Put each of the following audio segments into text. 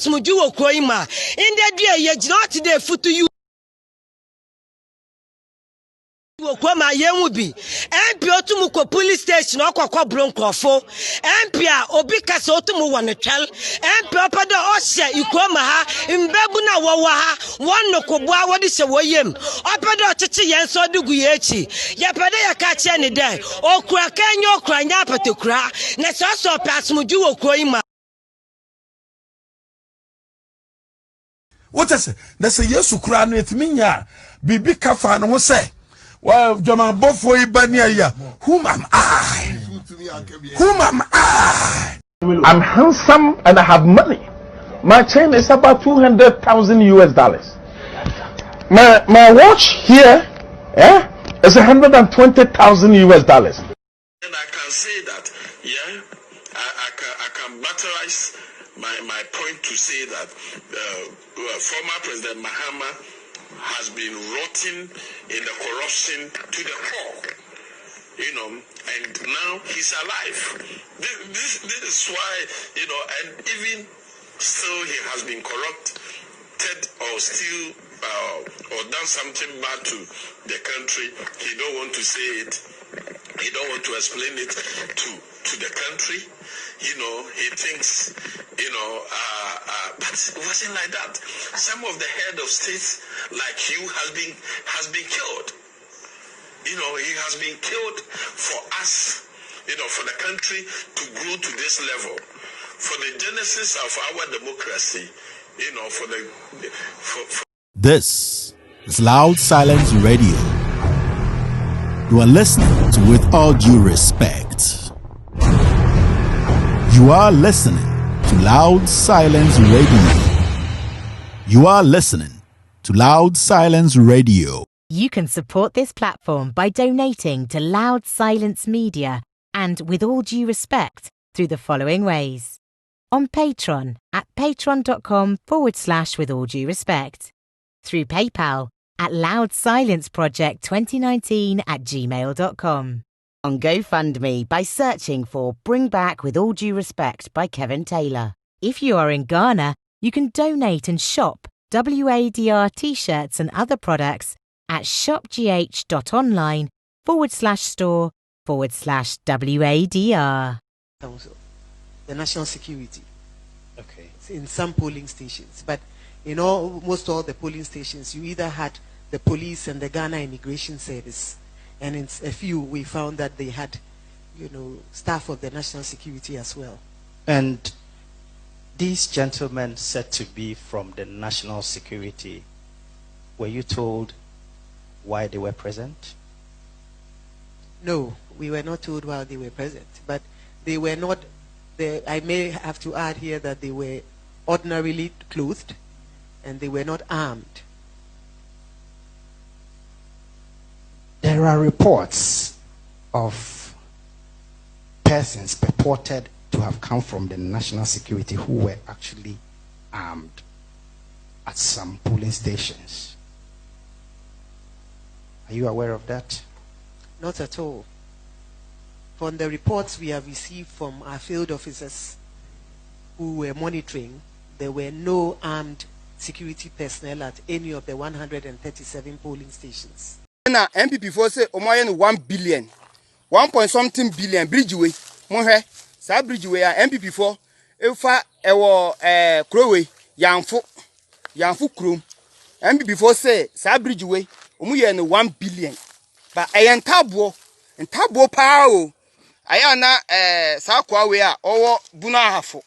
asumuju wo kroima in the dia ye not today foot to you Kwama Yemubi, MP Otumuko police station, Okwa Bronkrofo, MP Obi Kasa Otumu Wanachel, MP Opada Osha, Ikwama, Imbebuna Wawaha, one no Kobwa, what is a Wayem, Opada Chichi Yanso Duguyechi, Yapade Yakachi any day, O Krakanyo Kranyapa to cry, Nesaso Pasmuju Kroima. What is it? That's a yes, Ukran with me, Bibi Kafan was say. Well, Jama Bofo Ibania, whom am I? Whom am I? I'm handsome and I have money. My chain is about $200,000. My watch here, is $120,000. And I can say that, I can materialize my point to say that former President Mahama has been rotting in the corruption to the core, and now he's alive. This is why, and even still he has been corrupted or still or done something bad to the country. He don't want to say it. He don't want to explain it to the country. He thinks, but it wasn't like that. Some of the head of states like you has been killed. He has been killed for us, for the country to grow to this level, for the genesis of our democracy, for This is Loud Silence Radio. You are listening to With All Due Respect. You are listening to Loud Silence Radio. You are listening to Loud Silence Radio. You can support this platform by donating to Loud Silence Media and With All Due Respect through the following ways. On Patreon at patreon.com/With All Due Respect. Through PayPal at loudsilenceproject2019@gmail.com. On GoFundMe by searching for Bring Back With All Due Respect by Kevin Taylor. If you are in Ghana, you can donate and shop WADR t-shirts and other products at shopgh.online/store/WADR. The national security. Okay. It's in some polling stations, but in almost all the polling stations, you either had the police and the Ghana Immigration Service. And in a few, we found that they had, staff of the national security as well. And these gentlemen said to be from the national security, were you told why they were present? No, we were not told why they were present. But they were not, I may have to add here that they were ordinarily clothed and they were not armed. There are reports of persons purported to have come from the national security who were actually armed at some polling stations. Are you aware of that? Not at all. From the reports we have received from our field officers who were monitoring, there were no armed security personnel at any of the 137 polling stations. Na MPP for say omoye no 1 billion 1 point something billion bridgeway mohwe sa bridgeway a MPP for efa ewo kroway yanfo krom MPP for say sa bridgeway omoye no 1 billion ba entabo pa o aya na sa kwa we a owo bunu ahafo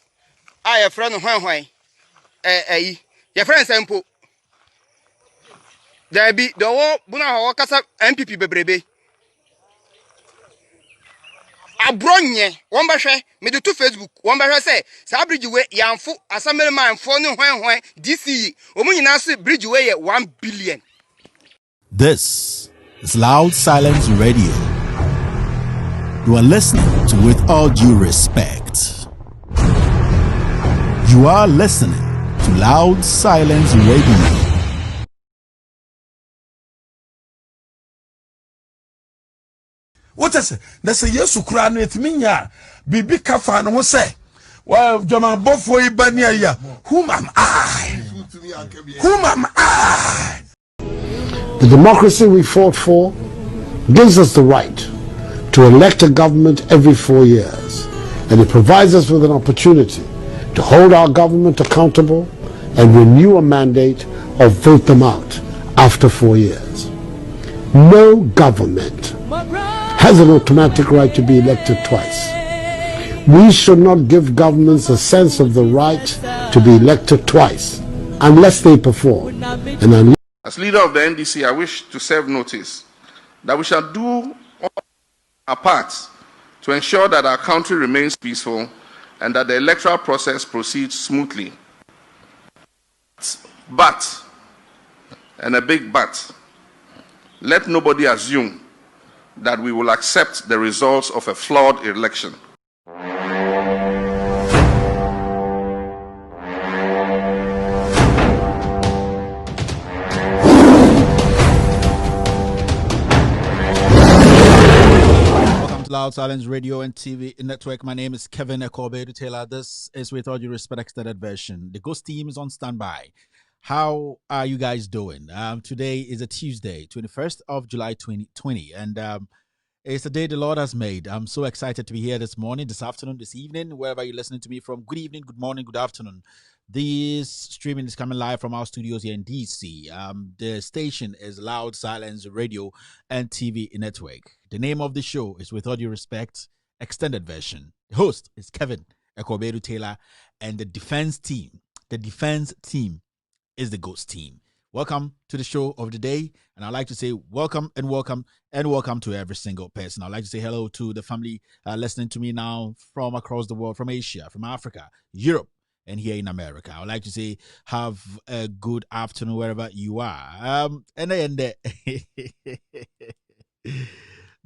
a ye frɛ no hwanhwan ye frɛ nsempo there be the war buna ho kasa MPP bebrebe abronye won behwe me de to Facebook won behwe say sa bridge we yanfo asamere manfo ne hwan DC omunyina se bridge we 1 billion. This is Loud Silence Radio. You are listening to With All Due Respect. You are listening to Loud Silence Radio. What is it? That's a yes, Ukraine, it mean ya. Bibi Kafan was say, Well, Jama Bofo Ibania, whom am I? Whom am I? The democracy we fought for gives us the right to elect a government every 4 years, and it provides us with an opportunity to hold our government accountable and renew a mandate or vote them out after 4 years. No government has an automatic right to be elected twice. We should not give governments a sense of the right to be elected twice unless they perform. And as leader of the NDC, I wish to serve notice that we shall do our part to ensure that our country remains peaceful and that the electoral process proceeds smoothly. But, and a big but, let nobody assume that we will accept the results of a flawed election. Loud Silence Radio and TV Network. My name is Kevin Ekobe Taylor. This is With All Due Respect extended version. The Ghost team is on standby. How are you guys doing? Today is a Tuesday, 21st of July 2020, and it's a day the Lord has made. I'm so excited to be here this morning, this afternoon, this evening, wherever you're listening to me from. Good evening, good morning, good afternoon. This streaming is coming live from our studios here in DC. The station is Loud Silence Radio and TV Network. The name of the show is With All Due Respect extended version. The host is Kevin Ekobe Taylor, and the defense team is the Ghost team. Welcome to the show of the day, and I'd like to say welcome and welcome and welcome to every single person. I'd like to say hello to the family listening to me now from across the world, from Asia, from Africa, Europe, and here in America. I would like to say have a good afternoon wherever you are.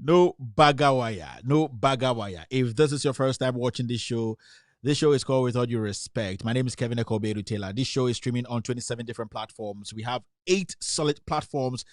No bagawaya. If this is your first time watching this show is called With All Due Respect. My name is Kevin Ekobe Taylor. This show is streaming on 27 different platforms. We have 8 solid platforms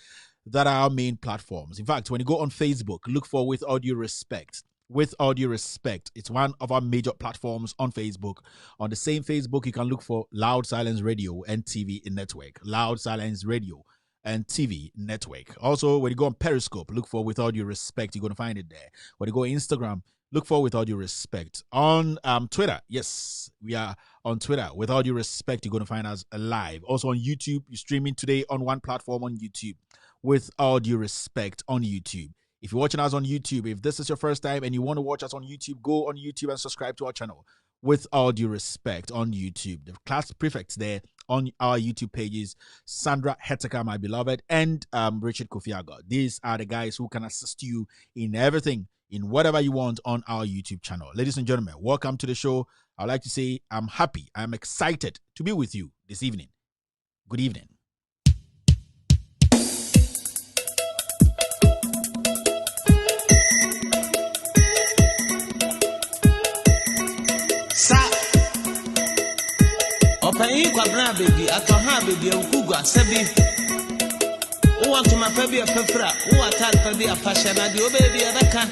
that are our main platforms. In fact, when you go on Facebook, look for With All Due Respect. With All Due Respect, it's one of our major platforms on Facebook. On the same Facebook, you can look for Loud Silence Radio and TV Network. Loud Silence Radio and TV Network. Also, when you go on Periscope, look for With All Due Respect. You're going to find it there. When you go on Instagram, look for With All Due Respect. On Twitter, yes, we are on Twitter. With All Due Respect, you're going to find us live. Also on YouTube, you're streaming today on one platform on YouTube. With All Due Respect on YouTube. If you're watching us on YouTube, if this is your first time and you want to watch us on YouTube, go on YouTube and subscribe to our channel. With All Due Respect on YouTube. The class prefects there on our YouTube pages, Sandra Heteka, my beloved, and Richard Kofiaga. These are the guys who can assist you in everything, in whatever you want on our YouTube channel. Ladies and gentlemen, welcome to the show. I'd like to say I'm happy, I'm excited to be with you this evening. Good evening. Open Quabra baby, at her baby, and Kuga, Sabi. Who want to my baby a pefra, who attack baby a passion, and the baby a can.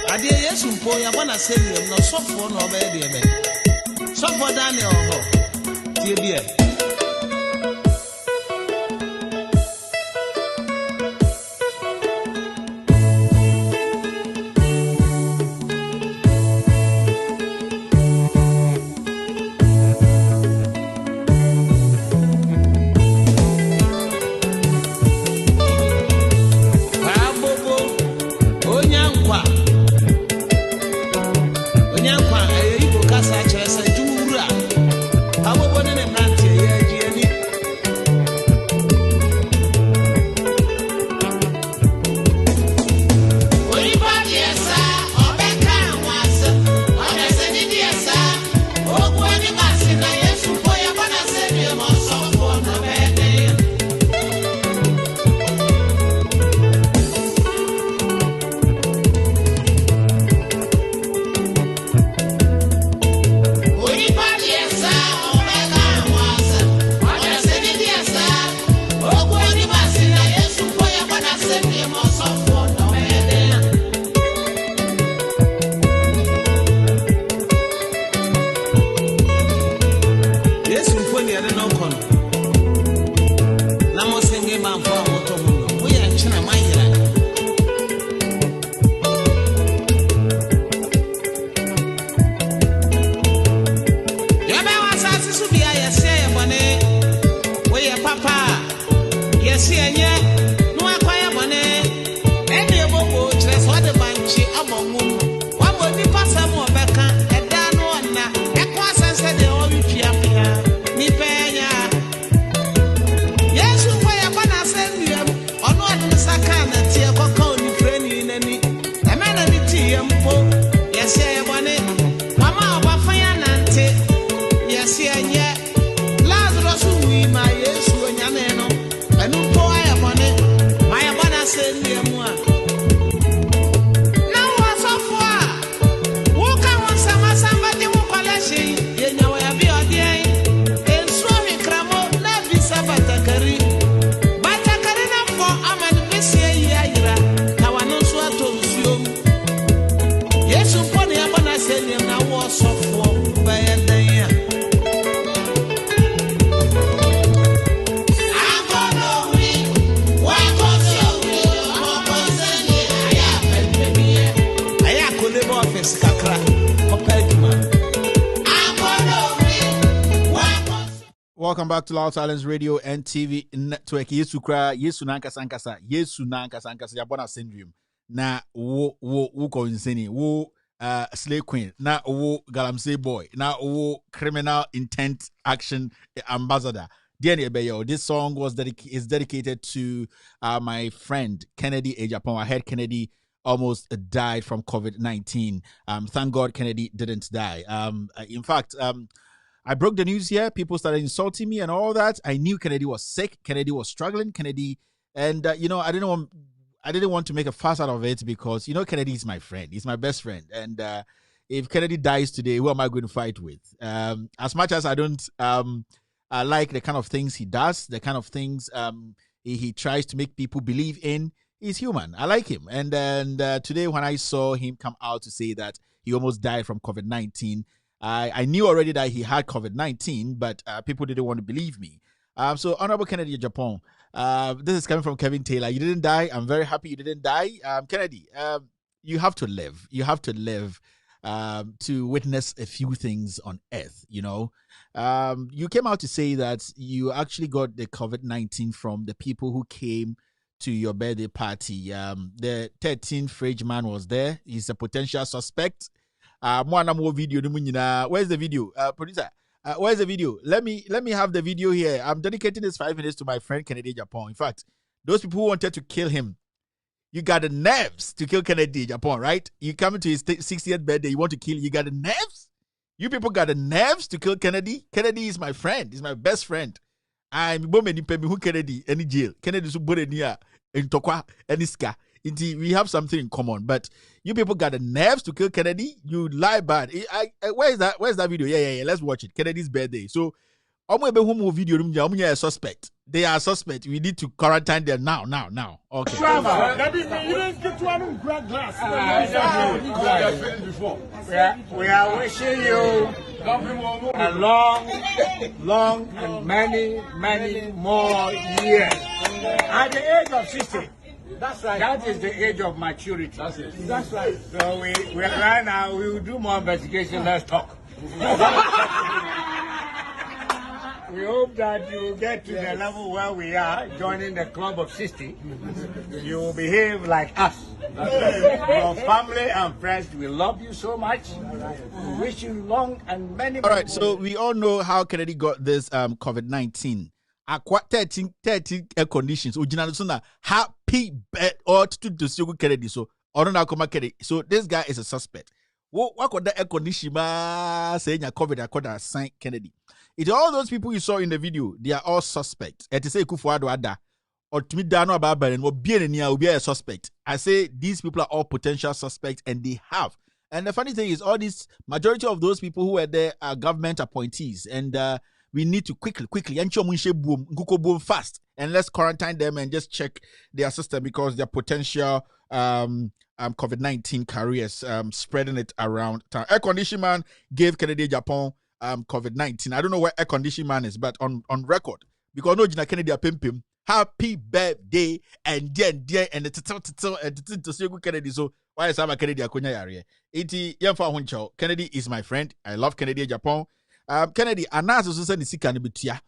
I dear, yes, you boy, I want to say you no soft one or baby. Soft for Daniel, dear dear. Onyankwa, you go cast a chest and do. so be I say money. We are papa. Yes, yeah. No acquire money. Any of us just what the banshee among them. One will be passing more back and down one. That was I said the only Piapia. Nipaya. Yes, you wear a banner send you. Or not the Sakan and Tia Coco, you friend in any. A man and the tea and po. Yes, yeah, money. Mama, what fire nante. Yes, yeah. Lazarus, we my yes, when you're no. And no boy, money. My banner send me more. Now, what's up for? Walk on somebody who collection. You know, I be a day. And Swami Cramo, Navi Sabatakari. Batakarina for Aman Messia Yaira. Now I know so I told you. Yes, you put the Abana send him now was off for by a day. Welcome back to Loud Silence Radio and TV Network. Yesu kra, Yesu nanka sankasa, Yabona syndrome. Na wo ko insane, wo slay queen, na wo galamsey boy, na wo criminal intent action ambassador. This song is dedicated to my friend Kennedy Ejapon. I heard Kennedy almost died from COVID-19. Thank God Kennedy didn't die. In fact, I broke the news here. People started insulting me and all that. I knew Kennedy was sick. Kennedy was struggling. Kennedy, and I didn't want to make a fuss out of it because Kennedy is my friend. He's my best friend. And if Kennedy dies today, who am I going to fight with? As much as I don't I like the kind of things he does, the kind of things he tries to make people believe in. He's human. I like him. And today when I saw him come out to say that he almost died from COVID-19, I knew already that he had COVID-19, but people didn't want to believe me. So Honorable Kennedy Japan, this is coming from Kevin Taylor. You didn't die. I'm very happy you didn't die. Kennedy, you have to live. You have to live to witness a few things on earth, You came out to say that you actually got the COVID-19 from the people who came to your birthday party. The 13th fridge man was there. He's a potential suspect. Video. Where's the video? Producer, where's the video? Let me have the video here. I'm dedicating this 5 minutes to my friend Kennedy Japan. In fact, those people who wanted to kill him, you got the nerves to kill Kennedy Japan, right? You come to his 60th birthday, you want to kill, you got the nerves? You people got the nerves to kill Kennedy? Kennedy is my friend. He's my best friend. I'm who Kennedy, any jail. Kennedy Suburenia, in Tokwa, any ska. We have something in common, but you people got the nerves to kill Kennedy. You lie bad. Where's that video? Yeah. Let's watch it. Kennedy's birthday. So, video. A suspect. They are suspect. We need to quarantine them now. Okay. We are wishing you a long and many more years. At the age of 60. That's right. That is the age of maturity. That's right. So we right now we will do more investigation. Let's talk. We hope that you will get to the level where we are, joining the club of 60. You will behave like us. Your family and friends, we love you so much. We wish you long and many. All right. So we all know how Kennedy got this COVID-19. 13 air conditions. Happy bed or to Kennedy. So Kennedy. So this guy is a suspect. What could the air condition saying COVID? I could sign Kennedy. It's all those people you saw in the video. They are all suspects. It is a kufuado ada or to me dano about and will be a suspect. I say these people are all potential suspects, and they have. And the funny thing is, all these majority of those people who were there are government appointees, and we need to quickly fast, and let's quarantine them and just check their system because they're potential COVID-19 carriers, spreading it around town. Air condition man gave Kennedy Japan COVID-19. I don't know where air condition man is, but on record, because no Gina Kennedy a pim happy birthday and then and the Kennedy. So why is Kennedy a kunya yare? Kennedy is my friend. I love Kennedy Japan. Kennedy, Anas also said the betia.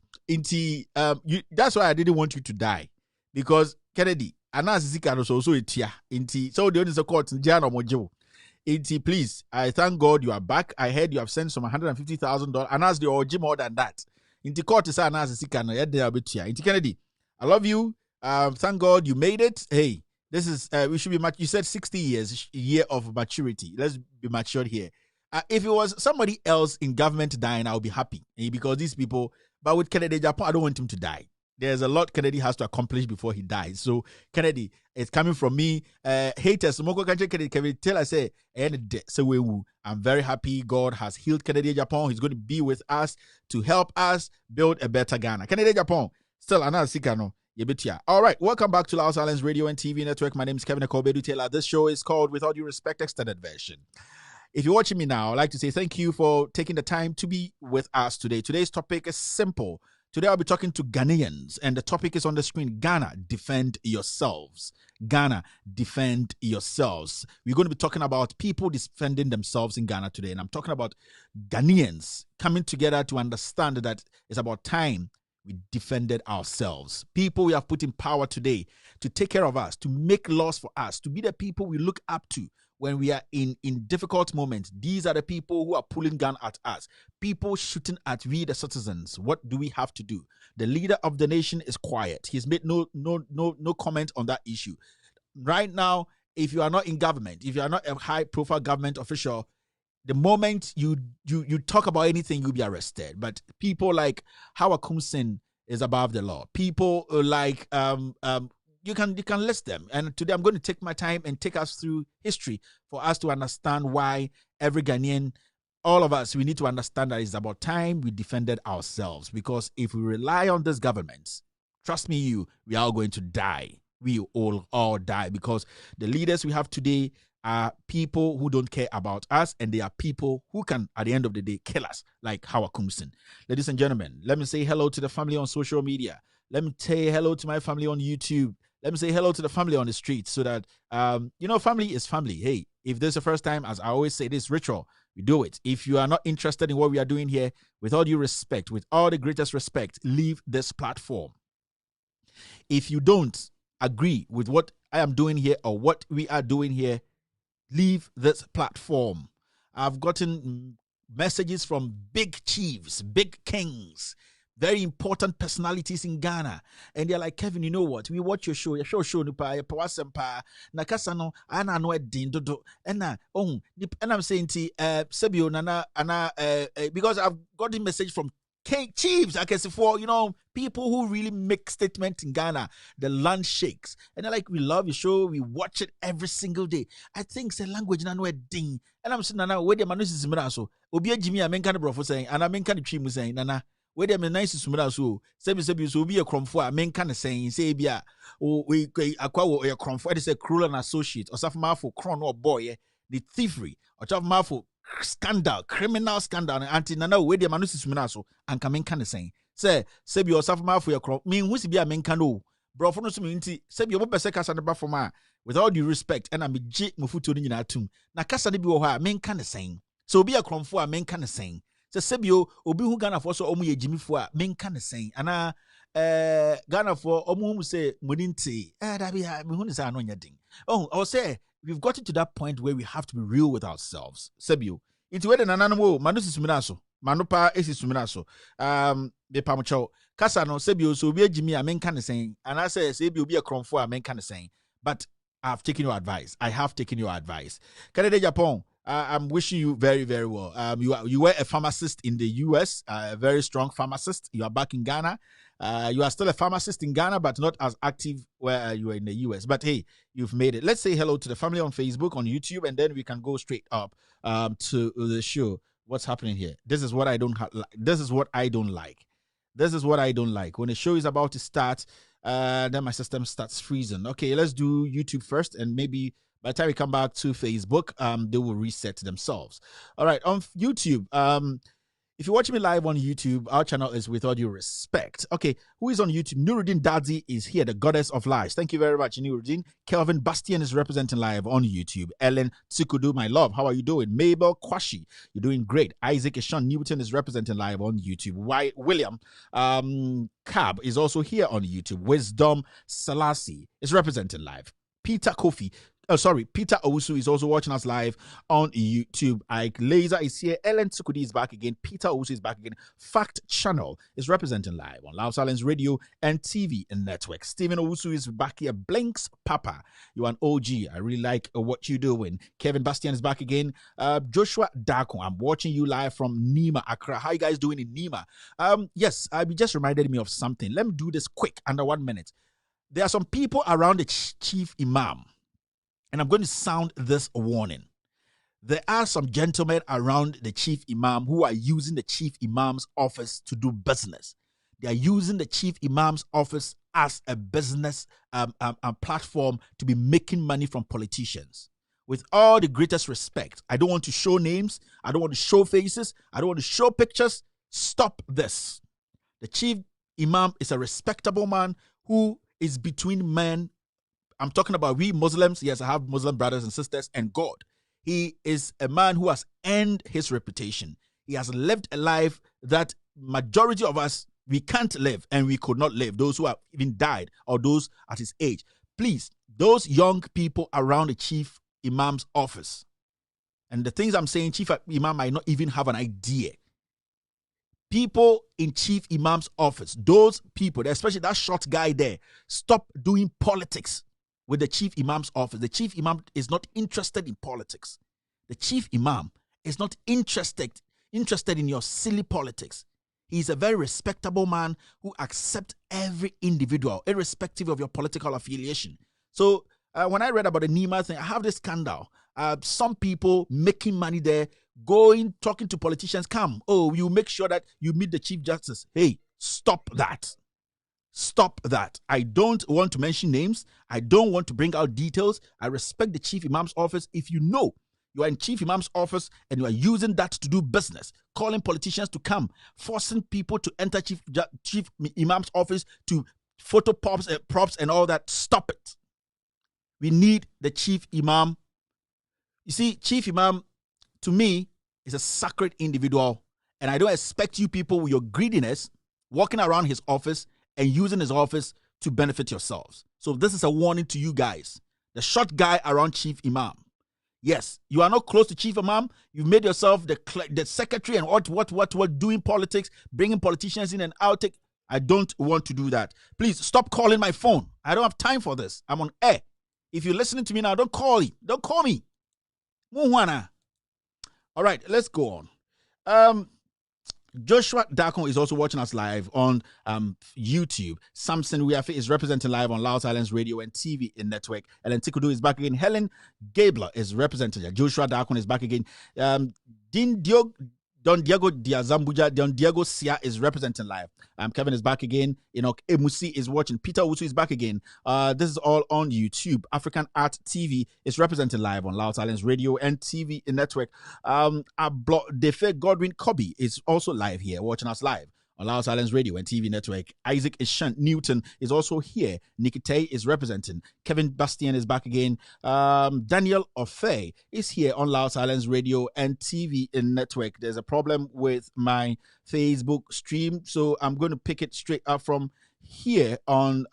That's why I didn't want you to die. Because Kennedy, Anas is also a tia. So the only court in Jan or Mojo. Please, I thank God you are back. I heard you have sent some $150,000. Anas the OG more than that. Court is Anas is Kennedy, I love you. Thank God you made it. Hey, this is we should be you said 60 years, year of maturity. Let's be matured here. If it was somebody else in government dying, I would be happy because these people. But with Kennedy Japan, I don't want him to die. There's a lot Kennedy has to accomplish before he dies. So Kennedy, it's coming from me. Haters, Kennedy tell I say, I'm very happy God has healed Kennedy Japan. He's going to be with us to help us build a better Ghana. Kennedy Japan, still another Sikano. All right, welcome back to Loud Silence Radio and TV Network. My name is Kevin Akobedu Taylor. This show is called With All Due Respect Extended Version. If you're watching me now, I'd like to say thank you for taking the time to be with us today. Today's topic is simple. Today I'll be talking to Ghanaians, and the topic is on the screen. Ghana, defend yourselves. Ghana, defend yourselves. We're going to be talking about people defending themselves in Ghana today, and I'm talking about Ghanaians coming together to understand that it's about time we defended ourselves. People we have put in power today to take care of us, to make laws for us, to be the people we look up to when we are in difficult moments. These are the people who are pulling gun at us. People shooting at we, the citizens. What do we have to do? The leader of the nation is quiet. He's made no comment on that issue. Right now, if you are not in government, if you are not a high-profile government official, the moment you talk about anything, you'll be arrested. But people like Howard Kumsin is above the law. People like you can list them. And today I'm going to take my time and take us through history for us to understand why every Ghanaian, all of us, we need to understand that it's about time we defended ourselves. Because if we rely on this government, trust me, we are all going to die. We all die because the leaders we have today are people who don't care about us, and they are people who can, at the end of the day, kill us, like Howard Kumsin. Ladies and gentlemen, let me say hello to the family on social media. Let me say hello to my family on YouTube. Let me say hello to the family on the streets so that, family is family. Hey, if this is the first time, as I always say, this ritual, we do it. If you are not interested in what we are doing here, with all due respect, with all the greatest respect, leave this platform. If you don't agree with what I am doing here or what we are doing here, leave this platform. I've gotten messages from big chiefs, big kings, very important personalities in Ghana, and they're like, Kevin, you know what? We watch your show nipa pawasempa nakasano ana no edin dodo and I'm saying Sebio nana because I've got a message from chiefs, I guess, for people who really make statements in Ghana. The land shakes, and they're like, we love your show, we watch it every single day. I think it's a language na no edin, and I'm saying nana where the manus is mira so obi Jimmy Amenka the brofo saying and Amenka the chief saying nana where the nice is mira so sebi so be a cromfo Amenka the saying say bia we akwa a cromfo, it is a cruel and associate or something for crown or boy the thievery or top mouthful scandal, criminal scandal, anti nana where the manus is mira so and Kamenka the saying say sebi or something for your crop mean who's be Amenka no brofo no so mean sebi obo pese kasa ne ba for ma with all due respect and I'm a J Mufuto ni na tum na kasa ne bi wo ha Amenka the saying so be a cromfo Amenka the saying so sebio obi hu Ghana for so omu ye jimifo a menka ne sen ana Ghana for omu hu say moninti da bi ha me hu ne say no nyadin I will say we've gotten to that point where we have to be real with ourselves. Sebio into where the nanano manu sisumina so manupa esisumina so be pamucho kasa no sebio so obi ajimi a menka ne sen ana say sebio obi a cromfo a menka ne sen. But I've taken your advice. I have taken your advice. Canada Japan, I'm wishing you very, very well. You were a pharmacist in the US, a very strong pharmacist. You are back in Ghana. You are still a pharmacist in Ghana, but not as active where you were in the US. But hey, you've made it. Let's say hello to the family on Facebook, on YouTube, and then we can go straight up to the show. What's happening here? This is what I don't like. This is what I don't like. This is what I don't like. When the show is about to start, then my system starts freezing. Okay, let's do YouTube first, and maybe by the time we come back to Facebook, they will reset themselves. All right, on YouTube, If you're watching me live on YouTube, our channel is With All Due Respect. Okay, who is on YouTube? Nuruddin Dadzi is here, the goddess of lies. Thank you very much, Nuruddin. Kelvin Bastian is representing live on YouTube. Ellen Tsukudu, my love, how are you doing? Mabel Kwashi, you're doing great. Isaac Eshan Newton is representing live on YouTube. William Cab is also here on YouTube. Wisdom Selassie is representing live. Peter Owusu is also watching us live on YouTube. Ike Laser is here. Ellen Tsukudi is back again. Peter Owusu is back again. Fact Channel is representing live on Loud Silence Radio and TV and network. Stephen Owusu is back here. Blinks Papa, you are an OG. I really like what you're doing. Kevin Bastian is back again. Joshua Dako, I'm watching you live from Nima, Accra. How you guys doing in Nima? Yes, you just reminded me of something. Let me do this quick, under 1 minute. There are some people around the chief imam, and I'm going to sound this warning. There are some gentlemen around the chief imam who are using the chief imam's office to do business. They are using the chief imam's office as a business platform to be making money from politicians. With all the greatest respect, I don't want to show names. I don't want to show faces. I don't want to show pictures. Stop this. The chief imam is a respectable man who is between men. I'm talking about we Muslims. Yes, I have Muslim brothers and sisters, and God. He is a man who has earned his reputation. He has lived a life that majority of us, we can't live and we could not live. Those who have even died or those at his age. Please, those young people around the chief imam's office, and the things I'm saying, chief imam might not even have an idea. People in chief imam's office, those people, especially that short guy there, stop doing politics with the chief imam's office. The chief imam is not interested in politics. The chief imam is not interested in your silly politics. He's a very respectable man who accepts every individual, irrespective of your political affiliation. So when I read about the Nima thing, I have this scandal. Some people making money there, talking to politicians, you make sure that you meet the Chief Justice. Hey, stop that. Stop that. I don't want to mention names. I don't want to bring out details. I respect the Chief Imam's office. If you know you are in Chief Imam's office and you are using that to do business, calling politicians to come, forcing people to enter Chief Imam's office to photo props and all that, stop it. We need the Chief Imam. You see, Chief Imam, to me, is a sacred individual. And I don't expect you people with your greediness walking around his office and using his office to benefit yourselves. So this is a warning to you guys. The short guy around Chief Imam. Yes, you are not close to Chief Imam. You've made yourself the secretary and what doing politics, bringing politicians in and out. I don't want to do that. Please stop calling my phone. I don't have time for this. I'm on air. If you're listening to me now, don't call me. Don't call me. All right, let's go on. Joshua Dako is also watching us live on YouTube. Samson Wiafe is representing live on Loud Silence Radio and TV in network. Ellen Tikudu is back again. Helen Gabler is representing. Joshua Dako is back again. Don Diego Diazambuja, Don Diego Sia is representing live. Kevin is back again. Emusi is watching. Peter Wusu is back again. This is all on YouTube. African Art TV is representing live on Loud Silence Radio and TV in network. Defe Godwin Kobe is also live here, watching us live on Loud Silence Radio and TV network. Isaac Ishant Newton is also here. Nikite is representing. Kevin Bastian is back again. Daniel Ofe is here on Loud Silence Radio and TV in network. There's a problem with my Facebook stream, so I'm going to pick it straight up from here on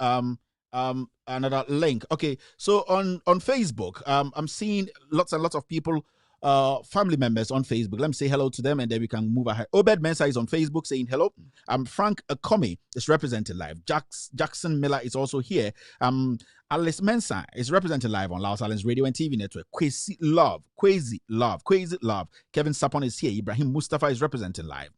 another link. Okay, so on Facebook, I'm seeing lots and lots of people, family members on Facebook. Let me say hello to them and then we can move ahead. Obed Mensah is on Facebook saying hello. Frank Akome is represented live. Jackson Miller is also here. Alice Mensah is represented live on Loud Silence Radio and TV network. Crazy Love. Kevin Sapon is here. Ibrahim Mustafa is represented live.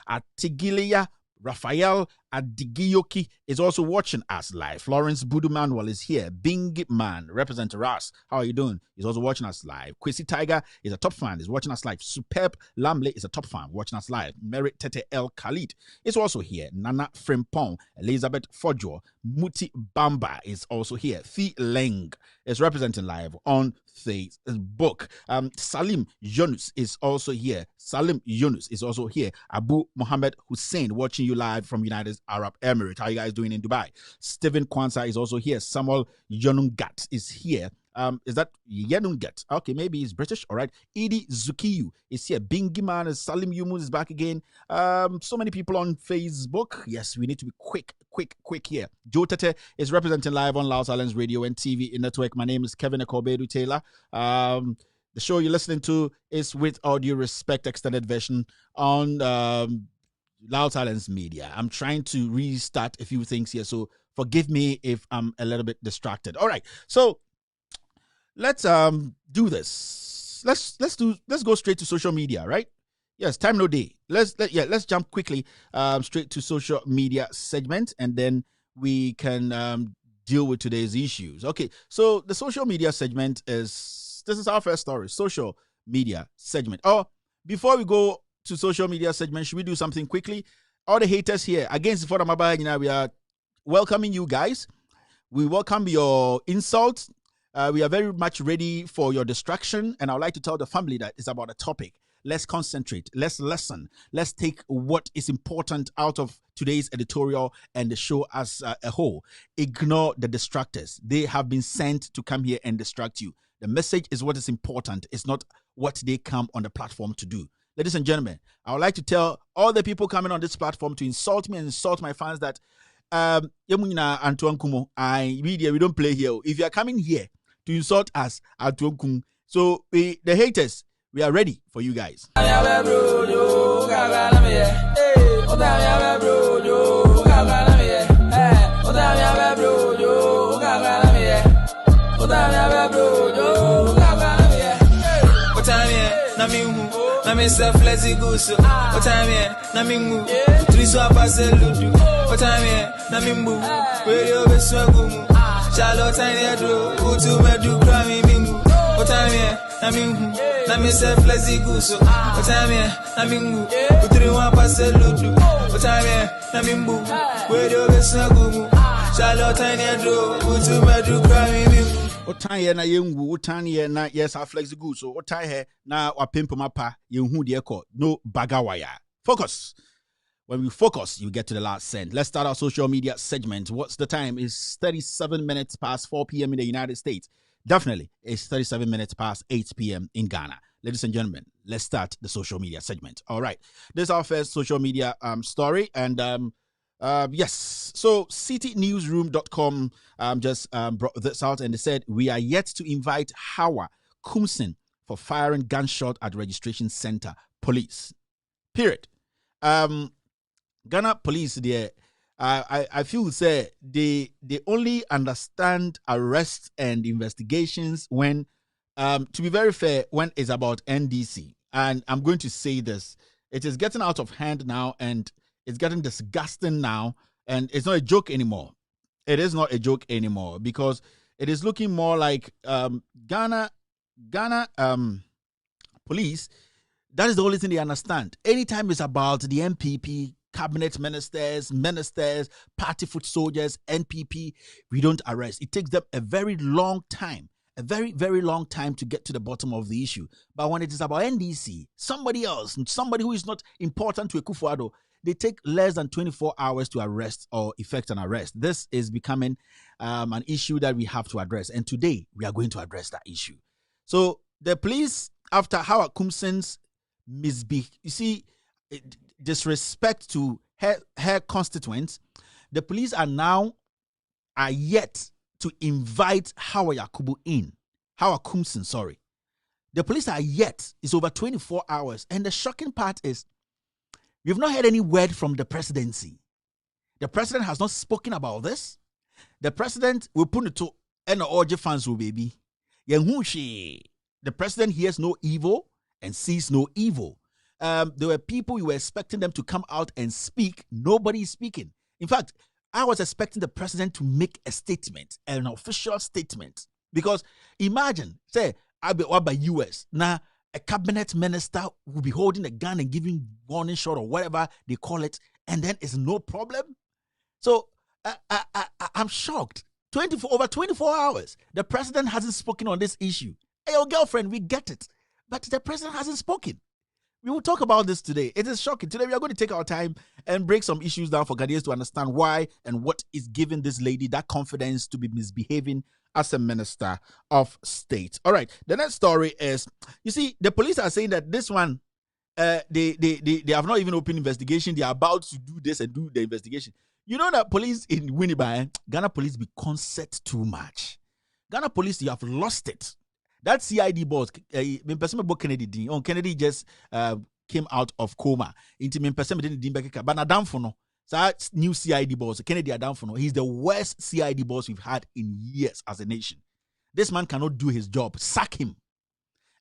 Atigilia Raphael Adigiyoki is also watching us live. Florence Budu Manuel is here. Bing Man, representative Ras, how are you doing? He's also watching us live. Kwesi Tiger is a top fan, is watching us live. Superb Lamle is a top fan, watching us live. Merit Tete El Khalid is also here. Nana Frimpong, Elizabeth Fojo, Muti Bamba is also here. Thi Leng is representing live on Facebook. Salim Yunus is also here. Abu Mohammed Hussein watching you live from United Arab Emirates. How you guys doing in Dubai? Stephen Kwanzaa is also here. Samuel Yonungat is here. Is that Yenungat? Okay, maybe he's British. All right. Edie Zukiyu is here. Bingiman is Salim Yumus is back again. So many people on Facebook. Yes, we need to be quick here. Joe Tete is representing live on Loud Silence Radio and TV network. My name is Kevin Akobedu Taylor. The show you're listening to is With All Due Respect extended version on Loud Silence Media. I'm trying to restart a few things here, so forgive me if I'm a little bit distracted. All right, so let's do this. Let's go straight to social media, right? Yes, time no day. Let's jump quickly straight to social media segment, and then we can deal with today's issues. Okay, so the social media segment this is our first story, social media segment. Oh, before we go to social media segment, should we do something quickly? All the haters here, against the Maba, we are welcoming you guys. We welcome your insults. We are very much ready for your distraction. And I would like to tell the family that it's about a topic. Let's concentrate. Let's listen. Let's take what is important out of today's editorial and the show as a whole. Ignore the distractors. They have been sent to come here and distract you. The message is what is important. It's not what they come on the platform to do. Ladies and gentlemen, I would like to tell all the people coming on this platform to insult me and insult my fans that we don't play here. If you are coming here to insult us, so the haters, we are ready for you guys. Myself lazy goose. What time here? Namingu. Triso apaseludu. What time here? Namimbu. Radio beswagumu. Charlotte tiny do. Utu medu krami mingu. What time here? Namingu. Myself lazy goose. What time here? Namingu. Utriso apaseludu. What time here? Namimbu. Radio beswagumu. Charlotte tiny do. Utu medu krami mingu. Otan na yengu, otan na yes I flex good. So otan na wapimpo mapa yenhu de eko no bagawaya. Focus. When we focus, you get to the last cent. Let's start our social media segment. What's the time? It's 37 minutes past 4 p.m. in the United States. Definitely, it's 37 minutes past 8 p.m. in Ghana. Ladies and gentlemen, let's start the social media segment. All right. This is our first social media story, and yes, so citynewsroom.com just brought this out, and they said we are yet to invite Hawa Kumsin for firing gunshot at registration center police. Period. Ghana police there, I feel say they only understand arrests and investigations when to be very fair, when it's about NDC. And I'm going to say this, it is getting out of hand now, and it's getting disgusting now, and it's not a joke anymore. It is not a joke anymore, because it is looking more like Ghana police. That is the only thing they understand. Anytime it's about the MPP, cabinet ministers, party foot soldiers, NPP, we don't arrest. It takes them a very long time. A very, very long time to get to the bottom of the issue. But when it is about NDC, somebody else, somebody who is not important to Akufo-Addo, they take less than 24 hours to arrest or effect an arrest. This is becoming an issue that we have to address. And today, we are going to address that issue. So the police, after Howard Kumsin's disrespect to her constituents, the police are yet to invite Howard Kumsin, sorry. The police are yet. It's over 24 hours. And the shocking part is, we've not heard any word from the presidency. The president has not spoken about this. The president will put it to NOJ fans, baby. The president hears no evil and sees no evil. There were people you were expecting them to come out and speak. Nobody is speaking. In fact, I was expecting the president to make a statement, an official statement. Because imagine, say, I'll be by US. Now, a cabinet minister will be holding a gun and giving warning shot or whatever they call it, and then it's no problem. So I'm shocked. Over 24 hours, the president hasn't spoken on this issue. Hey, your girlfriend, we get it. But the president hasn't spoken. We will talk about this today. It is shocking. Today, we are going to take our time and break some issues down for Ghanaians to understand why and what is giving this lady that confidence to be misbehaving as a minister of state. All right. The next story is, you see, the police are saying that this one, they have not even opened investigation. They are about to do this and do the investigation. You know that police in Winnipeg, Ghana police be concert too much. Ghana police, you have lost it. That CID boss, Kennedy just came out of coma. But new CID boss, Kennedy Adamfono, he's the worst CID boss we've had in years as a nation. This man cannot do his job. Sack him.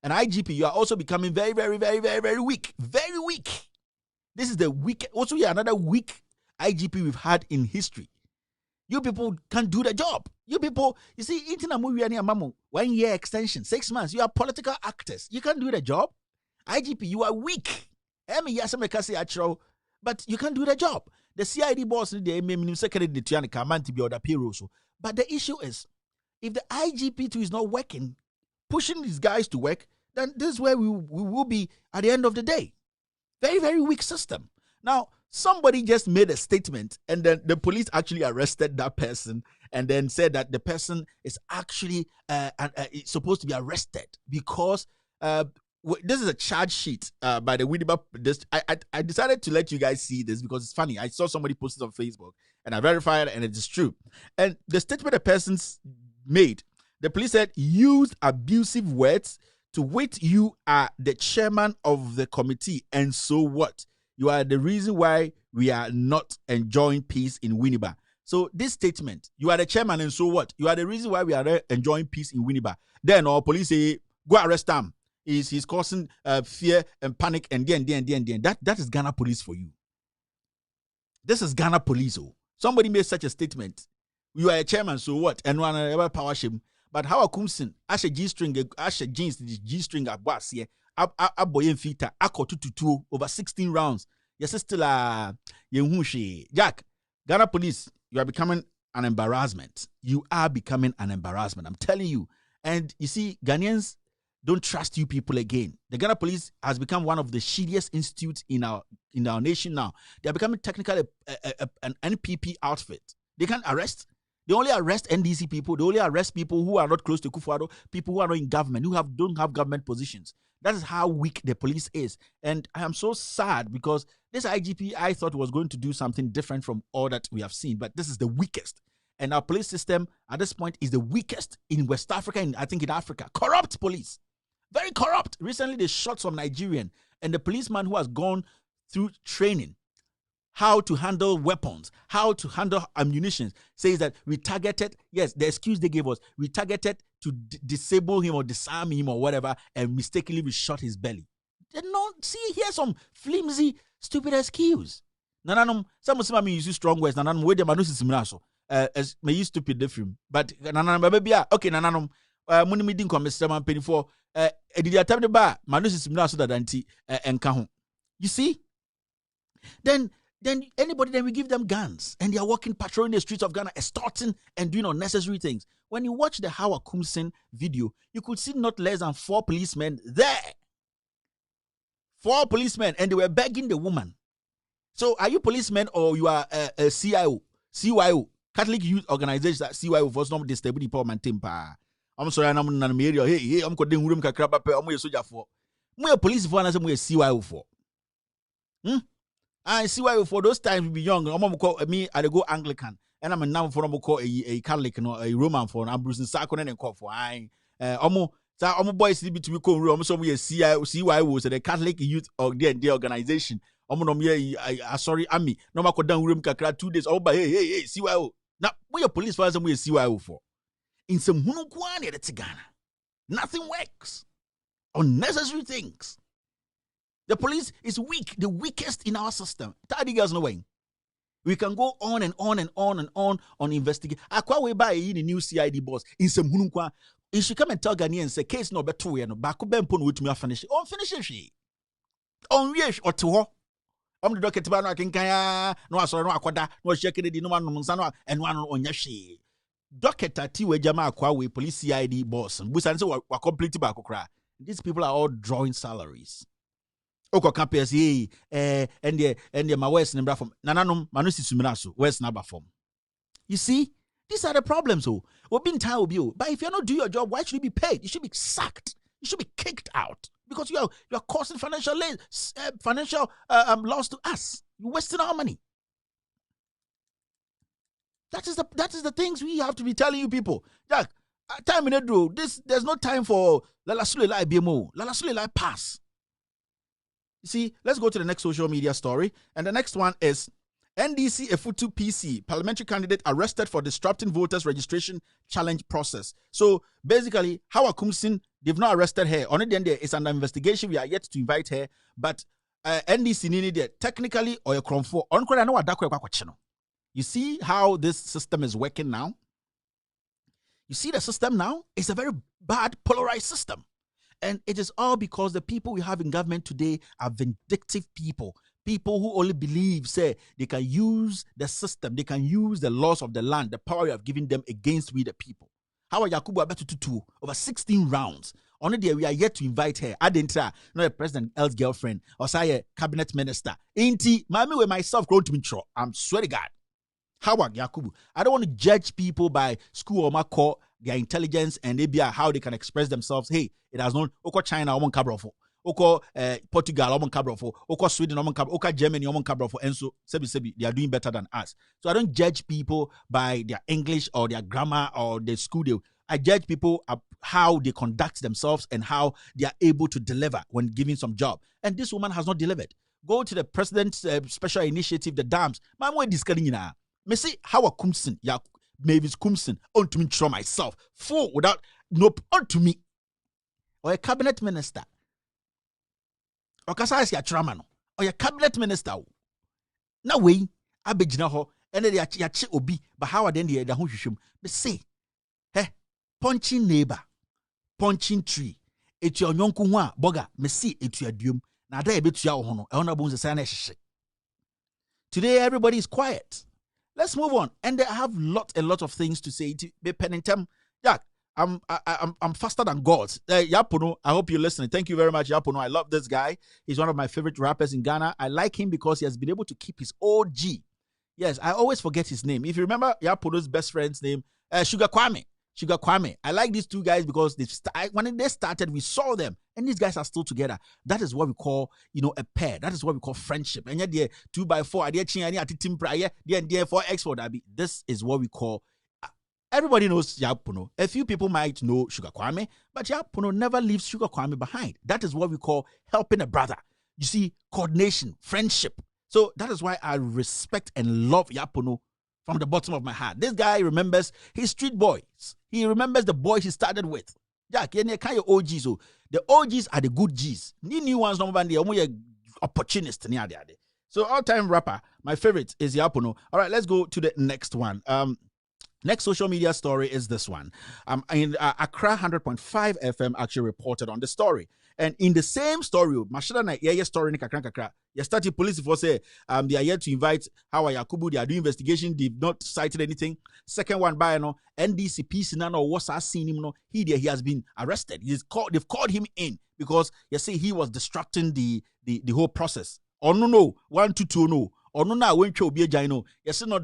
And IGP, you are also becoming very, very, very, very, very weak. Very weak. This is the weak. Also, you're another weak IGP we've had in history. You people can't do the job. You people, you see, 1 year extension, 6 months. You are political actors. You can't do the job. IGP, you are weak. But you can't do the job. The CID boss, but the issue is, if the IGP2 is not working, pushing these guys to work, then this is where we will be at the end of the day. Very, very weak system. Now, somebody just made a statement, and then the police actually arrested that person and then said that the person is actually supposed to be arrested because this is a charge sheet by the Winnipeg. I decided to let you guys see this because it's funny. I saw somebody post it on Facebook, and I verified it, and it is true. And the statement the person's made, the police said, used abusive words to wit you are the chairman of the committee, and so what? You are the reason why we are not enjoying peace in Winnipeg. So this statement, you are the chairman, and so what? You are the reason why we are enjoying peace in Winnipeg. Then our police say, go arrest him. He's causing fear and panic and then. That is Ghana police for you. This is Ghana police. Oh. Somebody made such a statement. You are a chairman, so what? And one ever power shame. But how a kumsin, Asha G-string, Asha jeans, G-string at boss here. Aboyen fita, ako 2 over 16 rounds. Yes, still Jack, Ghana police, you are becoming an embarrassment. You are becoming an embarrassment. I'm telling you. And you see, Ghanaians don't trust you people again. The Ghana police has become one of the shittiest institutes in our nation now. They are becoming technically an NPP outfit. They can't arrest. They only arrest NDC people. They only arrest people who are not close to Kufuor, people who are not in government, who don't have government positions. That is how weak the police is. And I am so sad because this IGP, I thought was going to do something different from all that we have seen. But this is the weakest. And our police system at this point is the weakest in West Africa, and I think in Africa. Corrupt police. Very corrupt. Recently, they shot some Nigerian. And the policeman who has gone through training, how to handle weapons, how to handle ammunition, says that we targeted, yes, the excuse they gave us, we targeted to disable him or disarm him or whatever, and mistakenly we shot his belly. Here's some flimsy, stupid excuse. Nananum, some of them use strong words, nananum, wait, the manus is minaso. As may use stupid different, but nananum, baby, okay, nananum, money meeting come, Mr. Man, penny for, did you attempt the bar, manus is minaso that anti, and kahun. You see? Then we give them guns and they are walking patrolling the streets of Ghana, extorting and doing unnecessary things. When you watch the Howard Kumsin video, you could see not less than 4 policemen there. 4 policemen, and they were begging the woman. So are you policemen or you are a CYO, Catholic Youth Organization, CYO for some disabled department team? I'm sorry, I'm not in area. Hey, I'm going to crap up. I'm a soldier for. I'm a police for, and I'm a CYO for. I see why for those times we be young. I'm gonna call me. I go Anglican, and I'm now for I'm call a Catholic, no, a Roman for. I'm Bruce Sarkon and call for. Boys need to be called. I'm so we CYO, so the Catholic Youth or the organization. Sorry, Ami. No matter down room kakra 2 days. Oh, but hey, CYO. Now we are police for us, and we are CYO for. In some Hunukwani that's Ghana, nothing works. Unnecessary things. The police is weak, the weakest in our system. Tidy girls no way. We can go on and on and on and on investigate. Akwa we buy in the new CID boss in some hunkwa. If she come and tell Ghanaians say case no better way no back ben pon with me finish. On finish she. On wish or to the docket ba no akenkan no asoro no akoda no shekede di no man no nsa no and one on yashi. Docket ati we jama akwa we police CID boss. Busan say we complete back kra. These people are all drawing salaries. Oko campus and the my west number from nananum manusi suminaso west number from. You see, these are the problems. Oh, we've been tired of you. But if you're not doing your job, why should you be paid? You should be sacked. You should be kicked out because you are causing financial loss to us. You're wasting our money. That is the things we have to be telling you people. Jack, time in the this there's no time for Lala Sule BMO. Lala Sule pass. See, let's go to the next social media story. And the next one is NDC Efutu PC, parliamentary candidate arrested for disrupting voters registration challenge process. So basically, Hawa Kumsin, they've not arrested her. On the end, it's under investigation. We are yet to invite her. But NDC needed technically or a cromfo. You see how this system is working now? You see the system now? It's a very bad polarized system. And it is all because the people we have in government today are vindictive people. People who only believe, say, they can use the system, they can use the laws of the land, the power you have given them against we the people. How are Yakubu Abetutu over 16 rounds? Only there we are yet to invite her. I didn't try, not a president else girlfriend, or say a cabinet minister. Ain't Mami with myself grown to me tro. I'm swear to God. How are Yakubu? I don't want to judge people by school or my core, their intelligence and maybe how they can express themselves. Hey, it has not Oko China omon kabrofo, Oko Portugal omon kabrofo, Oko Sweden omon kabrofo, Oko Germany omon kabrofo, and so sebi they are doing better than us. So I don't judge people by their English or their grammar or their school. I judge people how they conduct themselves and how they are able to deliver when given some job. And this woman has not delivered. Go to the president's special initiative, the dams. My way discarding now. Me say how a Kumsin, ya Mavis Kumsin, unto me throw myself, full without nope unto me. Or a cabinet minister. Or Kasai ya Tramano. Or a cabinet minister. Now way, I be ho, and then ya chi obi, but how are then the who shum? Me say, hey, punching neighbor, punching tree. It's your yonkunwa, boga, me see it your doom. Now there be to your hono, honorable the Today everybody is quiet. Let's move on. And I have a lot of things to say. To be penitent. Yeah, I'm faster than God. Yapono, I hope you're listening. Thank you very much, Yapono. I love this guy. He's one of my favorite rappers in Ghana. I like him because he has been able to keep his OG. Yes, I always forget his name. If you remember Yapono's best friend's name, Sugar Kwame. Sugar Kwame. I like these two guys because when they started, we saw them, and these guys are still together. That is what we call, a pair. That is what we call friendship. And yet, 2x4, this is what we call. Everybody knows Yapono. A few people might know Sugar Kwame, but Yapono never leaves Sugar Kwame behind. That is what we call helping a brother. You see, coordination, friendship. So that is why I respect and love Yapono from the bottom of my heart. This guy remembers his street boys. He remembers the boys he started with. Jack, you're kind of OGs. So the OGs are the good Gs. The new ones, no one, they're opportunist. So all-time rapper, my favorite is Yapono. All right, let's go to the next one. Next social media story is this one. In Accra 100.5 FM actually reported on the story. And in the same story, story ni kakra. Yesterday, police for say they are yet to invite Hawa Yakubu. They are doing investigation. They've not cited anything. Second one by NDC PC nano was seen him. He has been arrested. They've called him in because you see he was distracting the whole process. Oh no, 1 to 2 no. Ono na wenche obi agyan yes no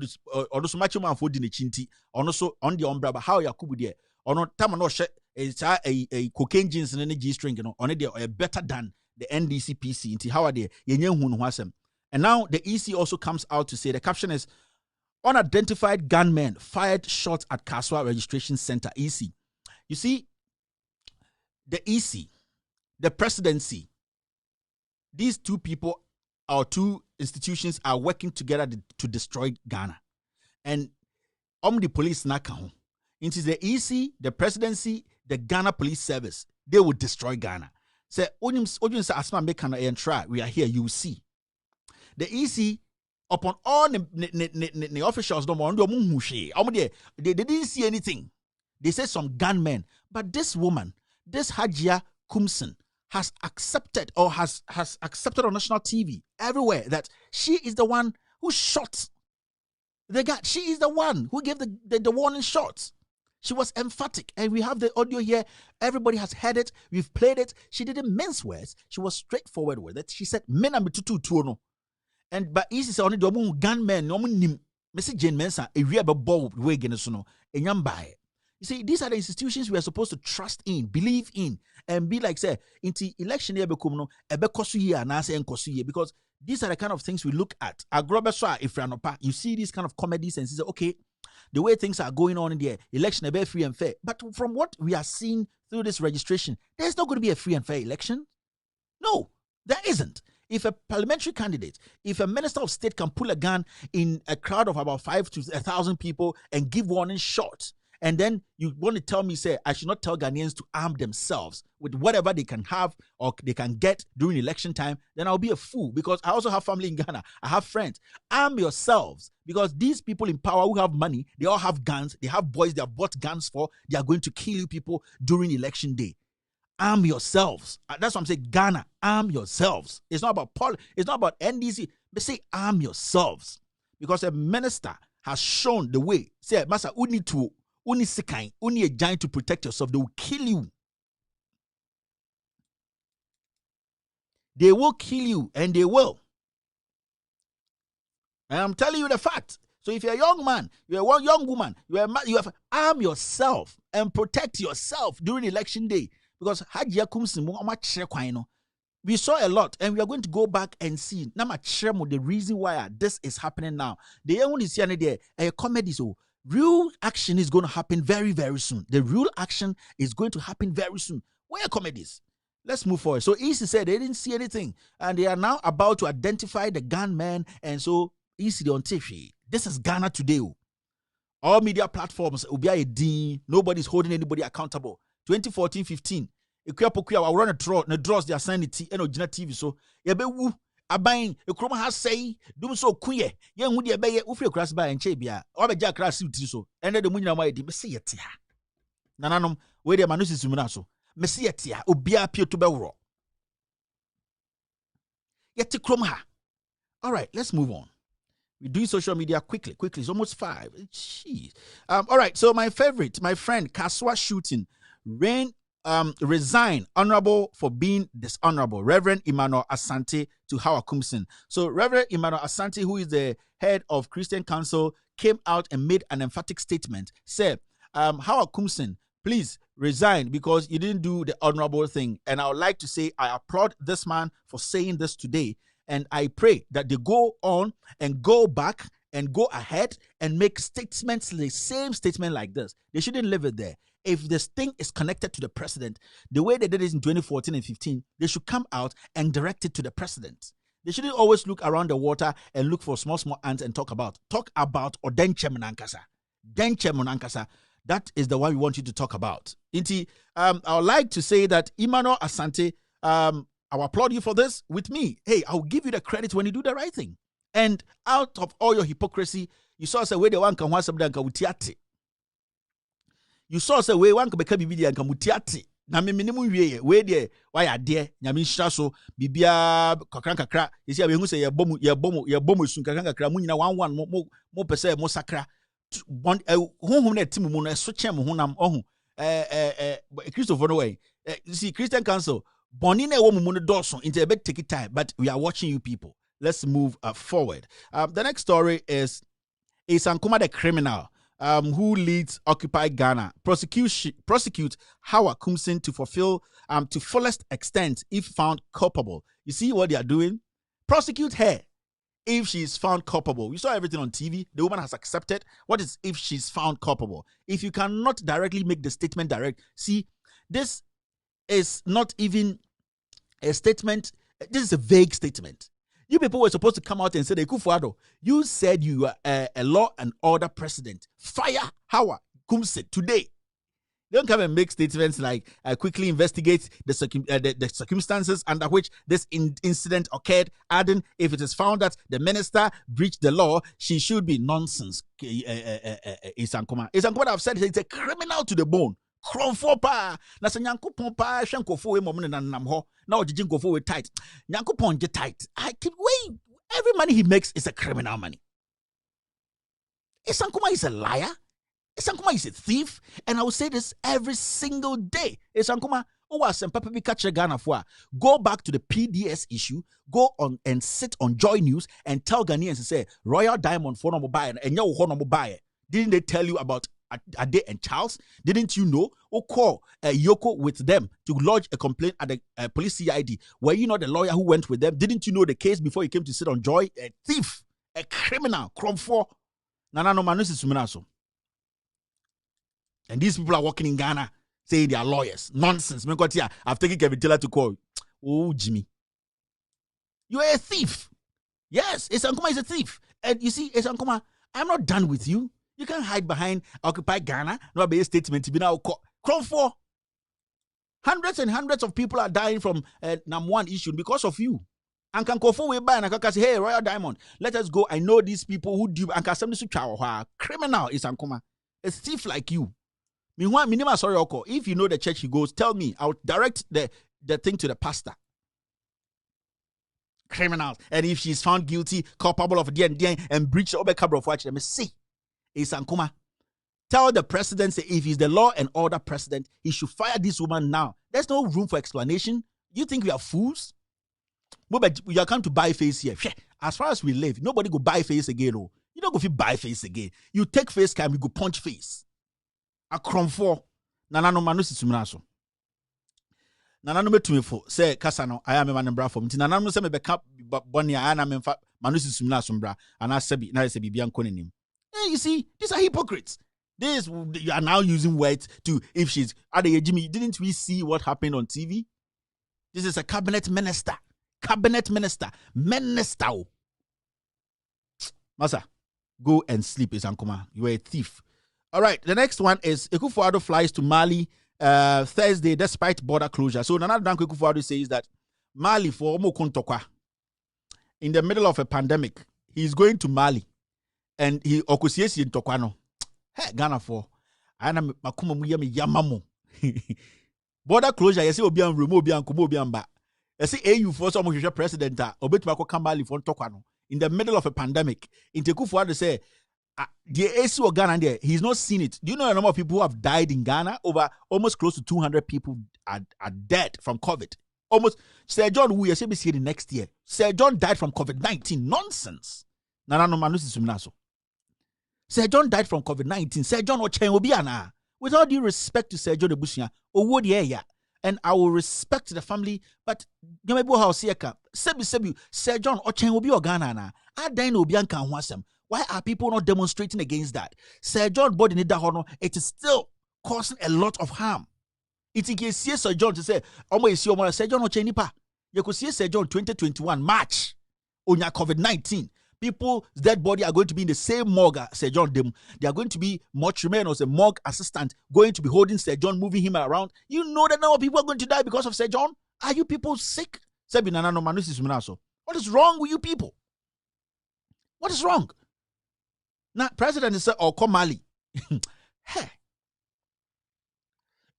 ono so macho man for di ne chinti ono so on the umbrella how Yakubu there ono tam no hye a cocaine jeans ne G string no ono there better than the NDC PC nti how are there yenye hu no asem. And now the EC also comes out to say, the caption is unidentified gunmen fired shots at Kaswa Registration Center. EC, you see, the EC, the presidency, these two people or two institutions are working together to destroy Ghana. And the police naka into the EC, the presidency, the Ghana Police Service, they will destroy Ghana. Say, we are here, you will see. The EC, upon all the officials, they didn't see anything. They said some gunmen. But this woman, this Hajia Kumsin, has accepted on national TV everywhere that she is the one who shot the guy. She is the one who gave the warning shots. She was emphatic, and we have the audio here. Everybody has heard it. We've played it. She didn't mince words. She was straightforward with it. She said, "Men are tutu." And but easy say only the gunmen, no nim. Message Jane Mensa, a real bold way again, so no, and young by. You see, these are the institutions we are supposed to trust in, believe in, and be like, say, into election year become because these are the kind of things we look at. You see these kind of comedies and say, okay, the way things are going on in the election, a bit free and fair. But from what we are seeing through this registration, there's not going to be a free and fair election. No, there isn't. If a parliamentary candidate, if a minister of state can pull a gun in a crowd of about 5,000 to 1,000 people and give warning shots, and then you want to tell me, say, I should not tell Ghanaians to arm themselves with whatever they can have or they can get during election time, then I'll be a fool, because I also have family in Ghana. I have friends. Arm yourselves, because these people in power who have money, they all have guns. They have boys they have bought guns for. They are going to kill you people during election day. Arm yourselves. That's what I'm saying. Ghana, arm yourselves. It's not about it's not about NDC. But say arm yourselves, because a minister has shown the way. Say, Master, we need to. Only sekai, only a giant to protect yourself. They will kill you. They will kill you, and they will. And I'm telling you the fact. So if you're a young man, you're a young woman, you have to arm yourself and protect yourself during election day. Because we saw a lot, and we are going to go back and see the reason why this is happening now. The only see there a comedy so. Real action is going to happen very, very soon. The real action is going to happen very soon. Where are comedies? Let's move forward. So Easy said they didn't see anything, and they are now about to identify the gunman. And so Easy on TV. This is Ghana today. All media platforms will be a dean. Nobody's holding anybody accountable. 2014-15. I'll run a draws. They assign it and TV. So Abain, a chroma has say, do so queer. Young would be a ufre cross by and chabia, or a jack cross so, and the moon away the Messiatia. Nananum, where the manusis munaso, Messiatia, ubia pure to belro. Yet to chroma. All right, let's move on. We're doing social media quickly. It's almost 5. Jeez. All right, so my friend, Kaswa shooting, resign honorable for being dishonorable. Reverend Emmanuel Asante to Howard Kumsin. So Reverend Emmanuel Asante, who is the head of Christian Council, came out and made an emphatic statement. Said, Howard Kumsin, please resign because you didn't do the honorable thing. And I would like to say I applaud this man for saying this today. And I pray that they go on and go back and go ahead and make statements, the same statement like this. They shouldn't leave it there. If this thing is connected to the president, the way they did it in 2014 and 15, they should come out and direct it to the president. They shouldn't always look around the water and look for small ants and talk about Odenche Munankasa. That is the one we want you to talk about. Inti, I would like to say that Emmanuel Asante, I'll applaud you for this with me. Hey, I'll give you the credit when you do the right thing. And out of all your hypocrisy, you saw say where the one can want something can utiate. You saw say where one can become bibi and can utiate. Na me minimum we there why are there nyame nhira so bibia kakra you see we hu say ye bomu sun kakra mu nyina 1 mo pese mo sakra honhom na tim mu no so chem honam ohun Christopher no way you see Christian Council boni na wo mu no doso into a bit take time, but we are watching you people. Let's move forward. The next story is Sankuma the criminal who leads Occupy Ghana prosecute Howard Kumsin to fulfill to fullest extent if found culpable. You see what they are doing? Prosecute her if she is found culpable. You saw everything on TV. The woman has accepted. What is if she's found culpable? If you cannot directly make the statement direct, see, this is not even a statement. This is a vague statement. You people were supposed to come out and say, Kufuado, you said you are a law and order president. Fire Howard Kumsin today. Don't come and make statements like quickly investigate the circumstances under which this incident occurred, adding if it is found that the minister breached the law, she should be nonsense. Isankoma have said it's a criminal to the bone. Kromfo pa na se nyankopon pa hwe nkofo we mom na nam ho na ogigi nkofo we tight nyankopon je tight. I keep wait, every money he makes is a criminal money. Isankoma is a liar. Isankoma is a thief, and I will say this every single day. Isankoma, go back to the PDS issue, go on and sit on Joy News and tell Ghanaians to say Royal Diamond for no buy and you buy. Didn't they tell you about Ade and Charles? Didn't you know? Or call Yoko with them to lodge a complaint at the police CID. Were you not the lawyer who went with them? Didn't you know the case before you came to sit on Joy? A thief, a criminal, Kromfo. Nana no manusi suminaso. And these people are working in Ghana saying they are lawyers. Nonsense. I've taken Kevin Taylor to call. Oh, Jimmy. You are a thief. Yes, Esankoma is a thief. And you see, Esankoma, I'm not done with you. You can't hide behind Occupy Ghana. No be a statement to be now called for. Hundreds and hundreds of people are dying from NAM1 issue because of you. And can go way by and I can say, hey, Royal Diamond, let us go. I know these people who do and can send this to criminal Esankoma. A thief like you. Meanwhile, sorry, Oko. If you know the church he goes, tell me. I'll direct the thing to the pastor. Criminals. And if she's found guilty, culpable of DN and breach the Obekabra of watch, let me see. Isankuma. Tell the president, say, if he's the law and order president, he should fire this woman now. There's no room for explanation. You think we are fools? But you are come to buy face here. As far as we live, nobody go buy face again. Oh. You don't go fit buy face again. You take face cam, you go punch face. A cromfo. Nana no manusi suminaso. Nana no me tumifo. Say kasano. I am a man bra for me. Nana no se me beka boni I am manusi suminaso bra. And I sebi na sebi bian konenim. Hey, you see, these are hypocrites. This you are now using words to if she's Jimmy. Didn't we see what happened on TV? This is a cabinet minister. Cabinet minister. Minister. Masa, go and sleep, Isankoma. You are a thief. All right, the next one is Ekufuado flies to Mali Thursday despite border closure. So Nana Danko Ekufuado says that Mali for Omokontokwa in the middle of a pandemic, he's going to Mali and he okosiesi in Tokwano. Hey, Ghana for ana makuma muyami yamamo. Border closure, you see obian remo obian kumo obian ba. You see AU for some of president obetuma ko Mali for Tokwano in the middle of a pandemic. In Ekufuado say the AC of Ghana there, he's not seen it. Do you know the number of people who have died in Ghana? Over almost close to 200 people are dead from COVID. Almost. Sir John, who you say be the next year. Sir John died from COVID-19. Nonsense. Nana no manusi suminaso. Sir John died from COVID-19. Sir John Ochen Obiana. With all due respect to Sir John Ebusia, and I will respect the family, but Gamebo House Sebi Sir John Ochen Obi Ghana. I dine Obianka Wasem. Why are people not demonstrating against that? Sir John body it is still causing a lot of harm. It is see Sir John to say, Sir John Ochenipa. You could see Sir John 2021 March on your COVID-19. People's dead body are going to be in the same morgue Sir John them. They are going to be mortuary or a morgue assistant going to be holding Sir John, moving him around. You know that now people are going to die because of Sir John? Are you people sick? What is wrong with you people? What is wrong? Now, President is Oko Mali. Hey.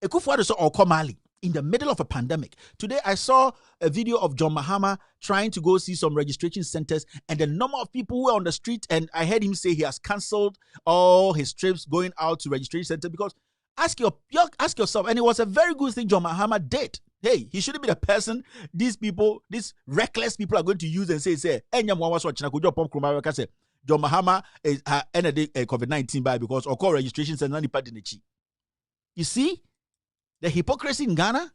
Ekufuado is Oko Mali in the middle of a pandemic. Today, I saw a video of John Mahama trying to go see some registration centers and the number of people who were on the street. And I heard him say he has cancelled all his trips going out to registration center because ask yourself, and it was a very good thing John Mahama did. Hey, he shouldn't be the person these people, these reckless people are going to use and say, John Mahama is ended COVID-19 by because of call registrations and none part in the chi. You see the hypocrisy in Ghana?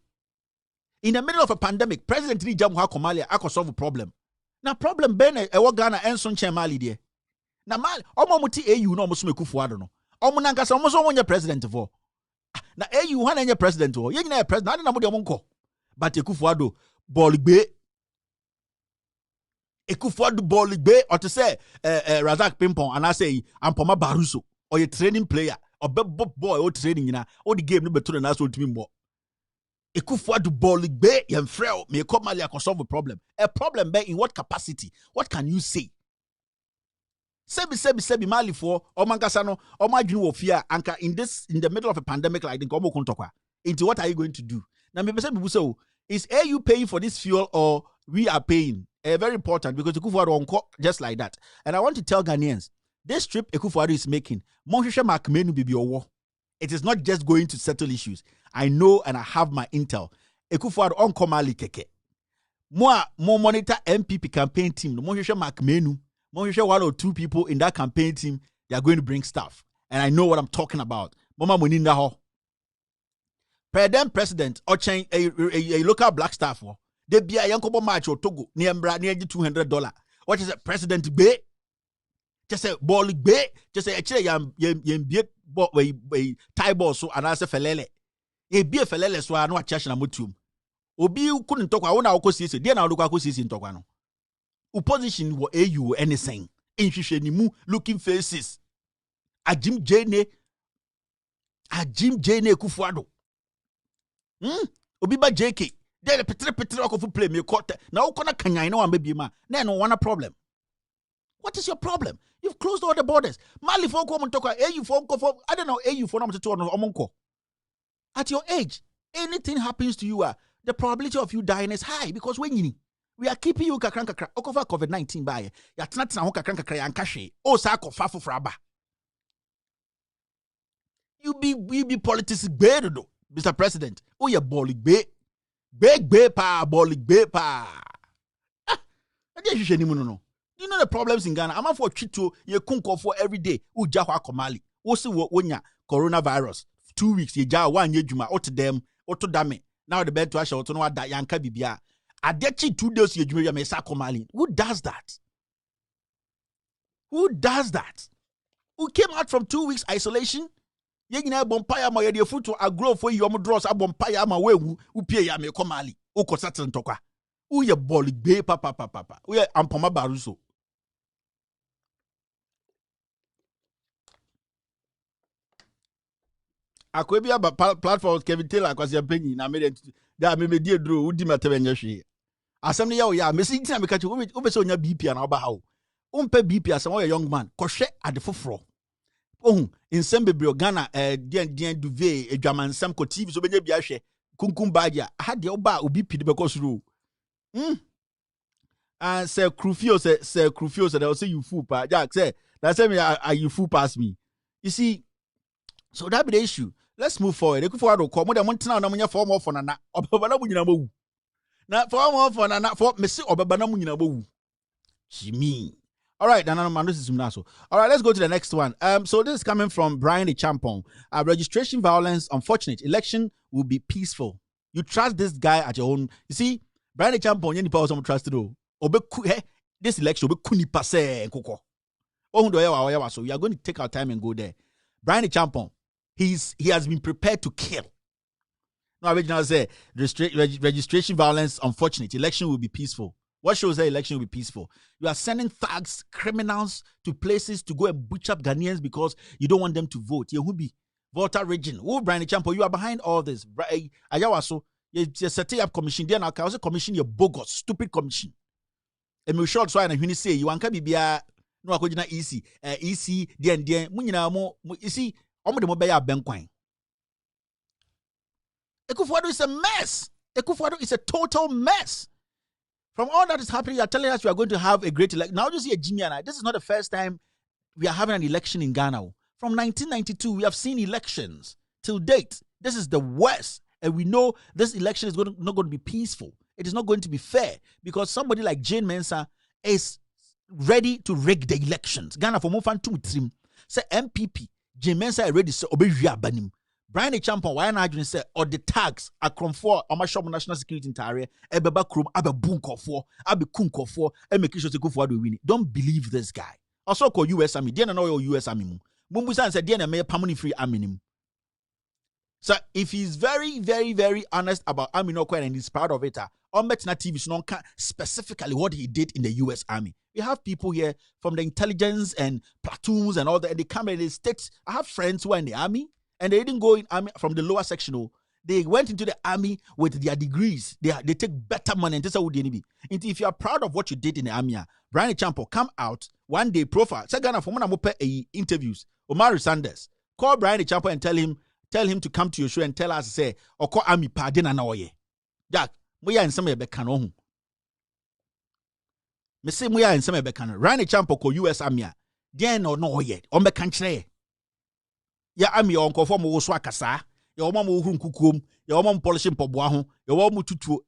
In the middle of a pandemic, President Lee Jamuha Komalia I solve a problem. Now problem Ben Ghana and Son Mali there. Now Mali Omomuti AU no musume Ekufuado no. Omunanka sa omo so president for. Na AU one any president for. Ye nyina president na mo de omonko. But Ekufuado boligbe Ekufuado boligbe or to say Razak Pimpon and I say Ampoma Baruso or a training player Obebo boy o training na o the game no beto na so ultimi mo. Ekufuado ball be yemfrel me come Mali can solve a problem. A problem be in what capacity? What can you say? Sebi Mali for omankasa no omadwini wo fear anka in the middle of a pandemic like this omo kontokwa. Into what are you going to do? Now me say people say is AU paying for this fuel or we are paying? Very important because Ekufuado on just like that. And I want to tell Ghanaians, this trip Ekufuado is making, Monhwehwe Mark Menu bibi owo. It is not just going to settle issues. I know and I have my intel. Ekufuado on Komali keke. More monitor MPP campaign team. The Monhwehwe Mark Menu. Monhwehwe 1 or 2 people in that campaign team. They are going to bring stuff. And I know what I'm talking about. Mama Muninda ho. President or change a local black staff. They be a yankobo match or Togo near $200. What is it? President Bay? Just a ball bay, just a chair yam tie ball so and as a felele. A be a felele so I know a church na mutum. Obi you couldn't talk. I want to see it. Then I'll look at in Tokano. Opposition were AU anything. In Shishenimu looking faces. A Jim Jane Kufuado. Obiba JK. Then a petre of play me court. Now, Kona Kanya, no one baby ma. No one a problem. What is your problem? You've closed all the borders. Mali for come talk AU for I don't know AU for number 2 on Omonko. At your age, anything happens to you, the probability of you dying is high because when we are keeping you kakranka okofa COVID-19 by ya tnatina ho kakranka yankashe o sa kofa fofraba. You be politics bedo, Mr. President. Oh ya bolig be pa bolig be pa. No. You know the problems in Ghana. I'm for chito ye kunko for every day. Ujahwa komali. Osi wonya coronavirus. 2 weeks ye ja 1 year juma oto them oto dame. Now the bed to asha oto no da yanka bibia. Adechi 2 days ye juma ya mesa komali. Who does that? Who does that? Who came out from 2 weeks isolation? Ye gina bompaya ma ye de futu agro for you omo draws abompaya ma wewu upie ya me komali. Oko satin tokwa. Who ye bolig be papa. Who ye ampoma baruso. Akwebia ba platforms Kevin Taylor kwasi ampenyi na me da me die dro udi matebenya hwe asem ne ya me sin tina me ka che wo se onya BP na oba ha wo umpe BP asem wo young man kohwe ade foforo ohun insem bebre Ghana dien duve edwaman sam ko TV so benya bia hwe kunkum bagia ha de oba obi pidi be kosuru and say Crufio say they say you fool pa Jack say that say me are you fool pass me. You see, so that be the issue. Let's move forward. They go forward to come. Mo de montina na munya form of for na obeba na munyina mawu. Na form of for na for me say obeba na munyina mawu. Jimmy. All right, this is Munaso. All right, let's go to the next one. So this is coming from Brian the Champon. Registration violence, unfortunate. Election will be peaceful. You trust this guy at your own. You see, Brian the Champon, you need to some trust to this election will be kuni passe koko. So we are going to take our time and go there. Brian the Champon, he has been prepared to kill. No, original say registration violence, unfortunate. Election will be peaceful. What shows that election will be peaceful? You are sending thugs, criminals to places to go and butcher up Ghanaians because you don't want them to vote. You will be voter region. Oh, Brian the Champon, you are behind all this. Ayawaso, you setting up commission. Then I also commission your bogus, stupid commission. And we short so and when you say you want to be no akojina easy den munyina mo you see omo de mo be ya benkwan. Ekufuado is a mess. Ekufuado is a total mess. From all that is happening, you are telling us we are going to have a great election. Now you see a Jimmy and I. This is not the first time we are having an election in Ghana. From 1992, we have seen elections till date. This is the worst. And we know this election is not going to be peaceful. It is not going to be fair because somebody like Jane Mensah is ready to rig the elections. Ghana for Mofan 2 say MPP, Jane Mensah ready to obey Banim. Brian the Champon, why not say or the tags are from for on my shop national security in Tare, Ebeba Krum, Abe Bunko for, Abe Kunko for, and make sure to go for the winning. Don't believe this guy. Also call US Army. Diana know your US Army. Mumbusan said Diana may permanently free Aminim. So if he's very, very, very honest about Army no and he's proud of it, on Betna TV no specifically what he did in the US Army. We have people here from the intelligence and platoons and all that, and they come in the states. I have friends who are in the army and they didn't go in army from the lower section. They went into the army with their degrees. They take better money. And if you are proud of what you did in the army, Brian Champo, come out one day profile. Second, for interviews. Omari Sanders, call Brian Champo and tell him to come to your show and tell us, say, or call army pardon and oye. Jack, we are in some bekano. Me say we are in some bekano. Brian Champo ko US army. Then or no yet. On the country. Ya army on conform wo kasa. Your mom will kukum, your mom polishing pobuaho, your mom to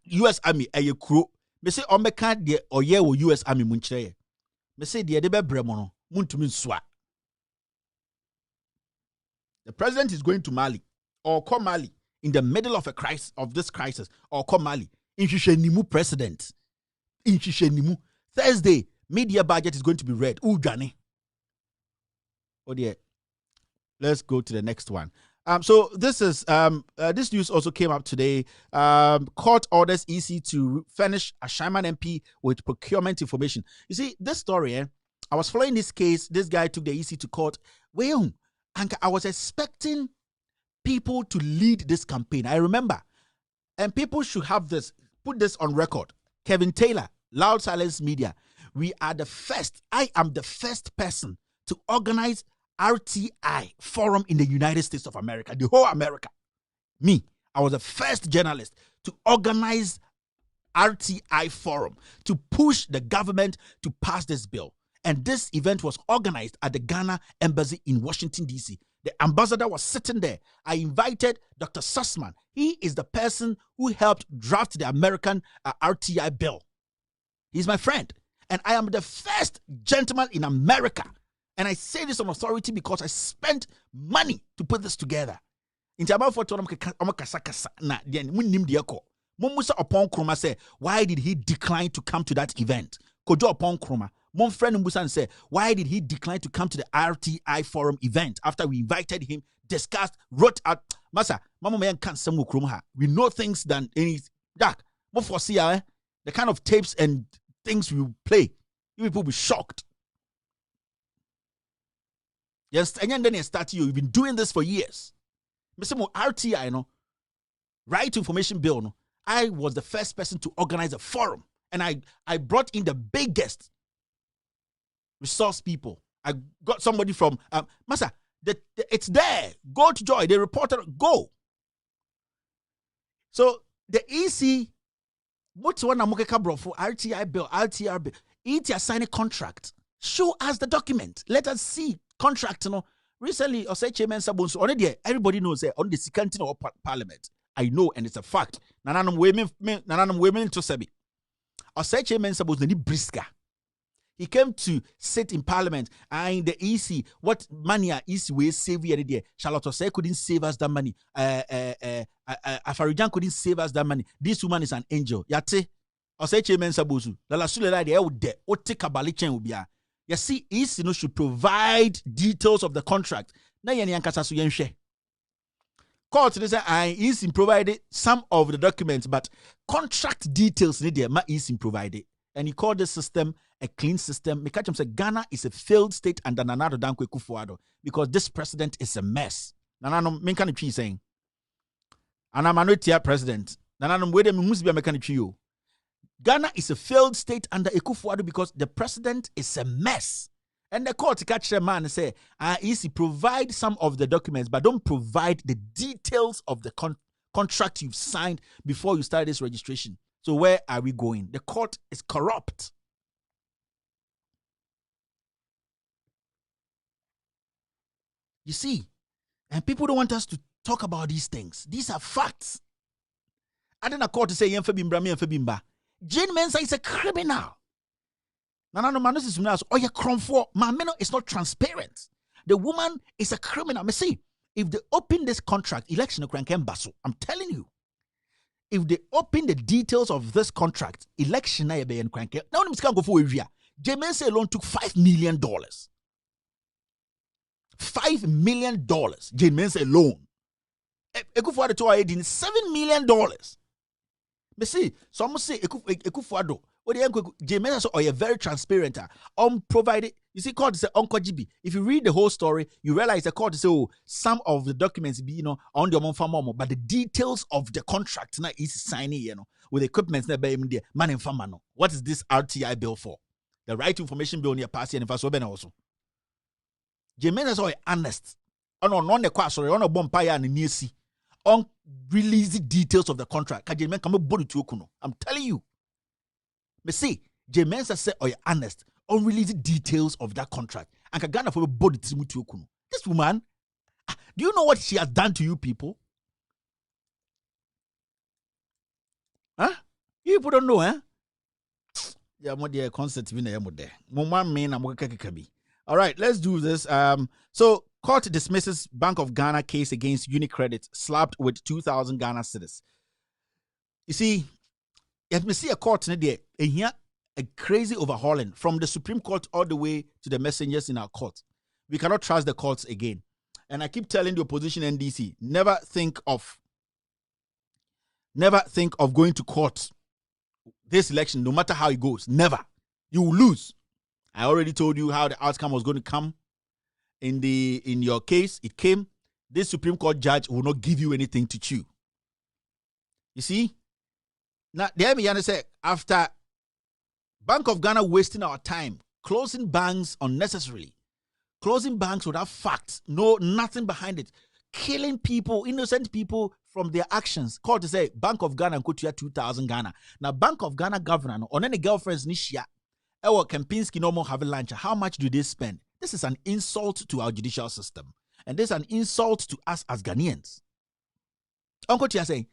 US Army a ye crew. Me say on can't de or ye will US Army munche. Me say de debe bremono, muntumin swa. The president is going to Mali or call Mali in the middle of a crisis of this crisis or call Mali. In Nimu president. In Nimu. Thursday, media budget is going to be read. Ujane. Oh dear. Let's go to the next one. So this is this news also came up today. Court orders EC to furnish Ashaiman MP with procurement information. You see, this story, I was following this case. This guy took the EC to court. And I was expecting people to lead this campaign. I remember. And people should have this, put this on record. Kevin Taylor, Loud Silence Media. We are the first. I am the first person to organize RTI forum in the United States of America, the whole America. Me, I was the first journalist to organize RTI forum to push the government to pass this bill. And this event was organized at the Ghana Embassy in Washington, D.C. The ambassador was sitting there. I invited Dr. Sussman. He is the person who helped draft the American RTI bill. He's my friend. And I am the first gentleman in America. And I say this on authority because I spent money to put this together. In about for upon Kroma say, why did he decline to come to that event? Kojo upon Kroma. Mon friend Mbusan say, why did he decline to come to the RTI forum event after we invited him, discussed, wrote out Masa, Mama man can't some krumha. We know things than any dark. But for see the kind of tapes and things we play, you people will be shocked. Yes, and then you start you've been doing this for years. Mr. RTI, no, right to information bill, no. I was the first person to organize a forum, and I brought in the biggest resource people. I got somebody from Masa. It's there. Go to Joy. They reported. Go. So the EC, what's one Amukeka bro for RTI bill, RTR bill. It's a signing contract. Show us the document. Let us see. Contract, you know. Recently, I said Chairman Sabon, so already everybody knows on the second of Parliament. I know, and it's a fact. Nananum women to Sabi. I said Chairman Sabon, the Briska. He came to sit in Parliament and the EC, what money are EC will save you there? Charlotte Osei couldn't save us that money. Afarijan couldn't save us that money. This woman is an angel. Yate, I said Chairman Sabosu. La Sule de o de o take a balichen ubia. You see, EC should provide details of the contract. Na yeni yankasa su yenshe. Court they say EC provided some of the documents, but contract details need there. Ma EC provided, and he called this system a clean system. Me catch him say Ghana is a failed state under Nana Addo Dankwa Akufo-Addo because this president is a mess. Nana no me kan twi saying. Ana manotia president. Nana no we dem musu be me kan twi yo. Ghana is a failed state under Akufo-Addo because the president is a mess. And the court catch the man and say, EC provide some of the documents, but don't provide the details of the contract you've signed before you start this registration. So where are we going? The court is corrupt. You see, and people don't want us to talk about these things. These are facts. I didn't court to say Yemfebimba. Jane Mensah is a criminal. No, man, this is oh, yeah, Cromford. Mameno is not transparent. The woman is a criminal. Me see, if they open this contract, election can basu. I'm telling you. If they open the details of this contract, election na be crank. Now we can go for area. Jane Mensah alone took $5 million. $5 million. Jane Mensah alone. Ekufuado to our $7 million. Me see, some say Ekufuado. James are very transparent. Provided, you see, court say Uncle GB. If you read the whole story, you realize the court say, oh, some of the documents be on the farm, but the details of the contract now is signing, with equipment that be there, man in farm. What is this RTI bill for? The right information bill near passing and for also. James are honest. On the quas or on a bompire and near sea. On release the details of the contract. I'm telling you. Me see, James said, "Oh, you're honest. Unreleased details of that contract. And Kagana for body to okuno. This woman, do you know what she has done to you people? Huh? You people don't know, huh? Yeah, more dear concert in the there. Mama main I'm all right, let's do this. So court dismisses Bank of Ghana case against UniCredit, slapped with 2,000 Ghana cedis. You see. If we see a court in there, and here a crazy overhauling from the Supreme Court all the way to the messengers in our court. We cannot trust the courts again. And I keep telling the opposition NDC, never think of going to court this election, no matter how it goes. Never. You will lose. I already told you how the outcome was going to come in your case. It came. This Supreme Court judge will not give you anything to chew. You see? Now, the say after Bank of Ghana wasting our time, closing banks unnecessarily, closing banks without facts, nothing behind it, killing people, innocent people from their actions. Court to say Bank of Ghana could you 2,000 Ghana. Now, Bank of Ghana governor on any girlfriends nishia, our Kempinski no more have a lunch. How much do they spend? This is an insult to our judicial system, and this is an insult to us as Ghanaians. Uncle Tia saying,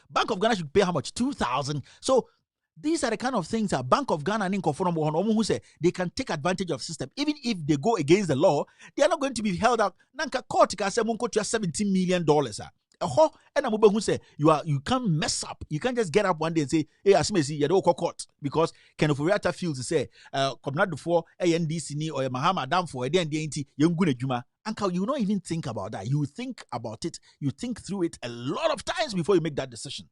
Bank of Ghana should pay how much? 2,000. So these are the kind of things that Bank of Ghana and who say they can take advantage of system. Even if they go against the law, they are not going to be held out. Nanka court can say $17 million. And who say you can't mess up. You can't just get up one day and say, hey, Asimesi, you don't court. Because Ken Ofuriatta feels to say, come not before ANDC or Mahama Adam for a day and Juma. Uncle, you don't even think about that. You think about it. You think through it a lot of times before you make that decision.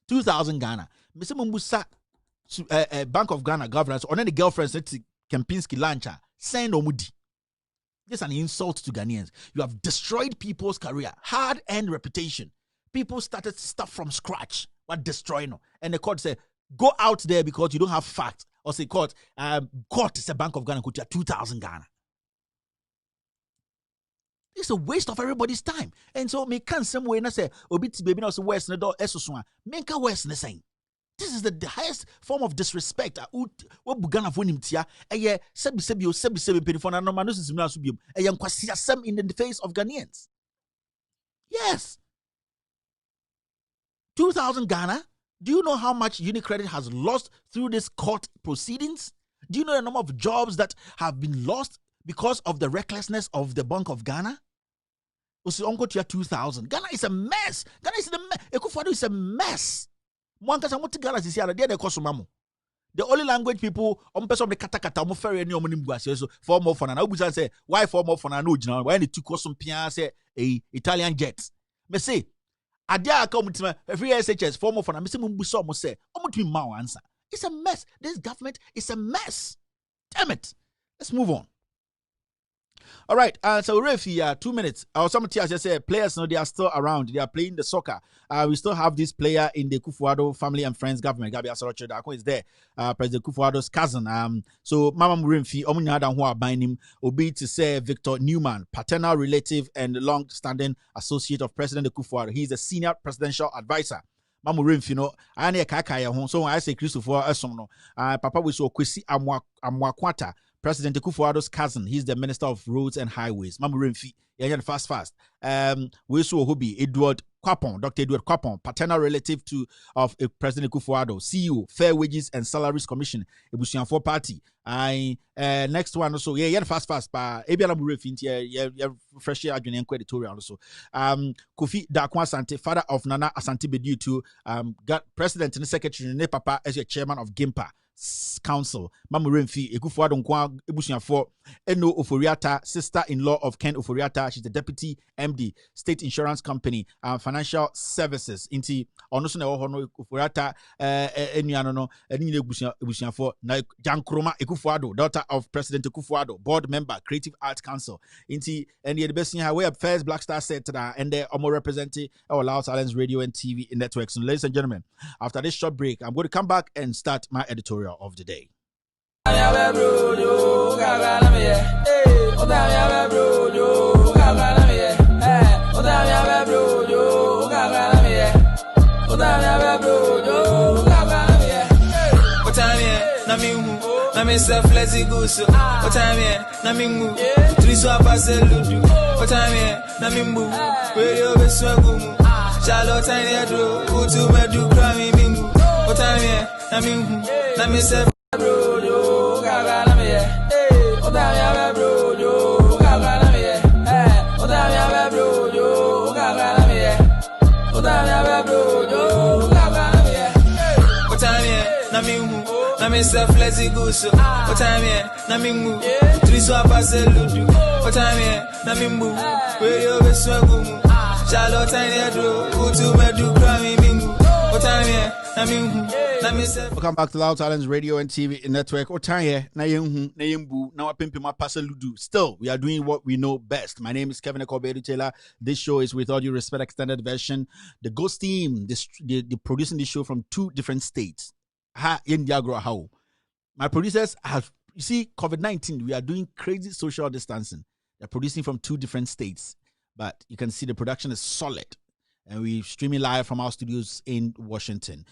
2,000 Ghana. Mr. Mumbusa, Bank of Ghana governors, or any girlfriends that Kempinski Lancha, send Omudi. This is an insult to Ghanaians. You have destroyed people's career, hard-earned reputation. People started stuff from scratch, but destroying them. And the court said, go out there because you don't have facts. Or say, court is a Bank of Ghana, could you 2,000 Ghana. It's a waste of everybody's time. And so me can some way na say obiti baby no so west na do esoso a menka west na saying. This is the highest form of disrespect. What Bugana for him tia eye sebi penifo na no ma no sisim na so biom eye nkwasi asem in the face of Ghanaians. Yes. 2,000 Ghana. Do you know how much UniCredit has lost through this court proceedings? Do you know the number of jobs that have been lost because of the recklessness of the Bank of Ghana? Also, uncle to 2,000. Ghana is a mess. Ghana is a mess. Ekufuado is a mess. The only language people person the katakata mo ferry any omunimguase so for more fun. And I would say why for more fun? I know why the two custom pia say a Italian jets. Me say adia come to every SHS for more fun. Me say mumbuso mo say omutu ma answer. It's a mess. This government is a mess. Damn it. Let's move on. All right, so Refi, 2 minutes. Some just say players, they are still around. They are playing the soccer. We still have this player in the Kufuado family and friends government. Gabi Asorocho Dako is there. President Kufuado's cousin. So Mama Murimfi, Omunyada who are buying him, Obi to say Victor Newman, paternal relative and long-standing associate of President Kufuado. He is a senior presidential advisor. Mamu Rimfino, I need a kakaya home. So I say Christopher Esono. Papa we saw Kwesi Amwakwata. President Kufuado's cousin, he's the Minister of Roads and Highways. Mamu Rimfi, fast. We saw Hobi Edward Kwapon, Dr. Edward Kwapon, paternal relative of President Kufuado, CEO, Fair Wages and Salaries Commission, Ebusian 4 Party. Next one also, fast, but Ebiala Rimfi, fresh year editorial also. Kofi Dakwa Asante, father of Nana Asante Bediu, got president and secretary, Papa as your chairman of GIMPA. Council. Mamu Remfi, Ekufuado Nkwa Ebusuafo, Eno Oforiata, sister-in-law of Ken Oforiata. She's the deputy MD, State Insurance Company, Financial Services. Inti Onoso na Ohono Oforiata, Enuanono, Enine Ebusuafo, na Jankroma Ekufuado, daughter of President Ekufuado, board member, Creative Arts Council. Inti and the best thing we have first Black Star set and they are more representing our Loud Silence Radio and TV networks. So, ladies and gentlemen, after this short break, I'm going to come back and start my editorial of the day. Na myself let's go so what time here na mingu three so apase ludu what time here na mimbu we yo be swagumu Charlotte tiny dro utu medu krami mingu what time here na mingu na myself bro yo gaga na me what time here bro yo gaga na me what time here bro yo gaga na me what time here bro yo gaga na me what time here na mingu na myself let's go so what time here na mingu three so apase ludu what time here na mimbu we yo be swagumu Charlotte tiny dro utu medu krami mingu what time here na mingu na myself. Welcome back to Loud Silence Radio and TV network. Otaye na yenhu na yembu na wapimpi mapase ludu. Still, we are doing what we know best. My name is Kevin Ekobedu Taylor. This show is With All Due Respect extended version. The Ghost team, the producing this show from 2 different states. My producers have, you see, COVID-19, we are doing crazy social distancing. They're producing from 2 different states, but you can see the production is solid, and we're streaming live from our studios in Washington.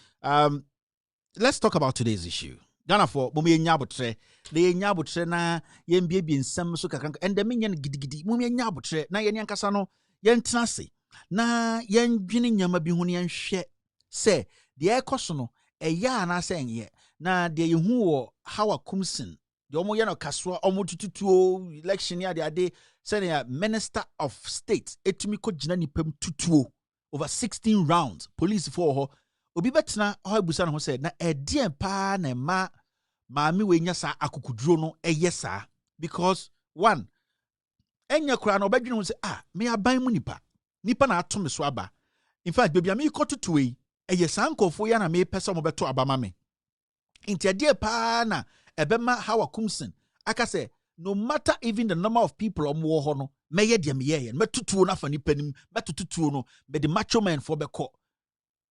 Let's talk about today's issue. Ghana for mumye nyabotre, le nyabotre na yembiebie nsem so kakranka, and the minyan gidigidi mumye nyabotre na yen yankasa no yentena se na yendwene nyama bi ho ne yenhwe se de ekoso no eya na se enye na de yehu wo Hawa Kumsin de omo ye no kasoa omo tututuo election ya de ade se ya minister of state etumi ko gina nipam tutuo over 16 rounds police for ho obi betena ho abusa no se na edien pa na maami we nya sa akukuduro no eye sa because one enya kura na obadwene ho se me aban mu nipa na ato me so aba in fact baby ami ko tutuwe eye sa nkofo ya na me pesa mo beto abama me intiadie pa na ebema Hawa Kumsin aka say no matter even the number of people omwo ho no meye de meye metutuo na fa nipa nim metutuo no me the macho man for beko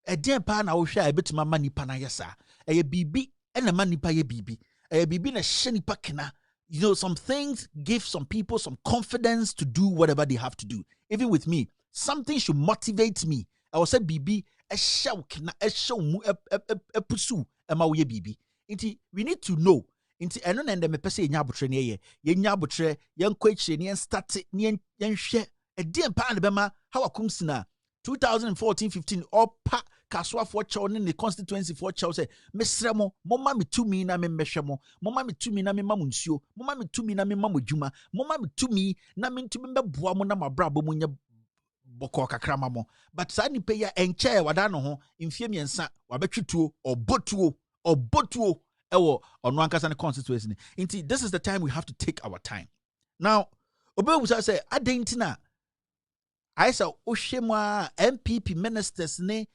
edien pa na wo hwa ebetima ma nipa na yesa eye bibi ena ma nipa ye bibi eye bibi na hye nipa kena. You know, some things give some people some confidence to do whatever they have to do. Even with me, something should motivate me. I will say bibi e show kena e show mu e pursue e ma wo ye bibi. Inti we need to know inti eno na ndem pese nya abotre ne ye nya abotre ye nkɔ akyire ne start ne yenhwɛ edien pa na bema Hawa Kumsin 2014-15 opa kaswa for chow ne constituency for chow say mesrɛ mo mama me tumi na me mehwɛ mo mama me tumi na me mamu nsuo mama me tumi na me mamu dwuma mama me tumi na me ntumi beboa mo na mabrabo mo nya boko kakra mamo but sa nipa ya enche wada no ho mfie miensa wabetwetuo obotuo ewo ono ankasa ne constituency ne inti this is the time we have to take our time now obewu say adentina I say ohwemwa MPP ministers ne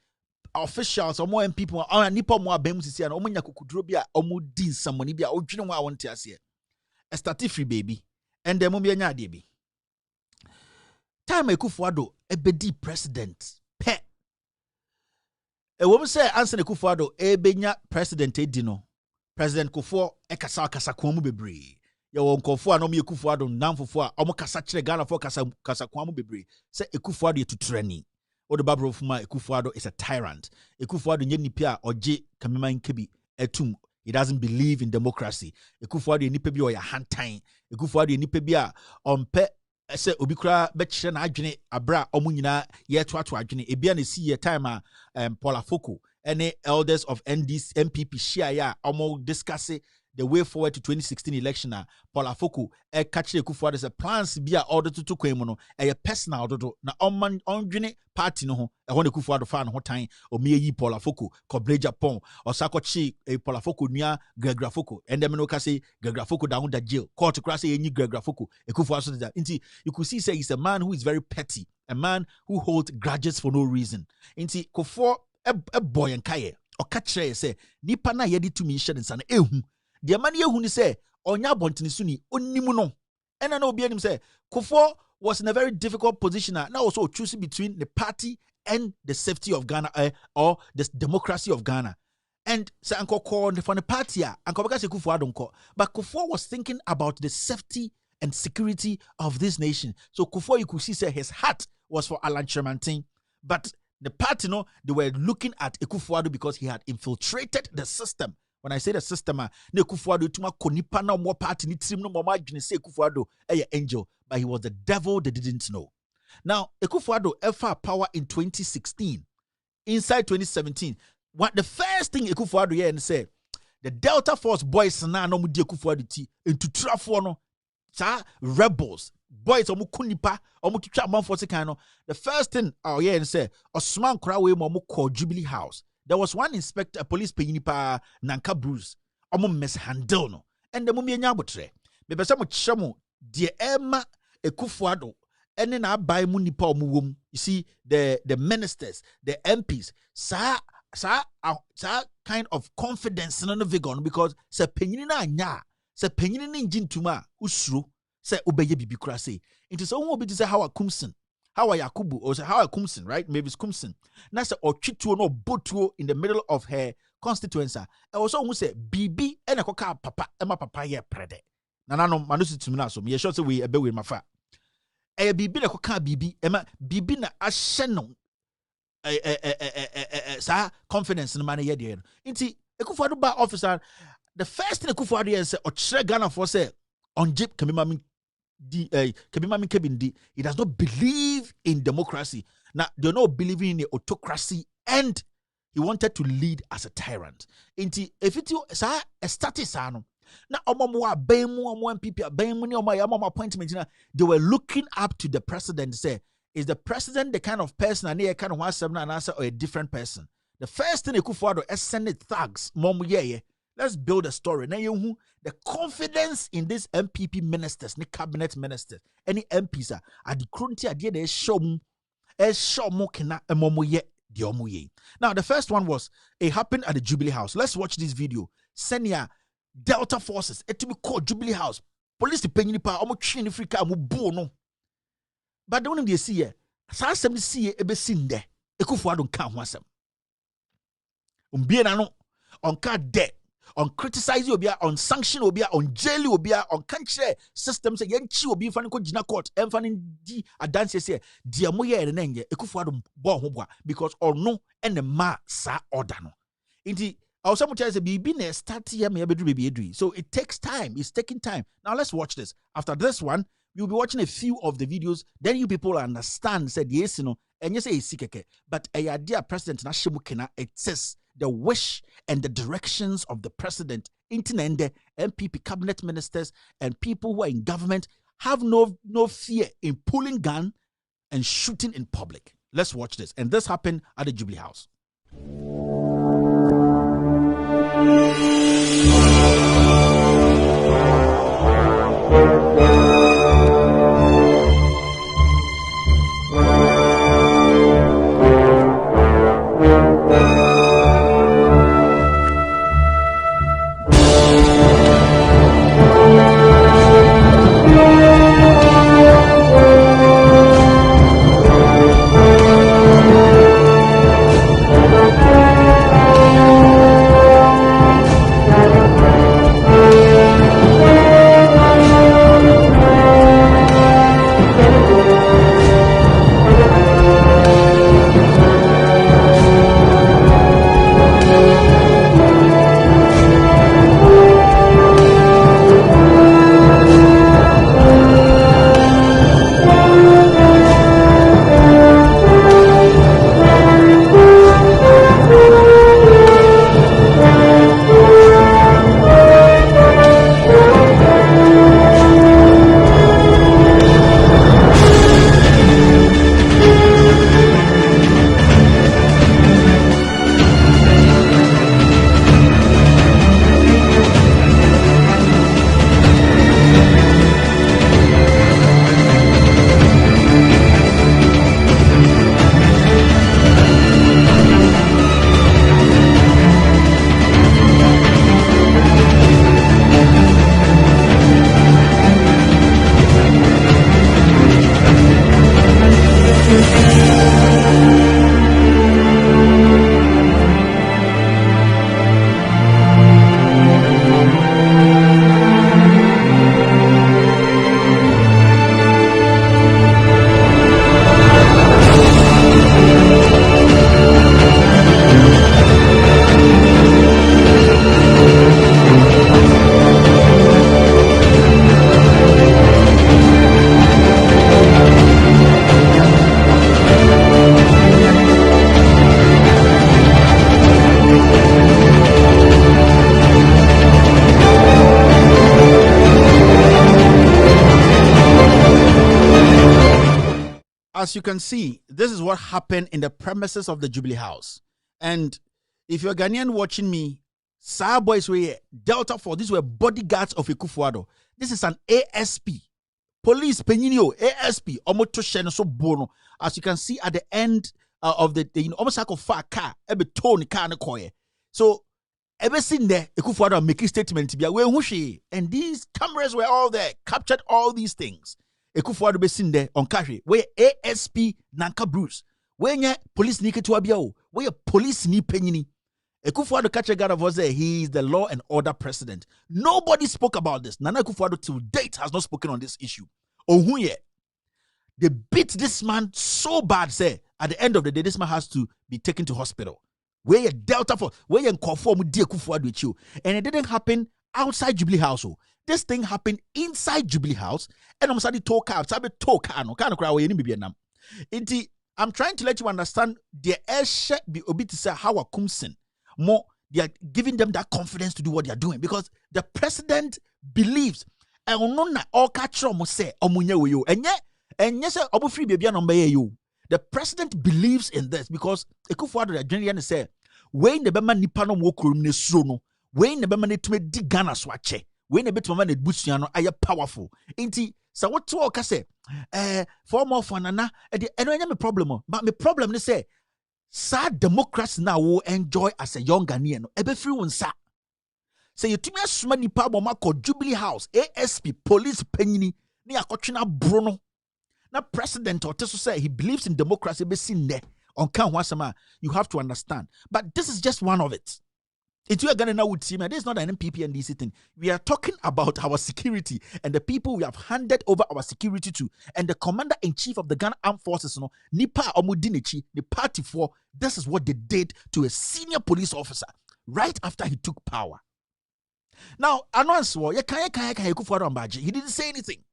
officials or more MPP or nipa mo abem sisi na omunya kokuduro bi a omudi nsamoni bi a odwene ho a wonte ase e start free baby and dem mo bi anya ade bi time Ekufuado ebedi president pe e wo say answer Ekufuado ebenya president edi no president Kofo ekasa kwa mu bebre ye wo nkofo a no me Ekufuado namfofo a omo kasa kire Ghana fo kasa kwa mu bebre say Ekufuado yetutrani Odo Babro Fuma Ekufuado is a tyrant. Ekufuado nye nipia oje kamema nkebi etum. He doesn't believe in democracy. Ekufuado nipa bi oya hantan. Ekufuado nipa bi a ompe se obi kura bekire na adwene abra omu nyina ye toato adwene. Ebia na si ye time a Paula Foko any elders of NDC MPP share ya omo discuss the way forward to 2016 election, Paul Afoko, catch the Kufuor as a plans be a order to Kwemono, a personal order na on party no, a one Kufuor fan hot time, or me Paul Afoko, Cobre Japan, or Sakochi, a Paul Afoko near Gregrafoko, and the Menoka say Gregrafoko down the jail, court to cross any Gregrafoko, a Kufuor so that. You could see, say, he's a man who is very petty, a man who holds grudges for no reason. Inti Kufuor, a boy and Kaye, or catch say, Nipa na yedi to me shed and son, the man who say, Onya Bontinisuni, Onimuno. And I know him say, Kufuor was in a very difficult position now, also choosing between the party and the safety of Ghana or the democracy of Ghana. And say, Uncle called from the party, Uncle Kufuor don't call. But Kufuor was thinking about the safety and security of this nation. So Kufuor, you could see, say, his heart was for Alan Tremantin. But the party, no, they were looking at Kufuor because he had infiltrated the system. When I say the system, ne Kufuor tuma konipa na mo party ni trim no mo magine say Kufuor a angel, but he was the devil they didn't know. Now, Kufuor ever power in 2016. Inside 2017, what the first thing Kufuor here and say, the Delta Force boys na no mu di Kufuor ti into trafo no, sa rebels. Boys omu kunipa omu kitwa manfo se kan no. The first thing yeah and say Osman Krawe mo call Jubilee House. There was one inspector, a police paynipa Nanka Bruce, mishandle no, and the mummy nyabotre. Maybe some chamu, dear Emma, a Kufuor, and then I buy munipa muum. You see, the ministers, the MPs, sa kind of confidence in the vegan because se penina nya, se penina jintuma, usru, se obeye bibikrase. It is only to say how a Kumsen. How are Yakubu or how are Kumsen, right? Maybe it's Kumsen. Nasa or Chituo no Botuo in the middle of her constituency. I also want to say Bibi and a coca papa Emma papa ye prede. Nanano manusi to me so me sure say we a be with my fa. A Bibi na coca Bibi Emma Bibi na asheno sa confidence in the man ye there. Inti Ekufuor ba officer the first thing Ekufuor here say or chere Ghana for say on jeep can be mami he does not believe in democracy. Now, they're not believing in the autocracy, and he wanted to lead as a tyrant. Inti, if it is a status, now, they were looking up to the president. Say, is the president the kind of person and kind of one answer or a different person? The first thing Kufuor is sending thugs, let's build a story. Now you the confidence in these MPP ministers, the cabinet ministers, any MPs are the current idea they show kena emomoye di omoye. Now the first one was it happened at the Jubilee House. Let's watch this video. Senior Delta Forces, it to be called Jubilee House. Police the penny pa omo twi Africa mo bo no. But the one they see here, sa asem see ebe sin there. Ekufuor don't kan ho asem. Umbie na no on card debt. On criticize obia, on sanction obia, on jail obia, on country systems yenchi obi fani ko jina court emfani di adanse se dia moye ene nenge Ekufuor bo ho boa because ono ene ma sa order no. Inti also much say bibi na start here me bedru bibi edui. So it takes time. It's taking time. Now let's watch this. After this one, you'll be watching a few of the videos. Then you people understand said yes no and you say sikeke. But a idea president na shemukena it says the wish and the directions of the president, Intinende, MPP cabinet ministers, and people who are in government have no fear in pulling gun and shooting in public. Let's watch this. And this happened at the Jubilee House. as you can see, this is what happened in the premises of the Jubilee House. And if you're Ghanaian watching me, Sir boys were Delta Force. These were bodyguards of Ekufuado. This is an ASP. Police Peninio, ASP, Omoto so bono. As you can see at the end of the almost like a far car, every tone car koye. So ever seen there, Ekufuado making statement to be away whooshy. And these cameras were all there, captured all these things. Ekufuado be seen there on carry. Where ASP Nanka Bruce. Where ye police nike to abiao. Where police ni penini. Ekufuado catch a guy of there. He is the law and order president. Nobody spoke about this. Nana Ekufuado till date has not spoken on this issue. Ohuye. They beat this man so bad, say, at the end of the day, this man has to be taken to hospital. Where you Delta for, where you conform with Ekufuado with you. And it didn't happen outside Jubilee House. This thing happened inside Jubilee House. And I'm starting to talk out. I'm trying to let you understand the air be obit to say how a kumsin. More, they are giving them that confidence to do what they are doing because the president believes. And all catch say and yes, the president believes in this because Ekufuado the Ghanaian say when the bema nipa no mo kurum ne suro no when the bema ne tume di Ghana so ache when the betuma ne busuano aye powerful inti so what to ka say for more fun na e eno nya me problem but me problem ne say sad democracy now will enjoy as a young Ghanaian no ebe free won sa say you tumi asuma nipa bo ma ko Jubilee House ASP police penyini ne akotwena bro no na president or to say he believes in democracy be seen there on can you have to understand but this is just one of it. It's you are gonna know with team and this is not an MPP and DC thing. We are talking about our security and the people we have handed over our security to and the commander-in-chief of the Ghana Armed Forces, Nipa Omudinichi, the party for this is what they did to a senior police officer right after he took power. Now, announce he didn't say anything.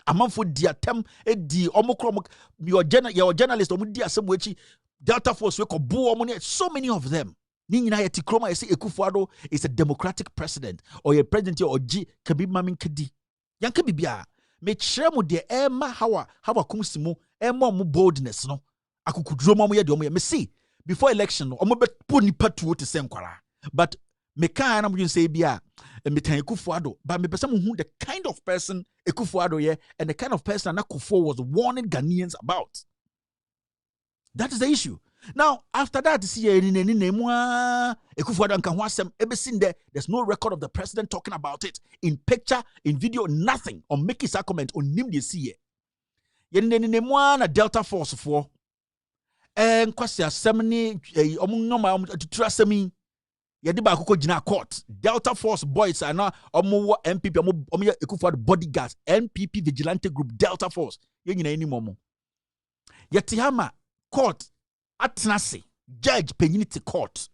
Amanfo di atem di omokro your journalist omudi asem Delta Force we ko bo so many of them. Ninyina yeti kroma yesi Ekufuado is a democratic president or a president or G can be mamin kedi. Yanka bibia me chremo de ema hawa kumsimu ema mu boldness no akukudro mo ye de omo ye me see before election no omo be pu nipa tuo te sem kwara but me kan na mo say bia me tan Ekufuado but me person who the kind of person Ekufuado ye and the kind of person Akufo was warning Ghanaians about. That is the issue. Now, after that, see Ekufuado and Kanwasem, everything there's no record of the president talking about it in picture, in video, nothing. On making a comment on Nim de see na Delta Force for and Kwasia Semini Trasemi Yadiba Koko Jina Court. Delta Force boys are now Omo MPP Omo Ekufuado bodyguards, MPP vigilante group Delta Force. Any momo. Yatihama court. Atnasi, judge penunity court.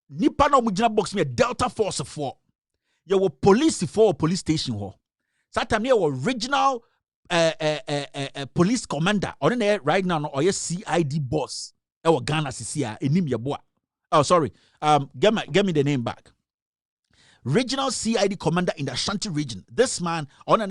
Nipa na mujina box me Delta Force for. You were police for police station ho. Satam you were regional police commander. On there right now or your CID boss. Our Ghana CCA enim ya boa. Oh sorry. Get me the name back. Regional CID commander in the Ashanti region. This man on an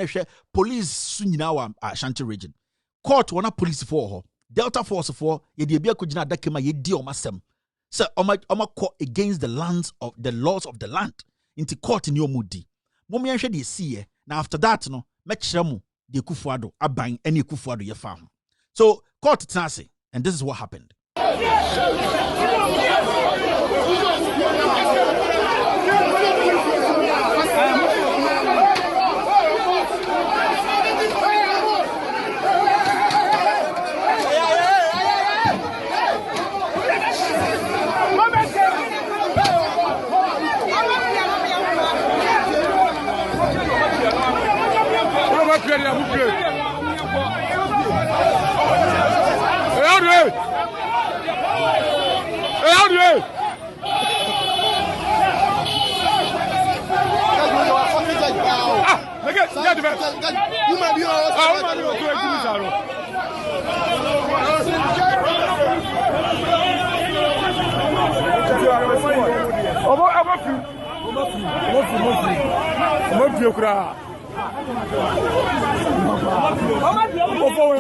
police sunyina Ashanti region. Court wana police for ho. Delta Force for Yedibia Kujina Dakema Yedi Omasem. So Oma court against the laws of the land into court in your moody. Momi de see now after that no mechramu de Ekufuado abang any Ekufuado ye farm. So court tnasi and this is what happened.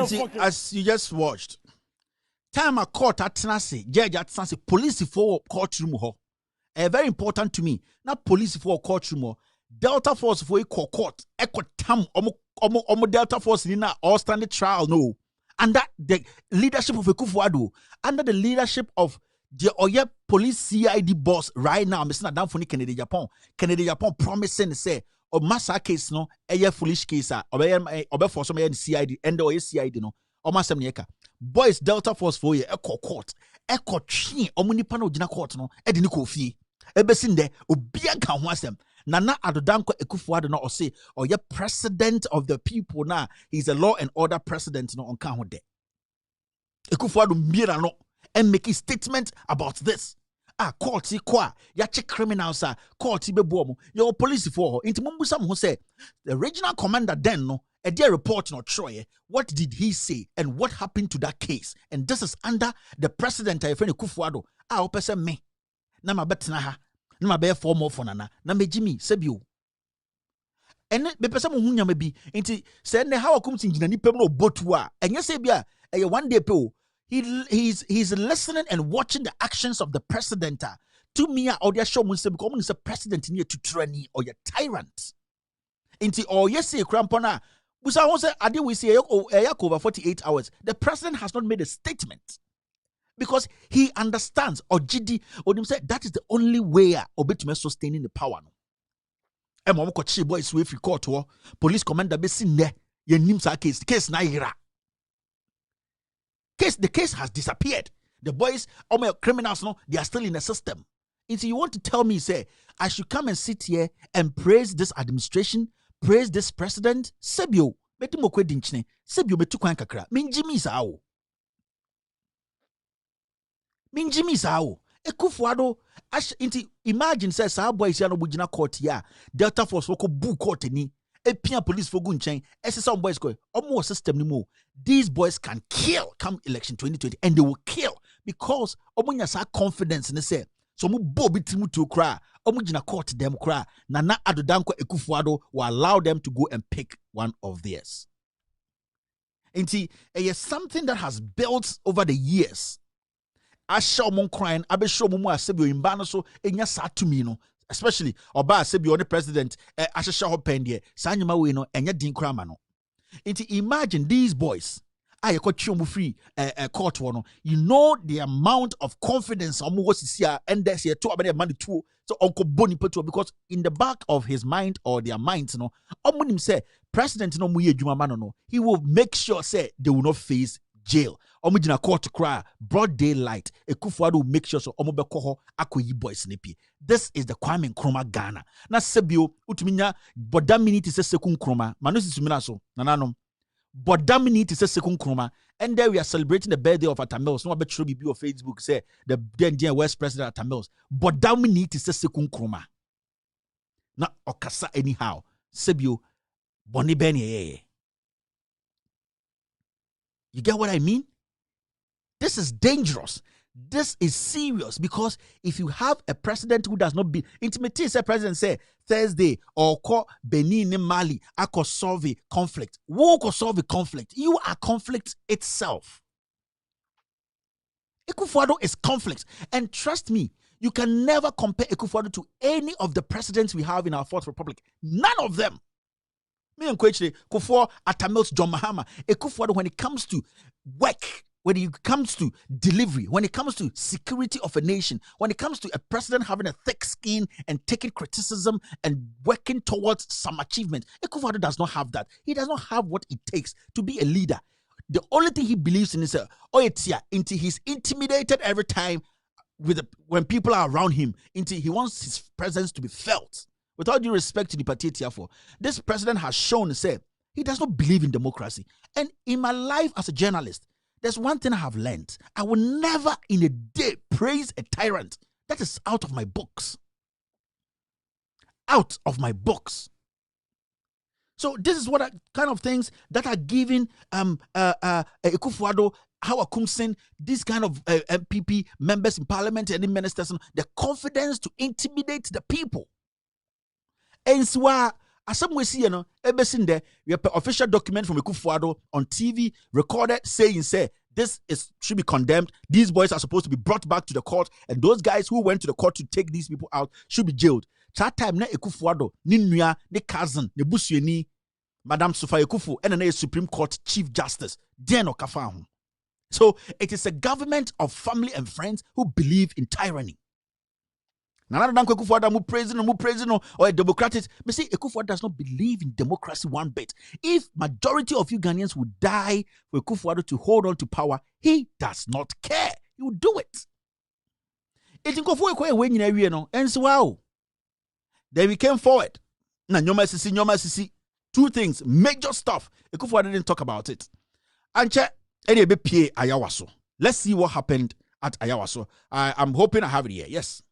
See, as you just watched, time a court at Tennessee, judge at Tennessee, police for courtroom ho. Very important to me. Not police for courtroom ho. Delta Force for a court. Echo tam omo Delta Force in all standing trial no. Under the leadership of Ekufuado, under the leadership of the Oye police CID boss right now, Mr. Down for Kennedy Japan promising say or massa case no a foolish case or for some CID and the CID no or massam yeka boys Delta Force for a court tree or munipano jina court no edini kofi ebesin de obia kan ho asem Nana Adodanko Ekufuado no or say or ye president of the people now he's a law and order president no on kan ho de Ekufuado mira no and make a statement about this. Court kwa ya check criminals court bebomo your police for into mumbusam who say the regional commander then no a dear report no Troy. What did he say and what happened to that case? And this is under the president Ekufuado. Opese me na mabetna ha na mabe for more for nana na mejimi sebio. And me pesa mo hunya mebi nti say ne how akum tinjina ni pem no botua enye se bia e one day pe he's listening and watching the actions of the president. To me, or their show must become a president near to tyranny or your tyrant. Into or yes, a crampona. But I say, I we say over 48 hours. The president has not made a statement because he understands or GD or them say that is the only way or to sustaining the power. And mom coach boys with court or police commander be seen there. Your name's a case naira. The case has disappeared. The boys, all my criminals, no, they are still in the system. And so you want to tell me, say, I should come and sit here and praise this administration, praise this president? Sebio, beti mo kwe dinchine. Sebio betu kwa kakra. Minjimi sao. Ekufuado, imagine, say, sa boys ya no bujina court ya. Delta Force wako bu court ni. Epia police for gun chain. Some boys go, almost system ni mo. These boys can kill come election 2020 and they will kill because omunya sa confidence in say so mu bobi timu to cry omujina court them cry Nana Adodanko Ekufuado will allow them to go and pick one of theirs. And see, it is something that has built over the years. I show mon crying, I be show mo asebio imbano so enya sa to me no. Especially oba asebio the president I show ho pendie sanyuma we no enya din krama no. Imagine these boys. I got free court one. You know the amount of confidence and there's here 2 money too. So Uncle Bonnie put because in the back of his mind or their minds, no, him say President no muye jumamano no. He will make sure say they will not face jail. Omujina court to cry broad daylight. Ekufuado will make sure so omobekoho akoyi boys nipi. This is the Kwame Nkrumah Ghana. Na sebio utuminya bodamini ti se sekun Nkrumah. Manusi sumina so nananom. Bodamini ti se sekun Nkrumah. And there we are celebrating the birthday of Atamils. No bet sure be on Facebook say the then West President Atamils. Bodamini ti se sekun Nkrumah. Na okasa anyhow. Sebio boni beni. You get what I mean? This is dangerous. This is serious because if you have a president who does not be intimate, say president say Thursday or call Benin Mali, I could solve a conflict. Who could solve a conflict? You are conflict itself. Ekufuado is conflict. And trust me, you can never compare Ekufuado to any of the presidents we have in our Fourth Republic. None of them. Me and Kwechile, Kufuor, Atamils, John Mahama, Ekufuado, when it comes to work, when it comes to delivery, when it comes to security of a nation, when it comes to a president having a thick skin and taking criticism and working towards some achievement, Ekufuado does not have that. He does not have what it takes to be a leader. The only thing he believes in is he's intimidated every time when people are around him. He wants his presence to be felt. With all due respect to the party for this president has shown, say, he does not believe in democracy. And in my life as a journalist, there's one thing I have learned. I will never in a day praise a tyrant. That is out of my books. Out of my books. So this is what kind of things that are giving Ekufuado, Hawa Kumsin, these kind of MPP members in parliament and in ministers, the confidence to intimidate the people. And so Asem we see, ebesin there, we have official document from Akufo-Addo on TV recorded saying, this should be condemned. These boys are supposed to be brought back to the court, and those guys who went to the court to take these people out should be jailed. That time, na Akufo-Addo, ni nua, ni cousin, ni busueni, Madam Sofa Akufo, and a Supreme Court Chief Justice, Den Okafa. So it is a government of family and friends who believe in tyranny. Nana dan Akufo-Addo mu praising or a Democratic. Me say Akufo-Addo does not believe in democracy one bit. If majority of you Ghanaians would die for Akufo-Addo to hold on to power, he does not care. He will do it. It Nkofo ekwe we nyina wie no. Enso wow. Then we came forward. Na nyoma sisi. Two things, major stuff. Akufo-Addo didn't talk about it. Anche ene be pie Ayawaso. Let's see what happened at Ayawaso. I'm hoping I have it here. Yes.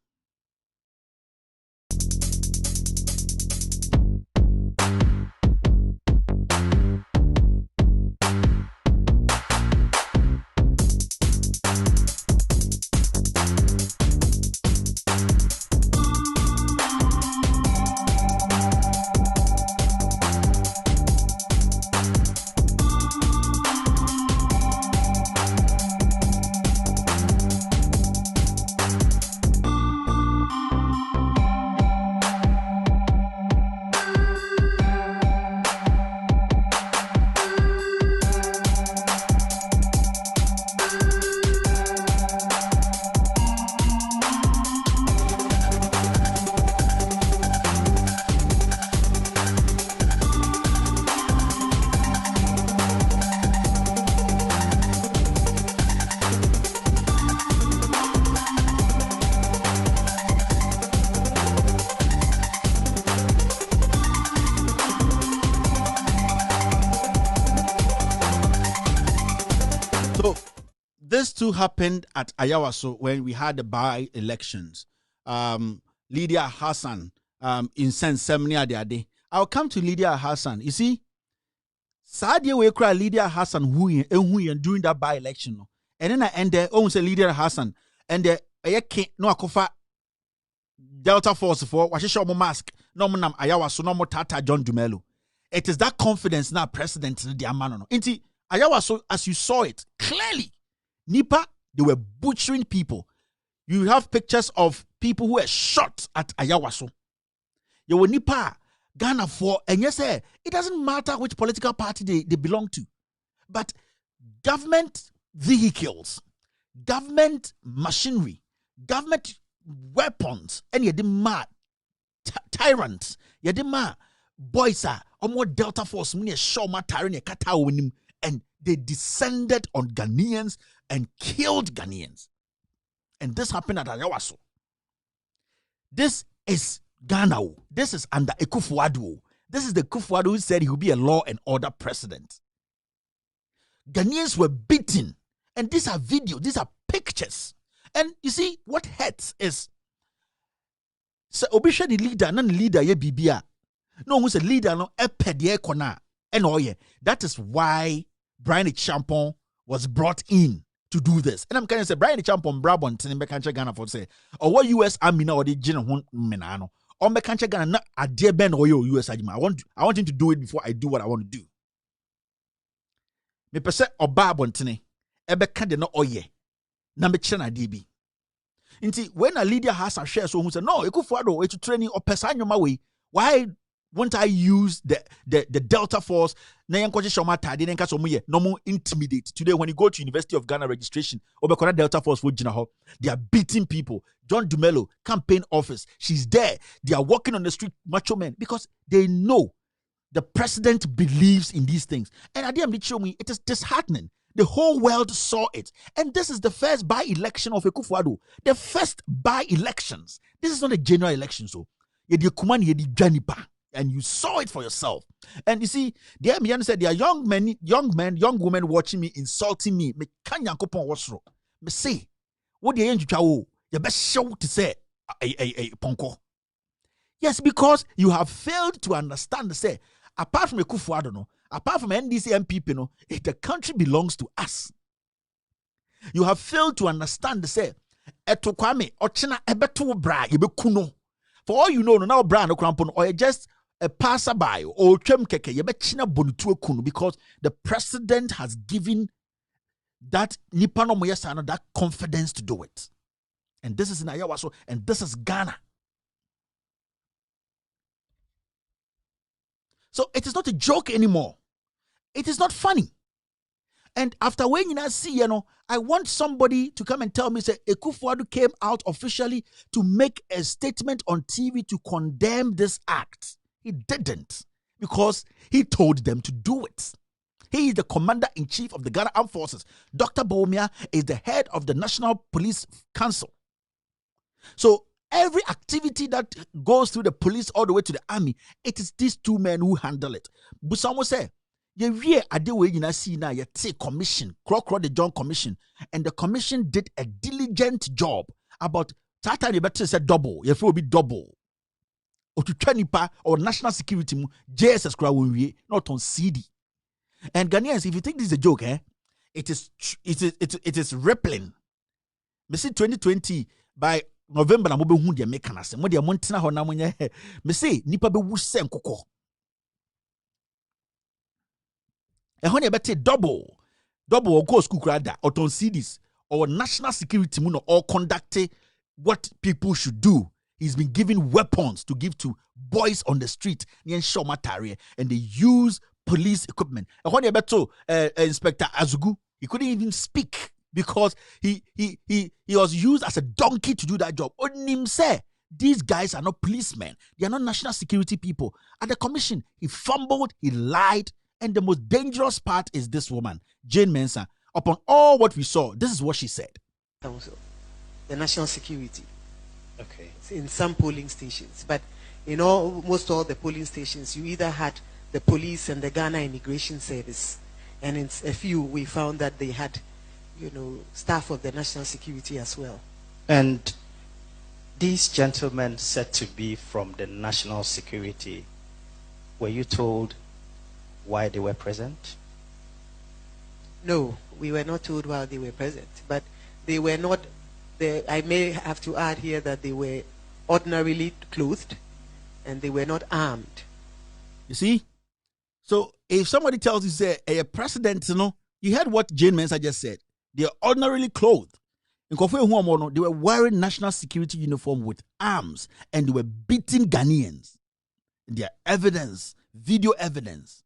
This too happened at Ayawaso when we had the by-elections. Lydia Hassan in Sensemnia the day. I'll come to Lydia Hassan. You see, Sadia we cry Lydia Hassan who during that by-election. And then I end there, say Lydia Hassan. And the no akofa Delta Force for Washisha mask, no nam Ayawaso, no more Tata John Dumelo. It is that confidence now, President Diamano. Inti Ayawaso, as you saw it clearly. Nipa, they were butchering people. You have pictures of people who were shot at Ayawaso. You were Nipa, Ghana for, and yes, it doesn't matter which political party they belong to. But government vehicles, government machinery, government weapons, and you demand tyrants, you demand boys are more Delta Force, many Shoma tyrant, and they descended on Ghanaians and killed Ghanaians. And this happened at Ayawaso. This is Ghana. This is under Akufo-Addo. This is the Akufo-Addo who said he would be a law and order president. Ghanaians were beaten. And these are videos, these are pictures. And you see, what hurts is, so Obisha the leader, non leader ye bibia. No, who's a leader, no epedie kona. And oh yeah, that is why Brian Champon was brought in to do this. And I'm kind of say Brian Champon Brabant in Mekancha Ghana for say, or what US Army now or the general menano. Or Mekancha Ghana not a dear Ben or your US Army. I want him to do it before I do what I want to do. Me pese or Barbontine, ebe kande no oye. Na me chena DB. Inti when a leader has a share so who say no, Akufo-Addo to training or pesanyo my way. Why won't I use the Delta Force? No more intimidate. Today, when you go to University of Ghana registration, Delta Force they are beating people. John Dumelo, campaign office, she's there. They are walking on the street, macho men, because they know the president believes in these things. And at the end, show me it is disheartening. The whole world saw it. And this is the first by-election of Akufo-Addo. The first by-elections. This is not a general election, so and you saw it for yourself. And you see, the Mian said there are young men, young women watching me, insulting me. Me kanya kopon wasro. Me say, what the end you best show to say a ponko. Yes, because you have failed to understand. Say, apart from Akufo-Addo, no, apart from NDC MPP, no, the country belongs to us. You have failed to understand. Say, etokwame ochina ebeto bra yebekuno. For all you know, now brand no crampon or just a passerby or chem keke yebechina bonutu kunu because the president has given that nipa no moyesano that confidence to do it. And this is in Ayawaso, and this is Ghana. So it is not a joke anymore. It is not funny. And after when you see, I want somebody to come and tell me, say, Ekufuadu came out officially to make a statement on TV to condemn this act. He didn't, because he told them to do it. He is the commander-in-chief of the Ghana Armed Forces. Dr. Bawumia is the head of the National Police Council. So every activity that goes through the police all the way to the army, it is these two men who handle it. But someone say, commission, the Joint Commission, and the commission did a diligent job about Tata better say double, if it will be double. Or to Chanipa or national security, JSS crowd not on CD. And Ghanaians, if you think this is a joke, it is rippling. Me see 2020 by November na mobe hu dia meka na se mo dia montena ho na monye me say nipa be wu se nkokọ ho ne bete double or go school crowd or ton CDs or national security mu no or conduct what people should do. He's been given weapons to give to boys on the street near Shomatari, and they use police equipment. Ho ne beto Inspector Azugu, he couldn't even speak because he was used as a donkey to do that job. Onim say these guys are not policemen. They are not national security people. At the commission, he fumbled, he lied, and the most dangerous part is this woman, Jane Mensah. Upon all what we saw, this is what she said. The national security. Okay. In some polling stations, but in almost all the polling stations, you either had the police and the Ghana Immigration Service, and in a few we found that they had, staff of the national security as well. And these gentlemen said to be from the national security, were you told why they were present? No, we were not told why they were present, but they were not. I may have to add here that they were ordinarily clothed and they were not armed. You see? So if somebody tells you, say, a president, you heard what Jane Mensah just said. They are ordinarily clothed. They were wearing national security uniform with arms and they were beating Ghanaians. Their evidence, video evidence.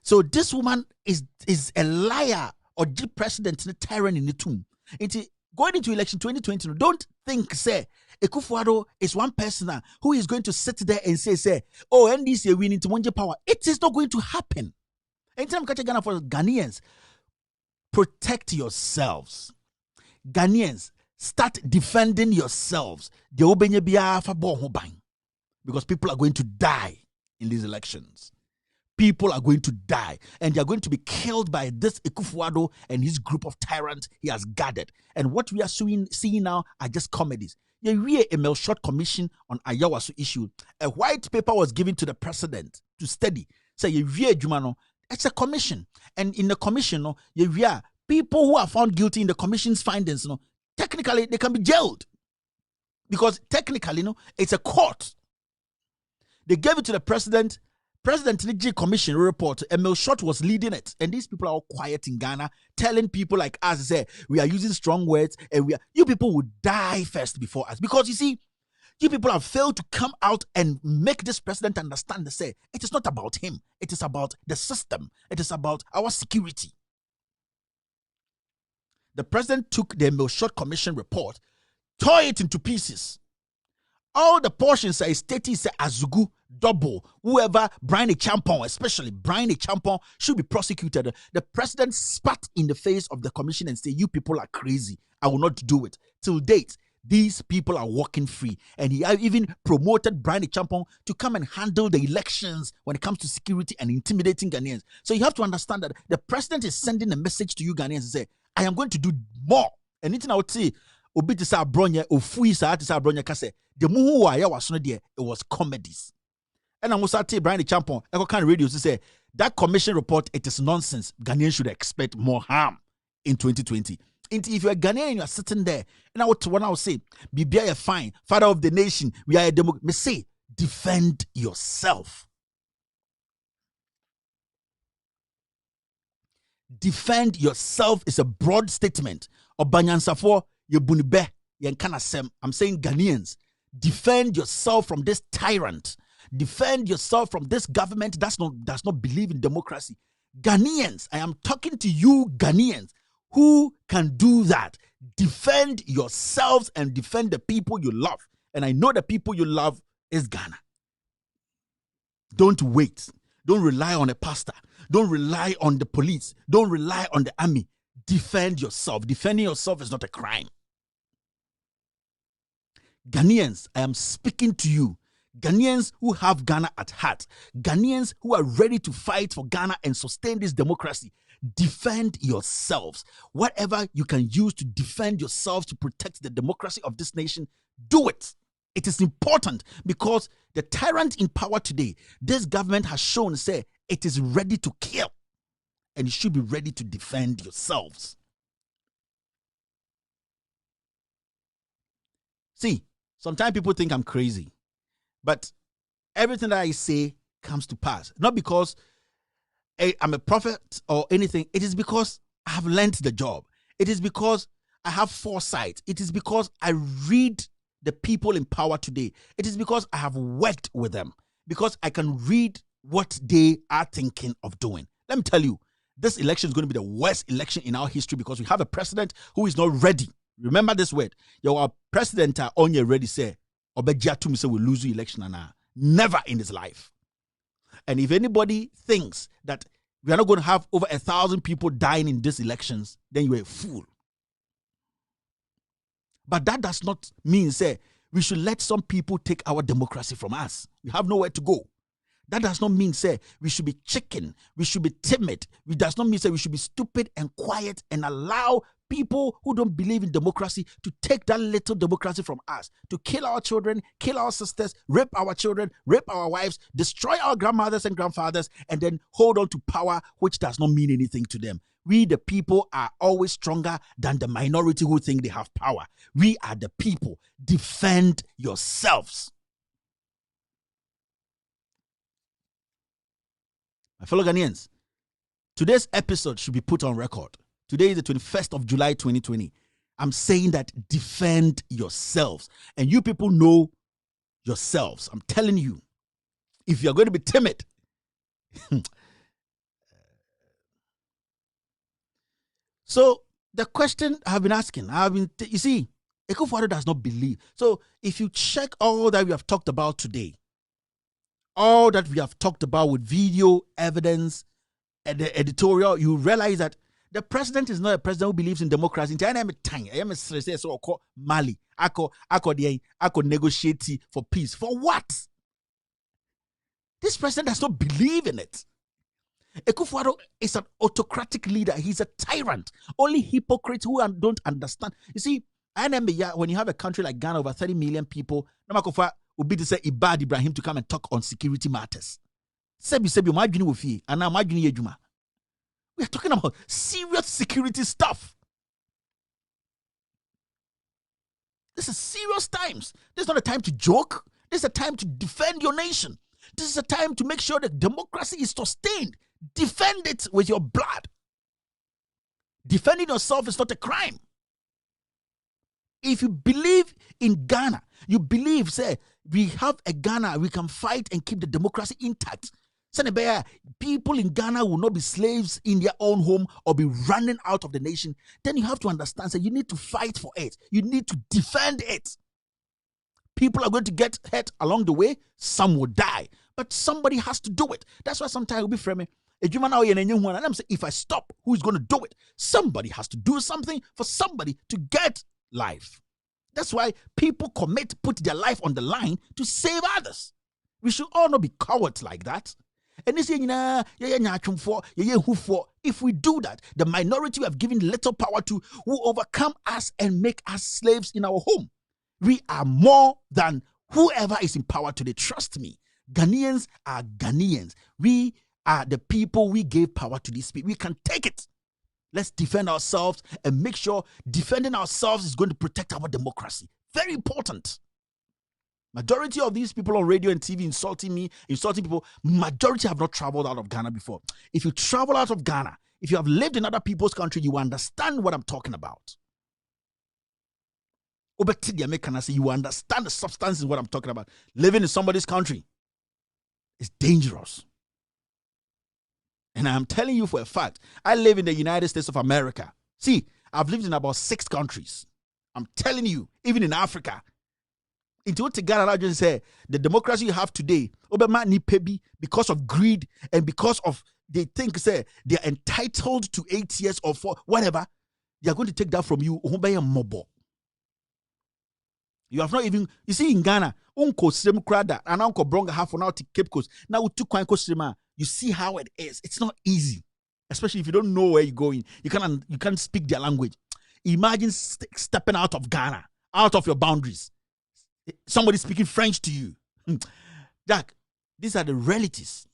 So this woman is a liar or the president in the tyrant in the tomb. Going into election 2020, don't think, say, Ekufuado is one person who is going to sit there and say, oh, NDC we need to win power. It is not going to happen. Anytime Ghana for Ghanaians, protect yourselves. Ghanaians, start defending yourselves. Because people are going to die in these elections. People are going to die, and they are going to be killed by this Ekufuado and his group of tyrants he has gathered. And what we are seeing now are just comedies. A Melshot commission on Ayawaso issue. A white paper was given to the president to study. Say, it's a commission. And in the commission, people who are found guilty in the commission's findings, technically they can be jailed. Because technically, it's a court. They gave it to the president. President Niji Commission report, Emil Short was leading it. And these people are all quiet in Ghana, telling people like us, say, we are using strong words, and you people will die first before us. Because you see, you people have failed to come out and make this president understand and say, it is not about him. It is about the system. It is about our security. The president took the Emil Short Commission report, tore it into pieces. All the portions are stated say Azugu, double, whoever, Brian Champon, especially Brian Champon, should be prosecuted. The president spat in the face of the commission and said, you people are crazy. I will not do it. Till date, these people are walking free. And he even promoted Brian Champon to come and handle the elections when it comes to security and intimidating Ghanaians. So you have to understand that the president is sending a message to you Ghanaians and say, I am going to do more. And anything I would say, Obi sa bronya ofui sa sa bronya kase the muhu wa ya waso de it was comedies. And I was say Brian Champon echo kind of radio to say that commission report it is nonsense. Ghanaians should expect more harm in 2020. If you're a Ghanaian and you're sitting there, and I would say, be fine, father of the nation, we are a democracy. Me say, defend yourself. Defend yourself is a broad statement. Obanyansafo, yebunibe, yenkanasem. I'm saying Ghanaians, defend yourself from this tyrant. Defend yourself from this government does not believe in democracy. Ghanaians, I am talking to you Ghanaians who can do that. Defend yourselves and defend the people you love. And I know the people you love is Ghana. Don't wait. Don't rely on a pastor. Don't rely on the police. Don't rely on the army. Defend yourself. Defending yourself is not a crime. Ghanaians, I am speaking to you. Ghanaians who have Ghana at heart. Ghanaians who are ready to fight for Ghana and sustain this democracy. Defend yourselves. Whatever you can use to defend yourselves to protect the democracy of this nation, do it. It is important because the tyrant in power today, this government has shown, say, it is ready to kill. And you should be ready to defend yourselves. See, sometimes people think I'm crazy. But everything that I say comes to pass. Not because I'm a prophet or anything. It is because I have learned the job. It is because I have foresight. It is because I read the people in power today. It is because I have worked with them. Because I can read what they are thinking of doing. Let me tell you, this election is going to be the worst election in our history because we have a president who is not ready. Remember this word. Your president on your ready say, Obeja to me say we lose the election and never in his life. And if anybody thinks that we are not going to have over 1,000 people dying in these elections, then you are a fool. But that does not mean, say, we should let some people take our democracy from us. We have nowhere to go. That does not mean, say, we should be chicken, we should be timid. It does not mean, say, we should be stupid and quiet and allow people who don't believe in democracy to take that little democracy from us, to kill our children, kill our sisters, rape our children, rape our wives, destroy our grandmothers and grandfathers, and then hold on to power which does not mean anything to them. We, the people, are always stronger than the minority who think they have power. We are the people. Defend yourselves. My fellow Ghanaians, today's episode should be put on record. Today is the 21st of July, 2020. I'm saying that defend yourselves. And you people know yourselves. I'm telling you, if you're going to be timid, so the question I've been asking, you see, Ekufuado does not believe. So if you check all that we have talked about today, all that we have talked about with video, evidence, and the editorial, you realize that the president is not a president who believes in democracy. I am Mali. I negotiate for peace. For what? This president does not believe in it. Ekufuado is an autocratic leader. He's a tyrant. Only hypocrites who don't understand. You see, when you have a country like Ghana, over 30 million people, would be to say Ibad Ibrahim to come and talk on security matters. We are talking about serious security stuff. This is serious times. This is not a time to joke. This is a time to defend your nation. This is a time to make sure that democracy is sustained. Defend it with your blood. Defending yourself is not a crime. If you believe in Ghana, you believe, say, we have a Ghana, we can fight and keep the democracy intact. People in Ghana will not be slaves in their own home or be running out of the nation. Then you have to understand, say, you need to fight for it. You need to defend it. People are going to get hurt along the way. Some will die. But somebody has to do it. That's why sometimes we'll be framing. And I'm saying, if I stop, who's going to do it? Somebody has to do something for somebody to get life. That's why people put their life on the line to save others. We should all not be cowards like that. And this if we do that, the minority we have given little power to will overcome us and make us slaves in our home. We are more than whoever is in power today. Trust me. Ghanaians are Ghanaians. We are the people we gave power to these people. We can take it. Let's defend ourselves and make sure defending ourselves is going to protect our democracy. Very important. Majority of these people on radio and TV insulting me, insulting people, majority have not traveled out of Ghana before. If you travel out of Ghana If you have lived in other people's country, you understand what I'm talking about. You understand the substance of what I'm talking about. Living in somebody's country is dangerous. And I'm telling you for a fact, I live in the United States of America. See, I've lived in about 6 countries. I'm telling you, even in Africa. Into Ghana, I just say the democracy you have today, because of greed and because of they think say they're entitled to 8 years or 4, whatever, they are going to take that from you. You have not even, you see in Ghana, unko srem krada and unko bronga half an hour to Cape Coast. Now we took srema. You see how it is. It's not easy, especially if you don't know where you're going. You can't speak their language. Imagine stepping out of Ghana, out of your boundaries. Somebody speaking French to you. Jack, these are the realities.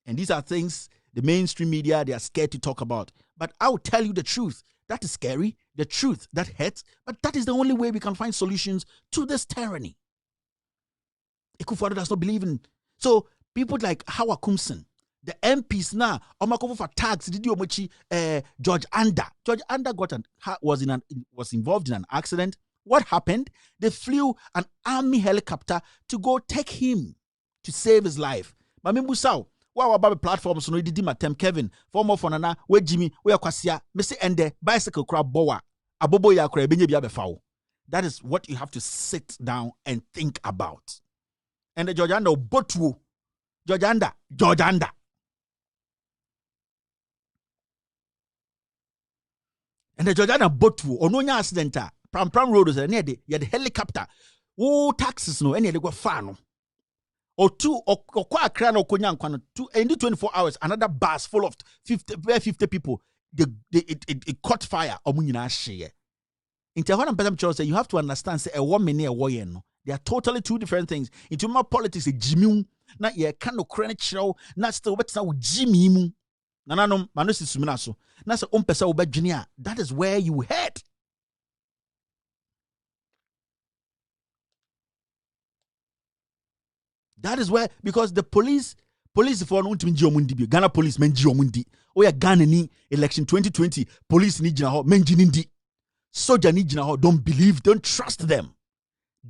And these are things the mainstream media, they are scared to talk about. But I will tell you the truth. That is scary. The truth, that hurts. But that is the only way we can find solutions to this tyranny. Ekufuado does not believe in. So people like Howard Kumson, the MPs now, for tax, George Anda. George Anda was involved in an accident. What happened? They flew an army helicopter to go take him to save his life. Mamimbu wow about platforms no didi matem Kevin former fonana we Jimmy we akwasia me say ende bicycle crab bowa abobo ya kra benye bia befawo. That is what you have to sit down and think about. And the George Anda obotuo George Anda and the George Anda botuo ononya accident pram road is near the helicopter wo taxes no any de go fa no or 2 or kwa kran or konyan 2 in the 24 hours another bus full of 50 people it caught fire omunyina hye into what I'm telling you, you have to understand say a woman near a no they are totally 2 different things. Into my politics a jimmy na ye kan no kran chiro na still better with jimmy mu nananom manosi sumina so na se ompesa wo badwene a that is where you head. That is where, because the police for Ghana police men Giomundi. Oh yeah, Ghana ni election 2020 police ni jina ho men jinindi. Soldier ni jina ho. Don't believe, don't trust them.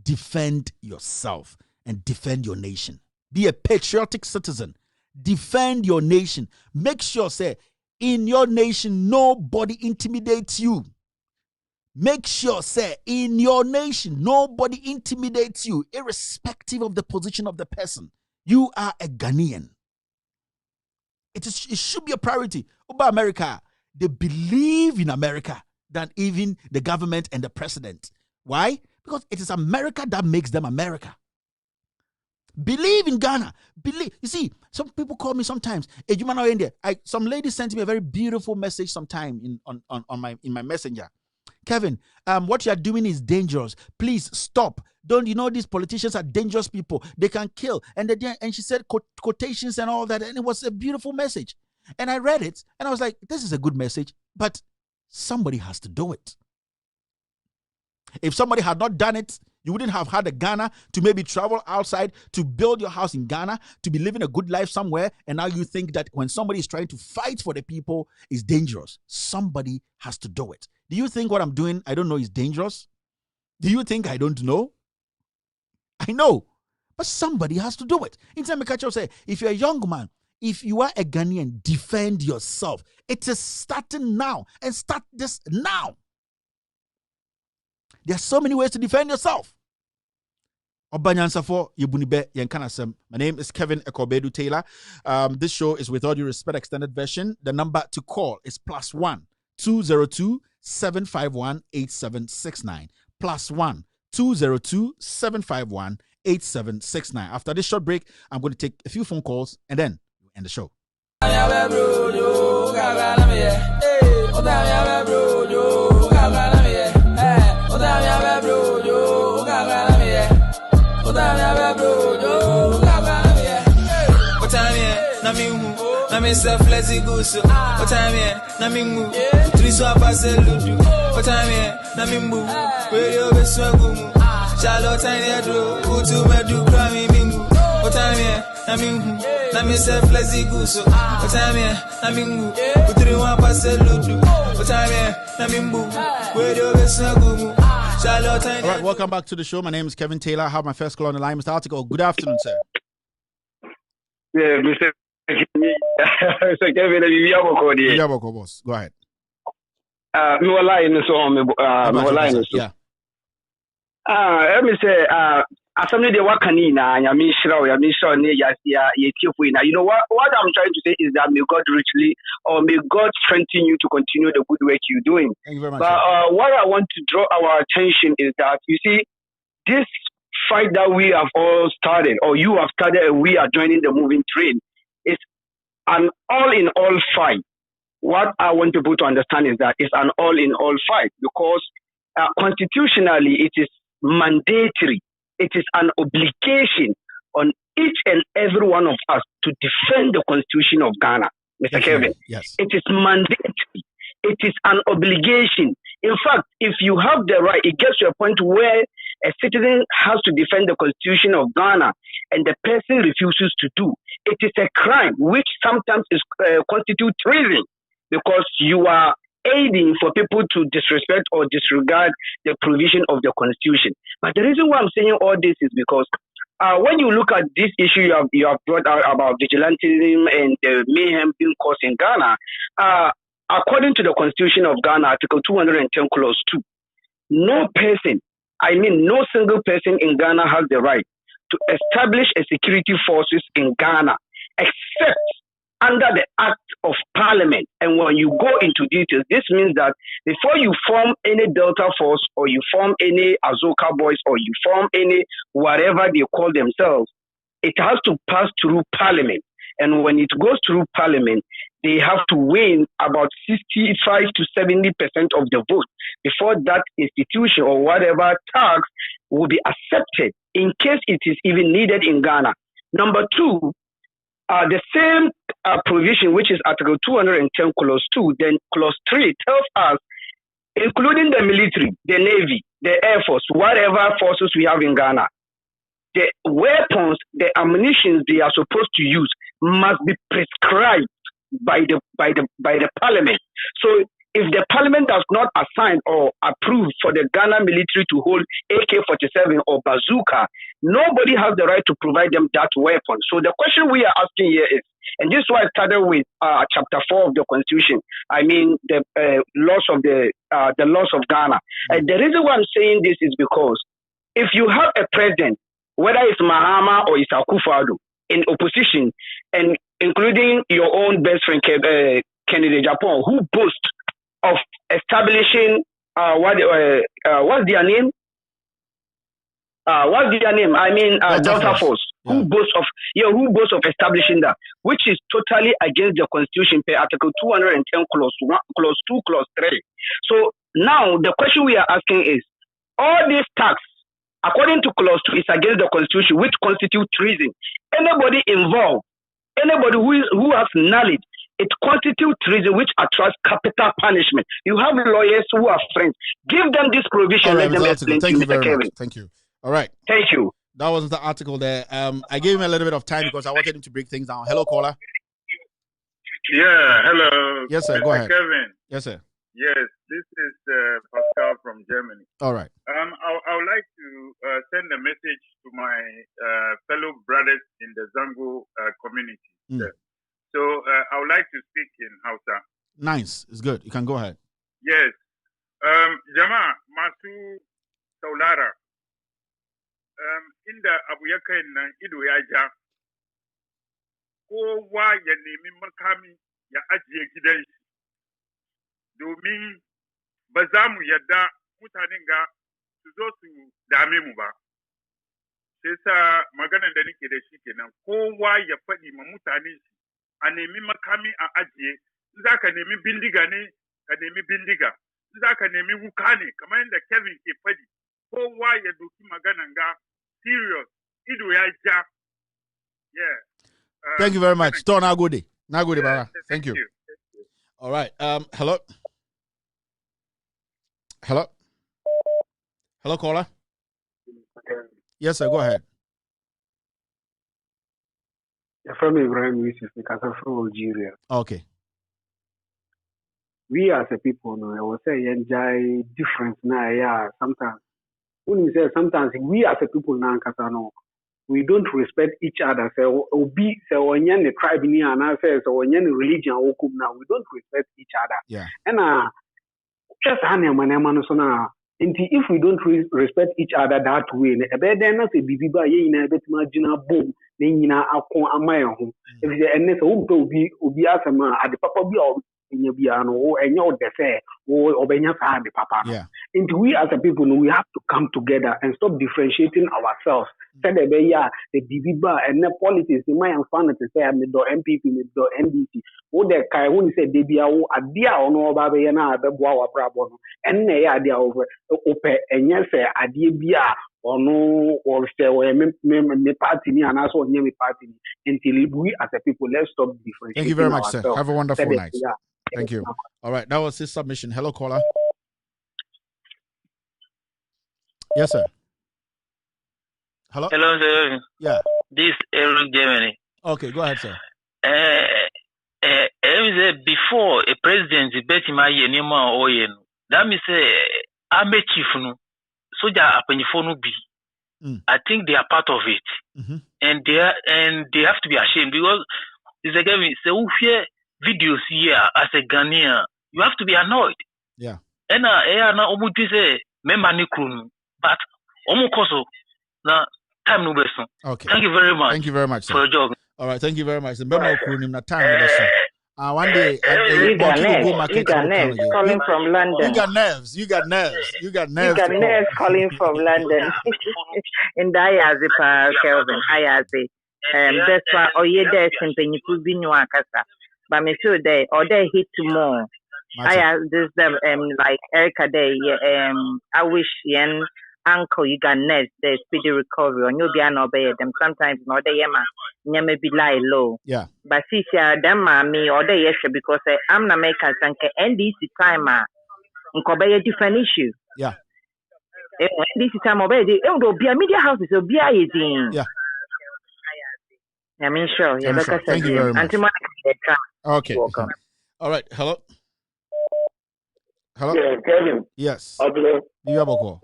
Defend yourself and defend your nation. Be a patriotic citizen. Defend your nation. Make sure say in your nation nobody intimidates you. Make sure, say, in your nation, nobody intimidates you, irrespective of the position of the person. You are a Ghanaian. It should be a priority. About America, they believe in America than even the government and the president. Why? Because it is America that makes them America. Believe in Ghana. Believe. You see, some people call me sometimes. Some lady sent me a very beautiful message sometime in my messenger. Kevin, what you are doing is dangerous. Please stop. Don't you know these politicians are dangerous people? They can kill. And she said quotations and all that, and it was a beautiful message. And I read it, and I was like, this is a good message, but somebody has to do it. If somebody had not done it, you wouldn't have had a Ghana to maybe travel outside to build your house in Ghana, to be living a good life somewhere. And now you think that when somebody is trying to fight for the people is dangerous. Somebody has to do it. Do you think what I'm doing, I don't know, is dangerous? Do you think I don't know? I know. But somebody has to do it. In time, I say, if you're a young man, if you are a Ghanaian, defend yourself. It is starting now. And start this now. There are so many ways to defend yourself. My name is Kevin Ekobedu Taylor. This show is with all due respect extended version. The number to call is +1 202 751 8769. +1 202 751 8769. After this short break, I'm going to take a few phone calls and then we'll end the show. Na me self-less goose. What time here? Na me move. Three swap I sell ludu. What time here? Na me move. Radio be swagumu. Charlotte tiny dro. Utu me do crime mingu. What time here? I mean, I miss a flexi goose. What time here? I mean, put it in one pass a ludu. What time here? I mean, boo. Where do you go? All right, welcome back to the show. My name is Kevin Taylor. I have my first call on the line, Mr. Article. Good afternoon, sir. Yeah, Mr. Kevin, boss. Go ahead. Me were lying so me were lying so. Yeah. Let me say assembly de wakani na nyame shira ne ya tiefo na. You know what I'm trying to say is that may God richly or may God strengthen you to continue the good work you're doing. Thank you very much. But what I want to draw our attention is that you see this fight that we have all started, or you have started, and we are joining the moving train, is an all-in-all fight. What I want people to understand is that it's an all-in-all fight because constitutionally it is mandatory. It is an obligation on each and every one of us to defend the Constitution of Ghana, Mr. Kevin. Yes. It is mandatory. It is an obligation. In fact, if you have the right, it gets to a point where a citizen has to defend the Constitution of Ghana and the person refuses to do. It is a crime which sometimes is constitute treason because you are aiding for people to disrespect or disregard the provision of the Constitution. But the reason why I'm saying all this is because when you look at this issue you have brought out about vigilantism and the mayhem being caused in Ghana, according to the Constitution of Ghana, Article 210, Clause 2, no single person in Ghana has the right to establish a security forces in Ghana except under the Act of Parliament. And when you go into details, this means that before you form any Delta Force or you form any Azoka Boys or you form any whatever they call themselves, it has to pass through Parliament. And when it goes through Parliament, they have to win about 65 to 70% of the vote before that institution or whatever tax will be accepted in case it is even needed in Ghana. Number two, the same provision, which is Article 210, Clause 2, then Clause 3 tells us, including the military, the Navy, the Air Force, whatever forces we have in Ghana, the weapons, the ammunition they are supposed to use must be prescribed by the Parliament. So if the Parliament does not assign or approve for the Ghana military to hold AK-47 or bazooka, nobody has the right to provide them that weapon. So the question we are asking here is, and this is why I started with Chapter 4 of the Constitution. I mean the laws of Ghana. And the reason why I'm saying this is because if you have a president, whether it's Mahama or it's Akufo-Addo, in opposition, and including your own best friend Kennedy Japan, who boasts of establishing what's their name? I mean Delta Force. Who boasts of establishing that, which is totally against the Constitution per Article 210, Clause 1, Clause 2, Clause 3. So now the question we are asking is, all these tax, according to Clause 2, is against the Constitution, which constitutes treason. Anybody involved, anybody who has knowledge, it constitutes treason, which attracts capital punishment. You have lawyers who are friends. Give them this provision. Right, let them explain to you, Mr. Kevin. Thank you. All right. Thank you. That was the article there. I gave him a little bit of time because I wanted him to break things down. Hello, caller. Yeah, hello. Yes, sir. Go ahead. Kevin. Yes, sir. Yes, this is Pascal from Germany. All right. I would like to send a message to my fellow brothers in the Zango community. So I would like to speak in Hausa. Nice. It's good. You can go ahead. Yes. Jama masu saulara. Inda abu ya kai nan ido ya ja. Kowa ya nemi makami ya ajiye gidan shi. Domin ba za mu yadda mutanen ga su zo su dame mu ba. Sai sa maganar da nake da shi kenan, kowa ya faɗi ma mutane shi a nemi makami a ajiye. In za ka nemi bindiga ne, ka nemi bindiga. In za ka nemi wuka ne, kamar yadda Kevin ke faɗi, kowa ya doki maganan ga serious, ido ya ja. Yeah. Thank you very much. Sto Nagode. Nagode, Baba. Thank you. All right. Hello. Hello. Hello, caller. Yes, sir. Go ahead. From Ibrahim Yusuf, because I'm from Algeria. Okay. We as a people, no, I will say enjoy difference now. Yeah, sometimes when you say sometimes we as a people now, Kasano, we don't respect each other. So obi say onye tribe ni ana say so onye religion okum now. We don't respect each other. Yeah. And just so now. If we don't respect each other that way, then na say bibiba ye ina betima gina boom na nyina akon amaye ho. If the ene so obi asema ade papa bi o nya bia no o enye o de say o obenya sa ade papa no. And we as a people, we have to come together and stop differentiating ourselves. Say the bibiba and the politics in my fan to say me do MPP me do NDC. O de kai when say de bia o adia ono oba be na abeboa wa brabo no. En na ya adia over ope enye say adie bia ono or say me party ni and also me party ni. Until we as a people, let's stop differentiating. Thank you very much, ourselves. sir. Have a wonderful night. Yeah. Thank you. All right, that was his submission. Hello, caller. Yes, sir. Hello. Hello, sir. Yeah. This is Aaron Germany. Okay, go ahead, sir. Before a president betima yenima oyen, that means I'm a chief no, so phone be. I think they are part of it, and they have to be ashamed because it's again say who hear videos here as a Ghanaian, you have to be annoyed. Yeah. And na omuti say member ni krunu, but omukoso na time no beso. Okay. Thank you very much. Thank you very much, sir. For your job. All right, thank you very much. The member krunu na time no beso. One day, you got nerves calling from London. You got nerves. You got nerves. You got nerves. You got nerves calling from London. And I as a Kelvin, I as a that's why you there something you could be new akasa. But me feel they or they hit more. I as this them like Erica Day I wish yen uncle you got nerves the speedy recovery on you be an obey them sometimes no they may be lie low. Yeah. But see them me or they yes because I'm not making some NDC time a different issue. Yeah. This time obey it will be a media house will be a yeah. I mean sure. Yeah, thank you very much. Okay. All right. Hello. Hello. Yeah, Kevin. Yes. You have a call.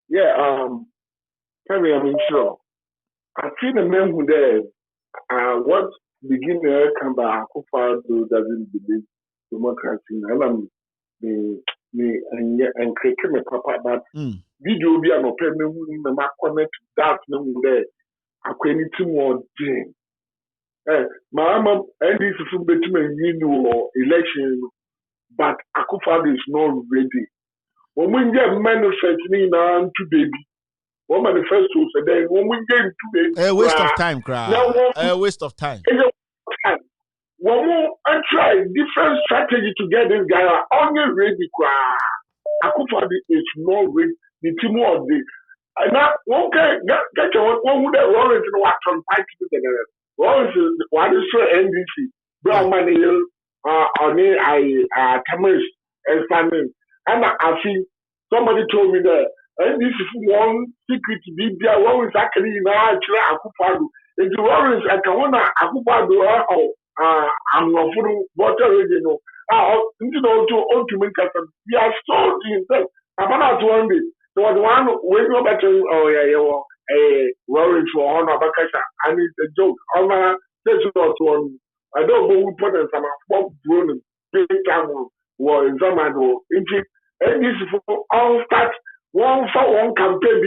Yeah. Kevin, I mean sure. I see the men who there. What beginner can be Akufo doesn't believe democracy. And me and create me papa but video be an open me ma connect that no there. Akweniti more thing. Mama NDC from between you election, but Akufo is not ready. When we get manufacturing now to baby. One manifesto said then when we get into a waste of time, a waste of time. One more and try different strategy to get this guy only ready. Akufo is not ready. The team of the and now one can get one who that Lawrence and what from fight together. Lawrence is what is so NDC. Brown money on I Tamas and Simon. And I see somebody told me that. And this is one secret Libya. What was actually now Akufo. If you worry, I can want Akufo I'm not for water radio. You know, to make us we are so in about 1 day. There was one when you back to worry for honor Bakasha. And it's a joke. Honor says one. I don't know who put in some of Bruno, big time or in some and this is for all start. One for one campaign,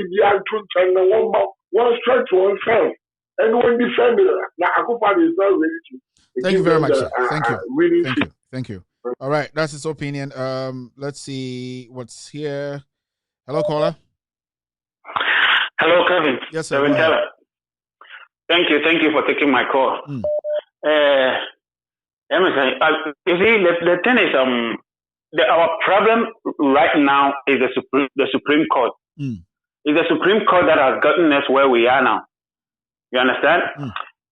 one straight to oneself, and one defender. Now, Akufo is not ready to. Thank you very much, sir. Thank you. Thank you. All right, that's his opinion. Let's see what's here. Hello, caller. Hello, Kevin. Yes, sir. Thank you for taking my call. Emerson, you see, the thing is, our problem right now is the Supreme Court. It's the Supreme Court that has gotten us where we are now. You understand?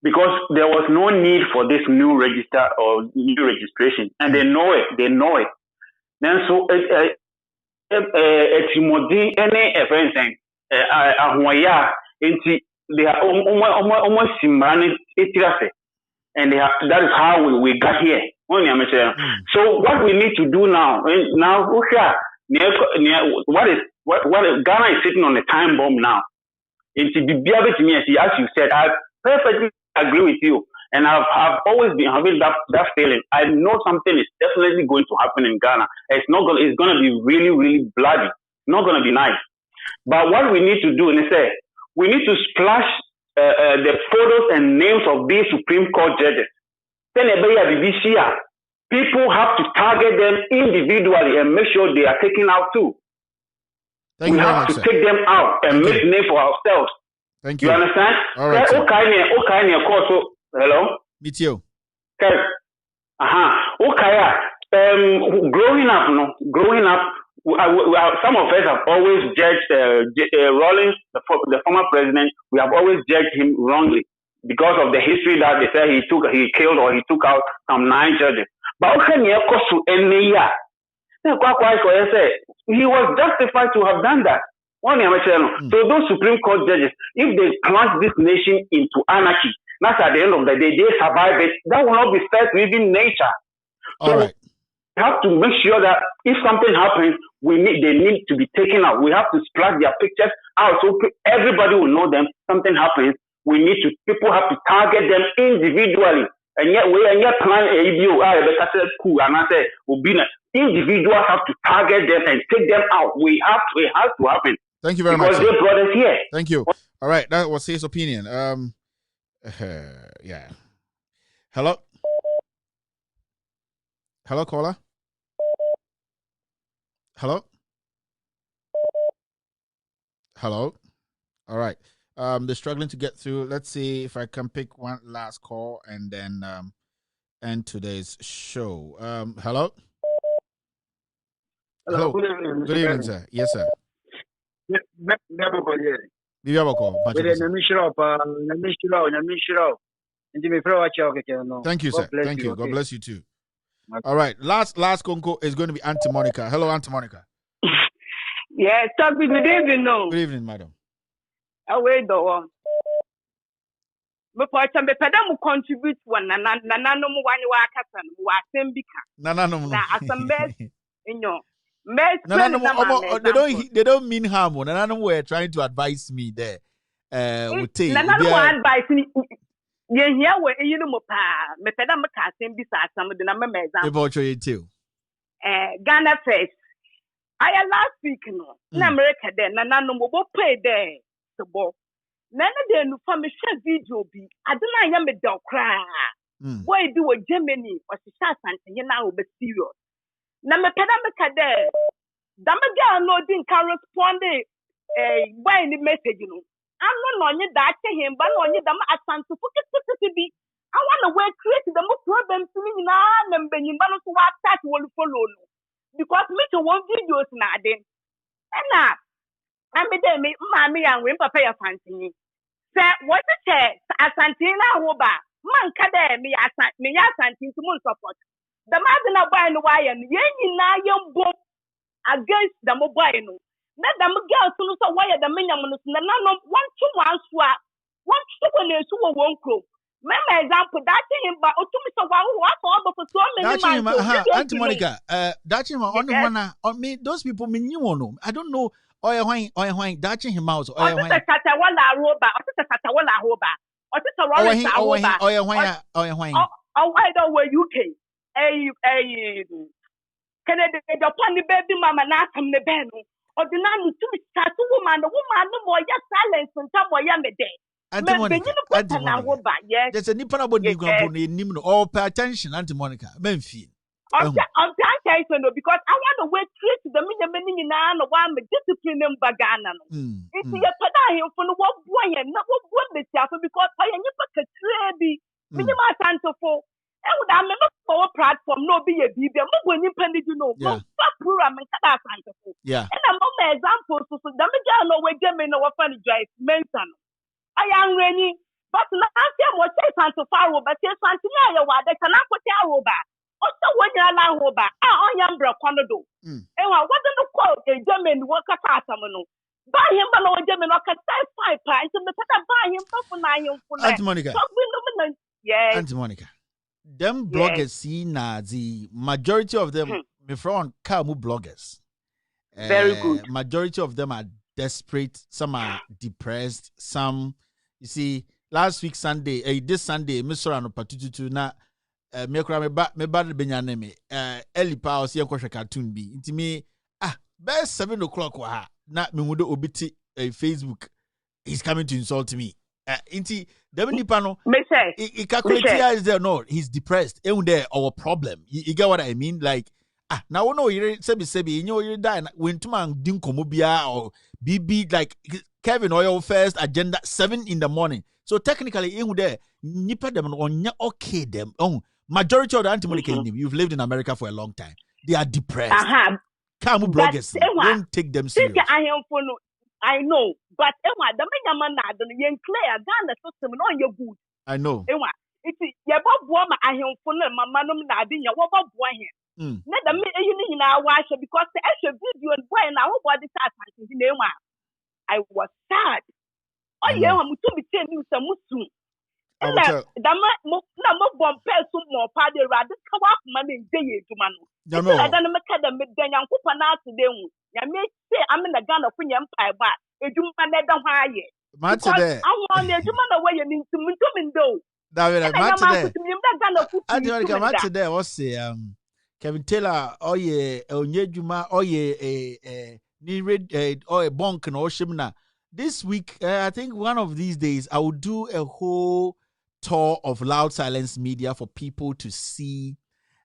Because there was no need for this new register or new registration, and they know it. Then so it's more any everything. They are almost similar. and that is how we got here. So what we need to do now, what Ghana is sitting on a time bomb now. As you said, I perfectly agree with you, and I've always been having that feeling. I know something is definitely going to happen in Ghana. It's going to be really, really bloody. Not going to be nice. But what we need to do is say we need to splash the photos and names of these Supreme Court judges. Then people have to target them individually and make sure they are taken out too. We have to take them out and make name for ourselves. Thank you. You understand? All right. Hello? Me too. Okay. Growing up, some of us have always judged Rawlings, the former president. We have always judged him wrongly because of the history that they said he killed or he took out some 9 judges. But he was justified to have done that. So those Supreme Court judges, if they plunge this nation into anarchy, that's at the end of the day, they survive it. That will not be fair to even nature. So we have to make sure that if something happens, they need to be taken out. We have to splash their pictures out so everybody will know them. Something happens, people have to target them individually. And yet plan individuals have to target them and take them out. It has to happen. Thank you very much. Because they're brothers here. Thank you. All right, that was his opinion. Yeah. Hello, caller. Hello. All right. They're struggling to get through. Let's see if I can pick one last call and then end today's show. Hello. Hello. Good evening, sir. Yes, sir. Never go here. Thank you, sir. Thank you. God bless you too. All right. Last Conco is going to be Auntie Monica. Hello, Auntie Monica. Yes, talk with me, David. No. Good evening, madam. Away the one. Before I contribute one, and none of one they don't mean harm. None of were trying to advise me there. None advise me. Here where you know, me pedam casting beside some of the number too. Ghana first. I last week no. In America then, none no pay there. So, none of them from a share video be. I don't know, I am a dog cry. Why do a Germany or she shall something now be serious? Number Pedamica there. Damaga no didn't correspond by the message, you know. I'm not on you that him, but on you, them at Santa be. I want to work create the most problems to me now and when you manage to watch that will follow. Because me to one videos now then. And now, I'm a day, mammy, and when papa your fancy. Say, what the chair, a Santina Hoba, man, Cadre, me, as Santin to moon support. The mother now buying the wire and yen na young boom against the mobile. Let them girls to look wire the minimum, none of 1 2 months, 1 2 years who won't grow. Remember, example, that him, but to me, so for so many months. Auntie Monica, that's him on me, those people mean you on them. I don't know. Oya wine, dashing him out. Oya wine. UK. Canada, upon the baby mama, not from the band. Or the nanny to me, tattoo woman, the woman, no more, yes, silence, and some more young day. There's a nipper about you or pay attention, Auntie Monica. Memphis. I'm trying to because I want to wait straight to the meaning in an one with discipline in Bagana. It's your Padahi from the work boy and not what the chapel because I am not a trade. Minima Santo for. I would have never for a platform, no be a baby. I'm not going to you know. Stop program and cut out Santo. Yeah. And I'm not example to the Miguel no way German or funny drive mention. I am ready. But last year was Santo Faro, but yes, Santina, they cannot put your over. Also, when you're allowed over, I am Bracondo. And I wasn't the quote a German worker Catamano. Buy him, but no German or can say 5 pints and the buy him for 9 for Auntie Monica. Yes. Auntie Monica. Them bloggers see na the majority of them me from Kamu bloggers. Very good. Majority of them are desperate, some are depressed, some you see last week Sunday, this Sunday, Mr. Ano Patutu na me kura me ba de benyane me Elipa o se enkwhwe cartoon bi. Nti me by 7 o'clock wa na me hudo obiti Facebook he's coming to insult me. Inti dem nipa no he calculate is there no he's depressed e there our problem you get what I mean like now no you sebi you die when to man din komo bia or bb like Kevin oil first agenda 7 in the morning so technically in there nipa dem onya okay them majority of the anti-Monica you've lived in America for a long time they are depressed Kamu bloggers don't take them serious. I know, but the man na the young clear Ghana system no you good. I know. It's your bob woman I am full of my manum na din your bob boy here. Let the me in our wash because the extra video and boy and our body start in name. I was sad. Oh yeah, I'm to be telling you some musu. The man no bomb person more party rather come up money day to man. I don't make them with the young couple today. Ya me say I'm in the Ghana for empire but ejuma na da hwa ye matede I want ejuma na way you to do David matede what say Kevin Taylor oye onyejuma oye ni red oye bonk na oshimna this week I think one of these days I will do a whole tour of Loud Silence Media for people to see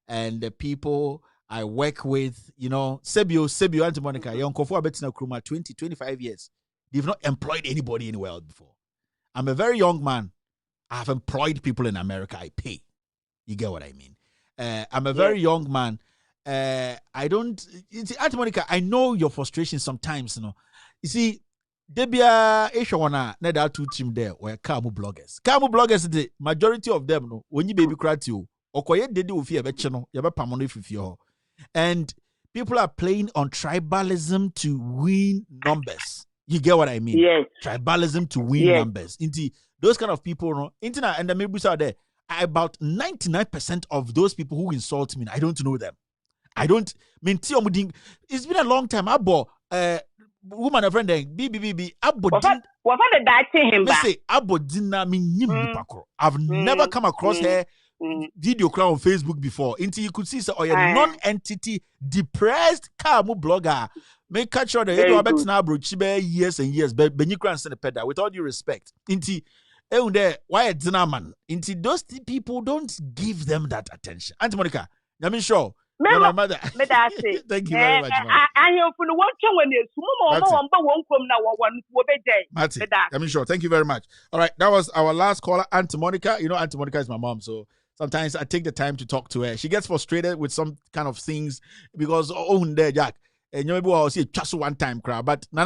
and the people I work with, you know, Sebio, Auntie Monica, young Kofu Abetina Kruma, 25 years. They've not employed anybody anywhere else before. I'm a very young man. I have employed people in America. I pay. You get what I mean? I'm a very young man. I don't, Auntie Monica, I know your frustration sometimes, you know. You see, Debia Eshawana, Neda two team there were Kamu bloggers. Kamu bloggers, the majority of them, no, when you baby cry to you, Okoye Dedi Ufi Abechano, Yaba Pamono Fifio. And people are playing on tribalism to win numbers. You get what I mean? Yes. Tribalism to win numbers. Indeed, those kind of people, internet and the members are there. About 99% of those people who insult me, I don't know them. I don't mean it's been a long time. Abo woman a friend BBB Abo I've never come across her video crowd on Facebook before until you could see so non-entity depressed Kamu blogger make sure that you bet now bro years and years but you can't send a pedal with all due respect until why a dinner man until those people don't give them that attention. Auntie Monica, I'm sure my mother. Thank you very much. I'm sure. Thank you very much. All right, that was our last caller, Auntie Monica. You know, Auntie Monica is my mom, so sometimes I take the time to talk to her. She gets frustrated with some kind of things because there, Jack. And you maybe I'll see just one time crowd, but no,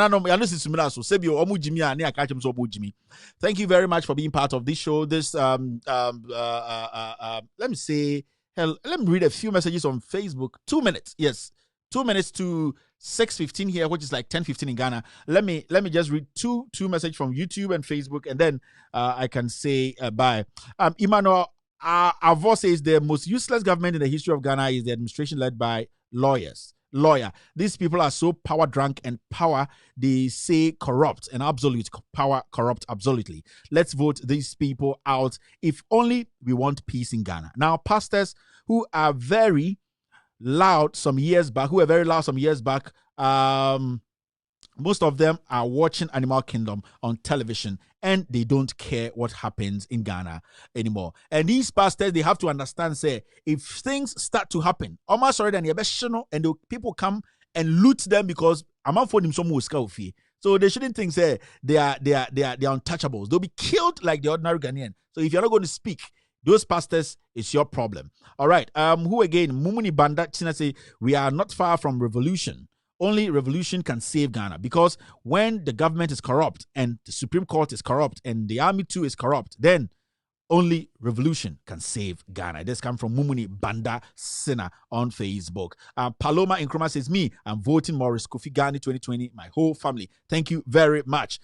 thank you very much for being part of this show. This let me say. Let me read a few messages on Facebook. 2 minutes. Yes. 2 minutes to 6:15 here, which is like 10:15 in Ghana. Let me just read two messages from YouTube and Facebook, and then I can say bye. Emmanuel Avo says the most useless government in the history of Ghana is the administration led by lawyer. These people are so power drunk and power they say corrupt and absolute power corrupt absolutely. Let's vote these people out if only we want peace in Ghana. Now, pastors who are very loud some years back, most of them are watching Animal Kingdom on television and they don't care what happens in Ghana anymore. And these pastors, they have to understand, say, if things start to happen, almost already and the people come and loot them because I'm for them some fee. So they shouldn't think, say, they are untouchables. They'll be killed like the ordinary Ghanaian. So if you're not going to speak, those pastors, it's your problem. All right. Who again? Mumuni Banda China say we are not far from revolution. Only revolution can save Ghana because when the government is corrupt and the Supreme Court is corrupt and the army too is corrupt, then only revolution can save Ghana. This comes from Mumuni Banda Sina on Facebook. Paloma Nkrumah says, me, I'm voting Maurice Kofi Ghani 2020, my whole family. Thank you very much.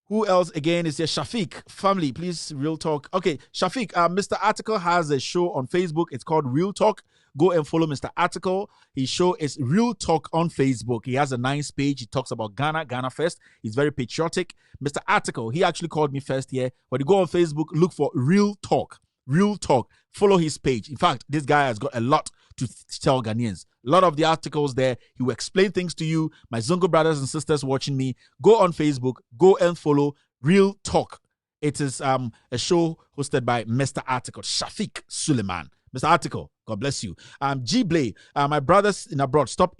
Who else again is here? Shafiq family, please. Real talk. Okay, Shafiq. Mr. Article has a show on Facebook. It's called Real Talk. Go and follow Mr. Article. His show is Real Talk on Facebook. He has a nice page. He talks about Ghana Fest. He's very patriotic. Mr. Article, he actually called me first here. But you go on Facebook, look for Real Talk. Real Talk. Follow his page. In fact, this guy has got a lot to tell Ghanaians. A lot of the articles there, he will explain things to you. My Zongo brothers and sisters watching me, go on Facebook, go and follow Real Talk. It is a show hosted by Mr. Article, Shafiq Suleiman. Mr. Article, God bless you. G. Blay, my brothers in abroad, stop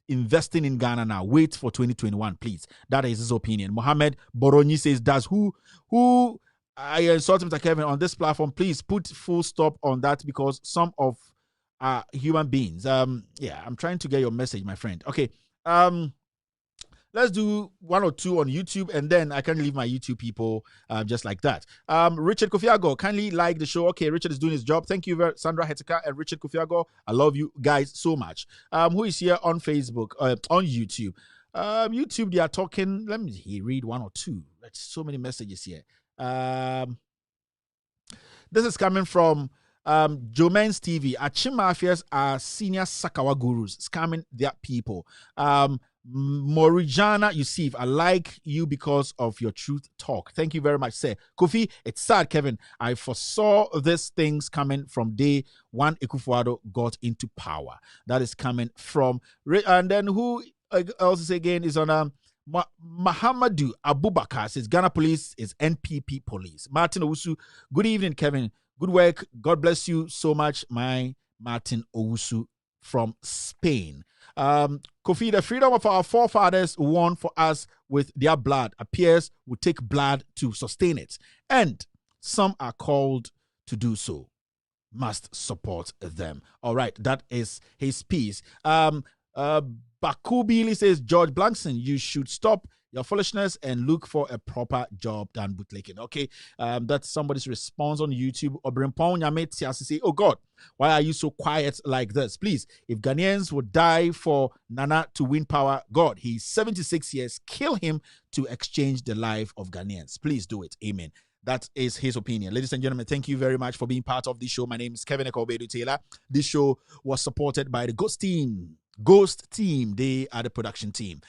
investing in Ghana now. Wait for 2021, please. That is his opinion. Mohammed Boroni says, does who I insult Mr. Kevin on this platform, please put full stop on that because some of human beings. Yeah, I'm trying to get your message, my friend. Okay. Let's do one or two on YouTube, and then I can leave my YouTube people just like that. Richard Kofiago, kindly like the show. Okay, Richard is doing his job. Thank you, Sandra Hetika and Richard Kofiago. I love you guys so much. Who is here on Facebook, on YouTube? YouTube, they are talking. Let me read one or two. There's so many messages here. This is coming from Jomen's TV. Achim Mafias are senior Sakawa gurus scamming their people. Morijana Yusuf, I like you because of your truth talk. Thank you very much, sir. Kofi, it's sad, Kevin. I foresaw these things coming from day one Akufo-Addo got into power. That is coming from, and then who else again is on Mahamadu Abubakar says Ghana police is NPP police. Martin Owusu, good evening, Kevin. Good work. God bless you so much, my Martin Owusu from Spain. Kofi, the freedom of our forefathers won for us with their blood appears will take blood to sustain it. And some are called to do so. Must support them. All right, that is his piece. Bakubili says, George Blankson, you should stop your foolishness and look for a proper job than bootlicking. Okay, that's somebody's response on YouTube. Obrimpong Nyame say, oh God, why are you so quiet like this? Please, if Ghanaians would die for Nana to win power, God, he's 76 years, kill him to exchange the life of Ghanaians. Please do it. Amen. That is his opinion. Ladies and gentlemen, thank you very much for being part of this show. My name is Kevin Ekobedu Taylor. This show was supported by the Ghost Team. They are the production team.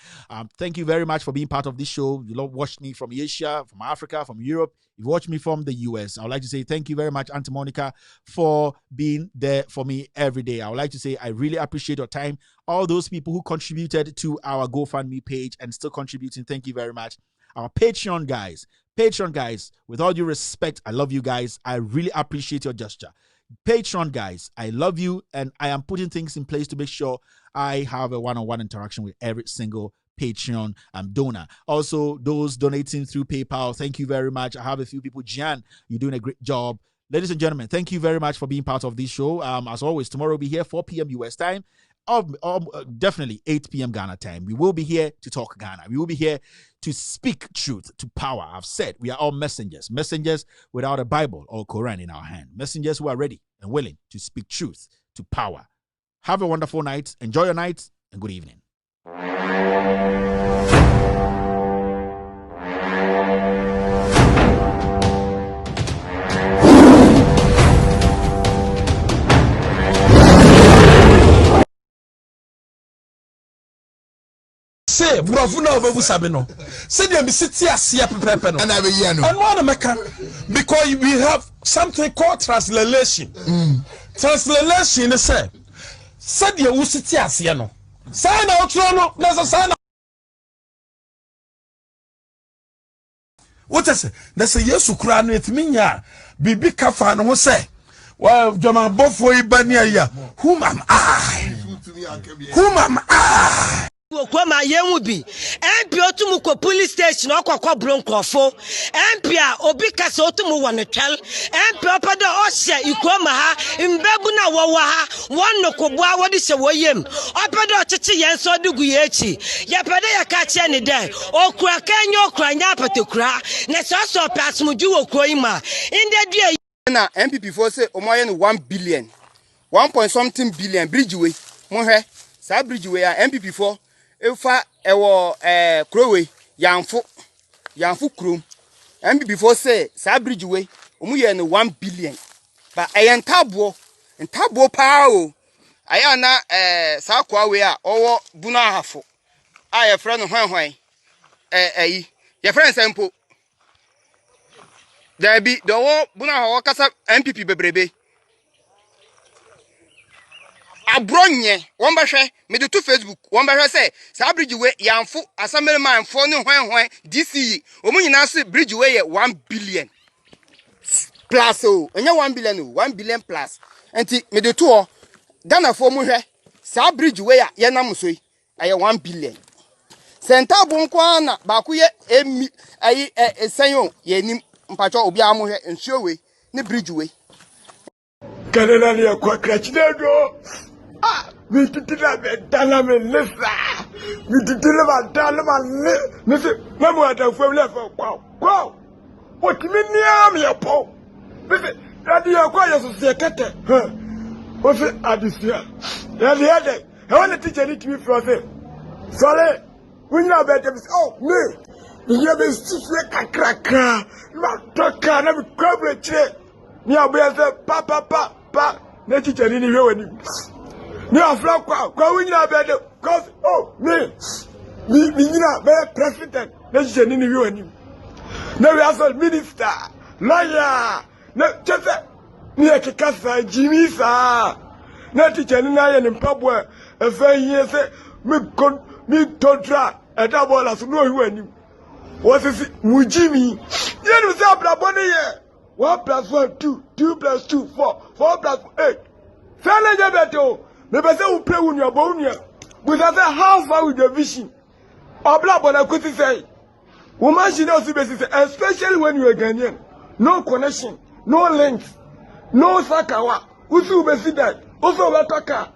Thank you very much for being part of this show. You watched me from Asia, from Africa, from Europe. You watched me from the US. I would like to say thank you very much, Auntie Monica, for being there for me every day. I would like to say I really appreciate your time. All those people who contributed to our GoFundMe page and still contributing, thank you very much. Our Patreon guys, with all due respect, I love you guys. I really appreciate your gesture. Patreon guys, I love you, and I am putting things in place to make sure I have a one-on-one interaction with every single Patreon donor. Also, those donating through PayPal, thank you very much. I have a few people. Gian, you're doing a great job. Ladies and gentlemen, thank you very much for being part of this show. As always, tomorrow we'll be here 4 p.m. US time. Definitely 8 p.m. Ghana time. We will be here to talk Ghana. We will be here to speak truth to power. I've said we are all messengers without a Bible or Quran in our hand. Messengers who are ready and willing to speak truth to power. Have a wonderful night. Enjoy your night and good evening. Say, Bravuna over Sabino. Say, the city as here, Pepeno. And I will hear no. And one American, because we have something called translation. Translation is say, said the city as here no. Sign out, no, there's a sign. What is it? There's a yes who cry with me, ya. Bibi Kafan who say, well, Jama Bofo Ibania, whom am I? Whom am I? Okwa yenwu bi MP otumu ko police station okwa bronkofo MP a obi kase otumu wonetwel MP opado ohye ikoma ha mbebu na wowa ha wonno koboa wodi hye woyem opado ocheche yenso dugu yechi yepede yakache ne den okura kanyo okura nya patekura ne so pasmuju okroima inde dua na MPP for say omoye no 1 billion 1 point something billion bridge way mo hwe sa bridge way a MPP for Efa ewo krowe yamfu krom and before say sa bridge way omu ye no 1 billion but ayen tabo pa o aya na sa kwa we a owo buna hafo a ye frɛ no hwan ye frɛ nsempo there be the wo buna ho kasa MPP bebrebe abronye won behwe me de to Facebook won behwe say sa bridge we yamfo assembly man fo ne hwan DCE omu nyina se bridge we ye 1 billion plus o enye 1 billion o 1 billion plus enti me de to Ghana fo mu hwe sa bridge we ya ye nam so yi aye 1 billion senta bonko ana ba ku ye emi ayi esenyo ye nim mpacho obi amu hwe nsuo we ne bridge we Canada ni akwa krachidego mititila bedala me lesa mititila badala me nese mamu atafo le fa kwa otimi am ye po nese radi akwa yeso se kete o se adisia ya de ade e wona teacher ni timi fro se sole wunya bete oh me ye be sifre kakraka ma toka na mi kwabre chire ni abuya se pa na teacher ni hwe wani ni afra kwa wunya bete cause oh me nyina be president na teacher ni hwe wani na we as minister lawyer na chese ni ekikasa jimi sa na teacher ni na ye ni mpabo e fa yie se mi tontra e da bola so no hwe wani wo se mujimi ye no se abrabo ne ye 1 + 1 2 2 + 2 4 4 + 8 fele je beto me be se wo pray wo nua bo nua but that how far with the vision obla bona kuti say wo machine also be say especially when you are Ghanaian no connection no links no sakawa usu be see that also we talk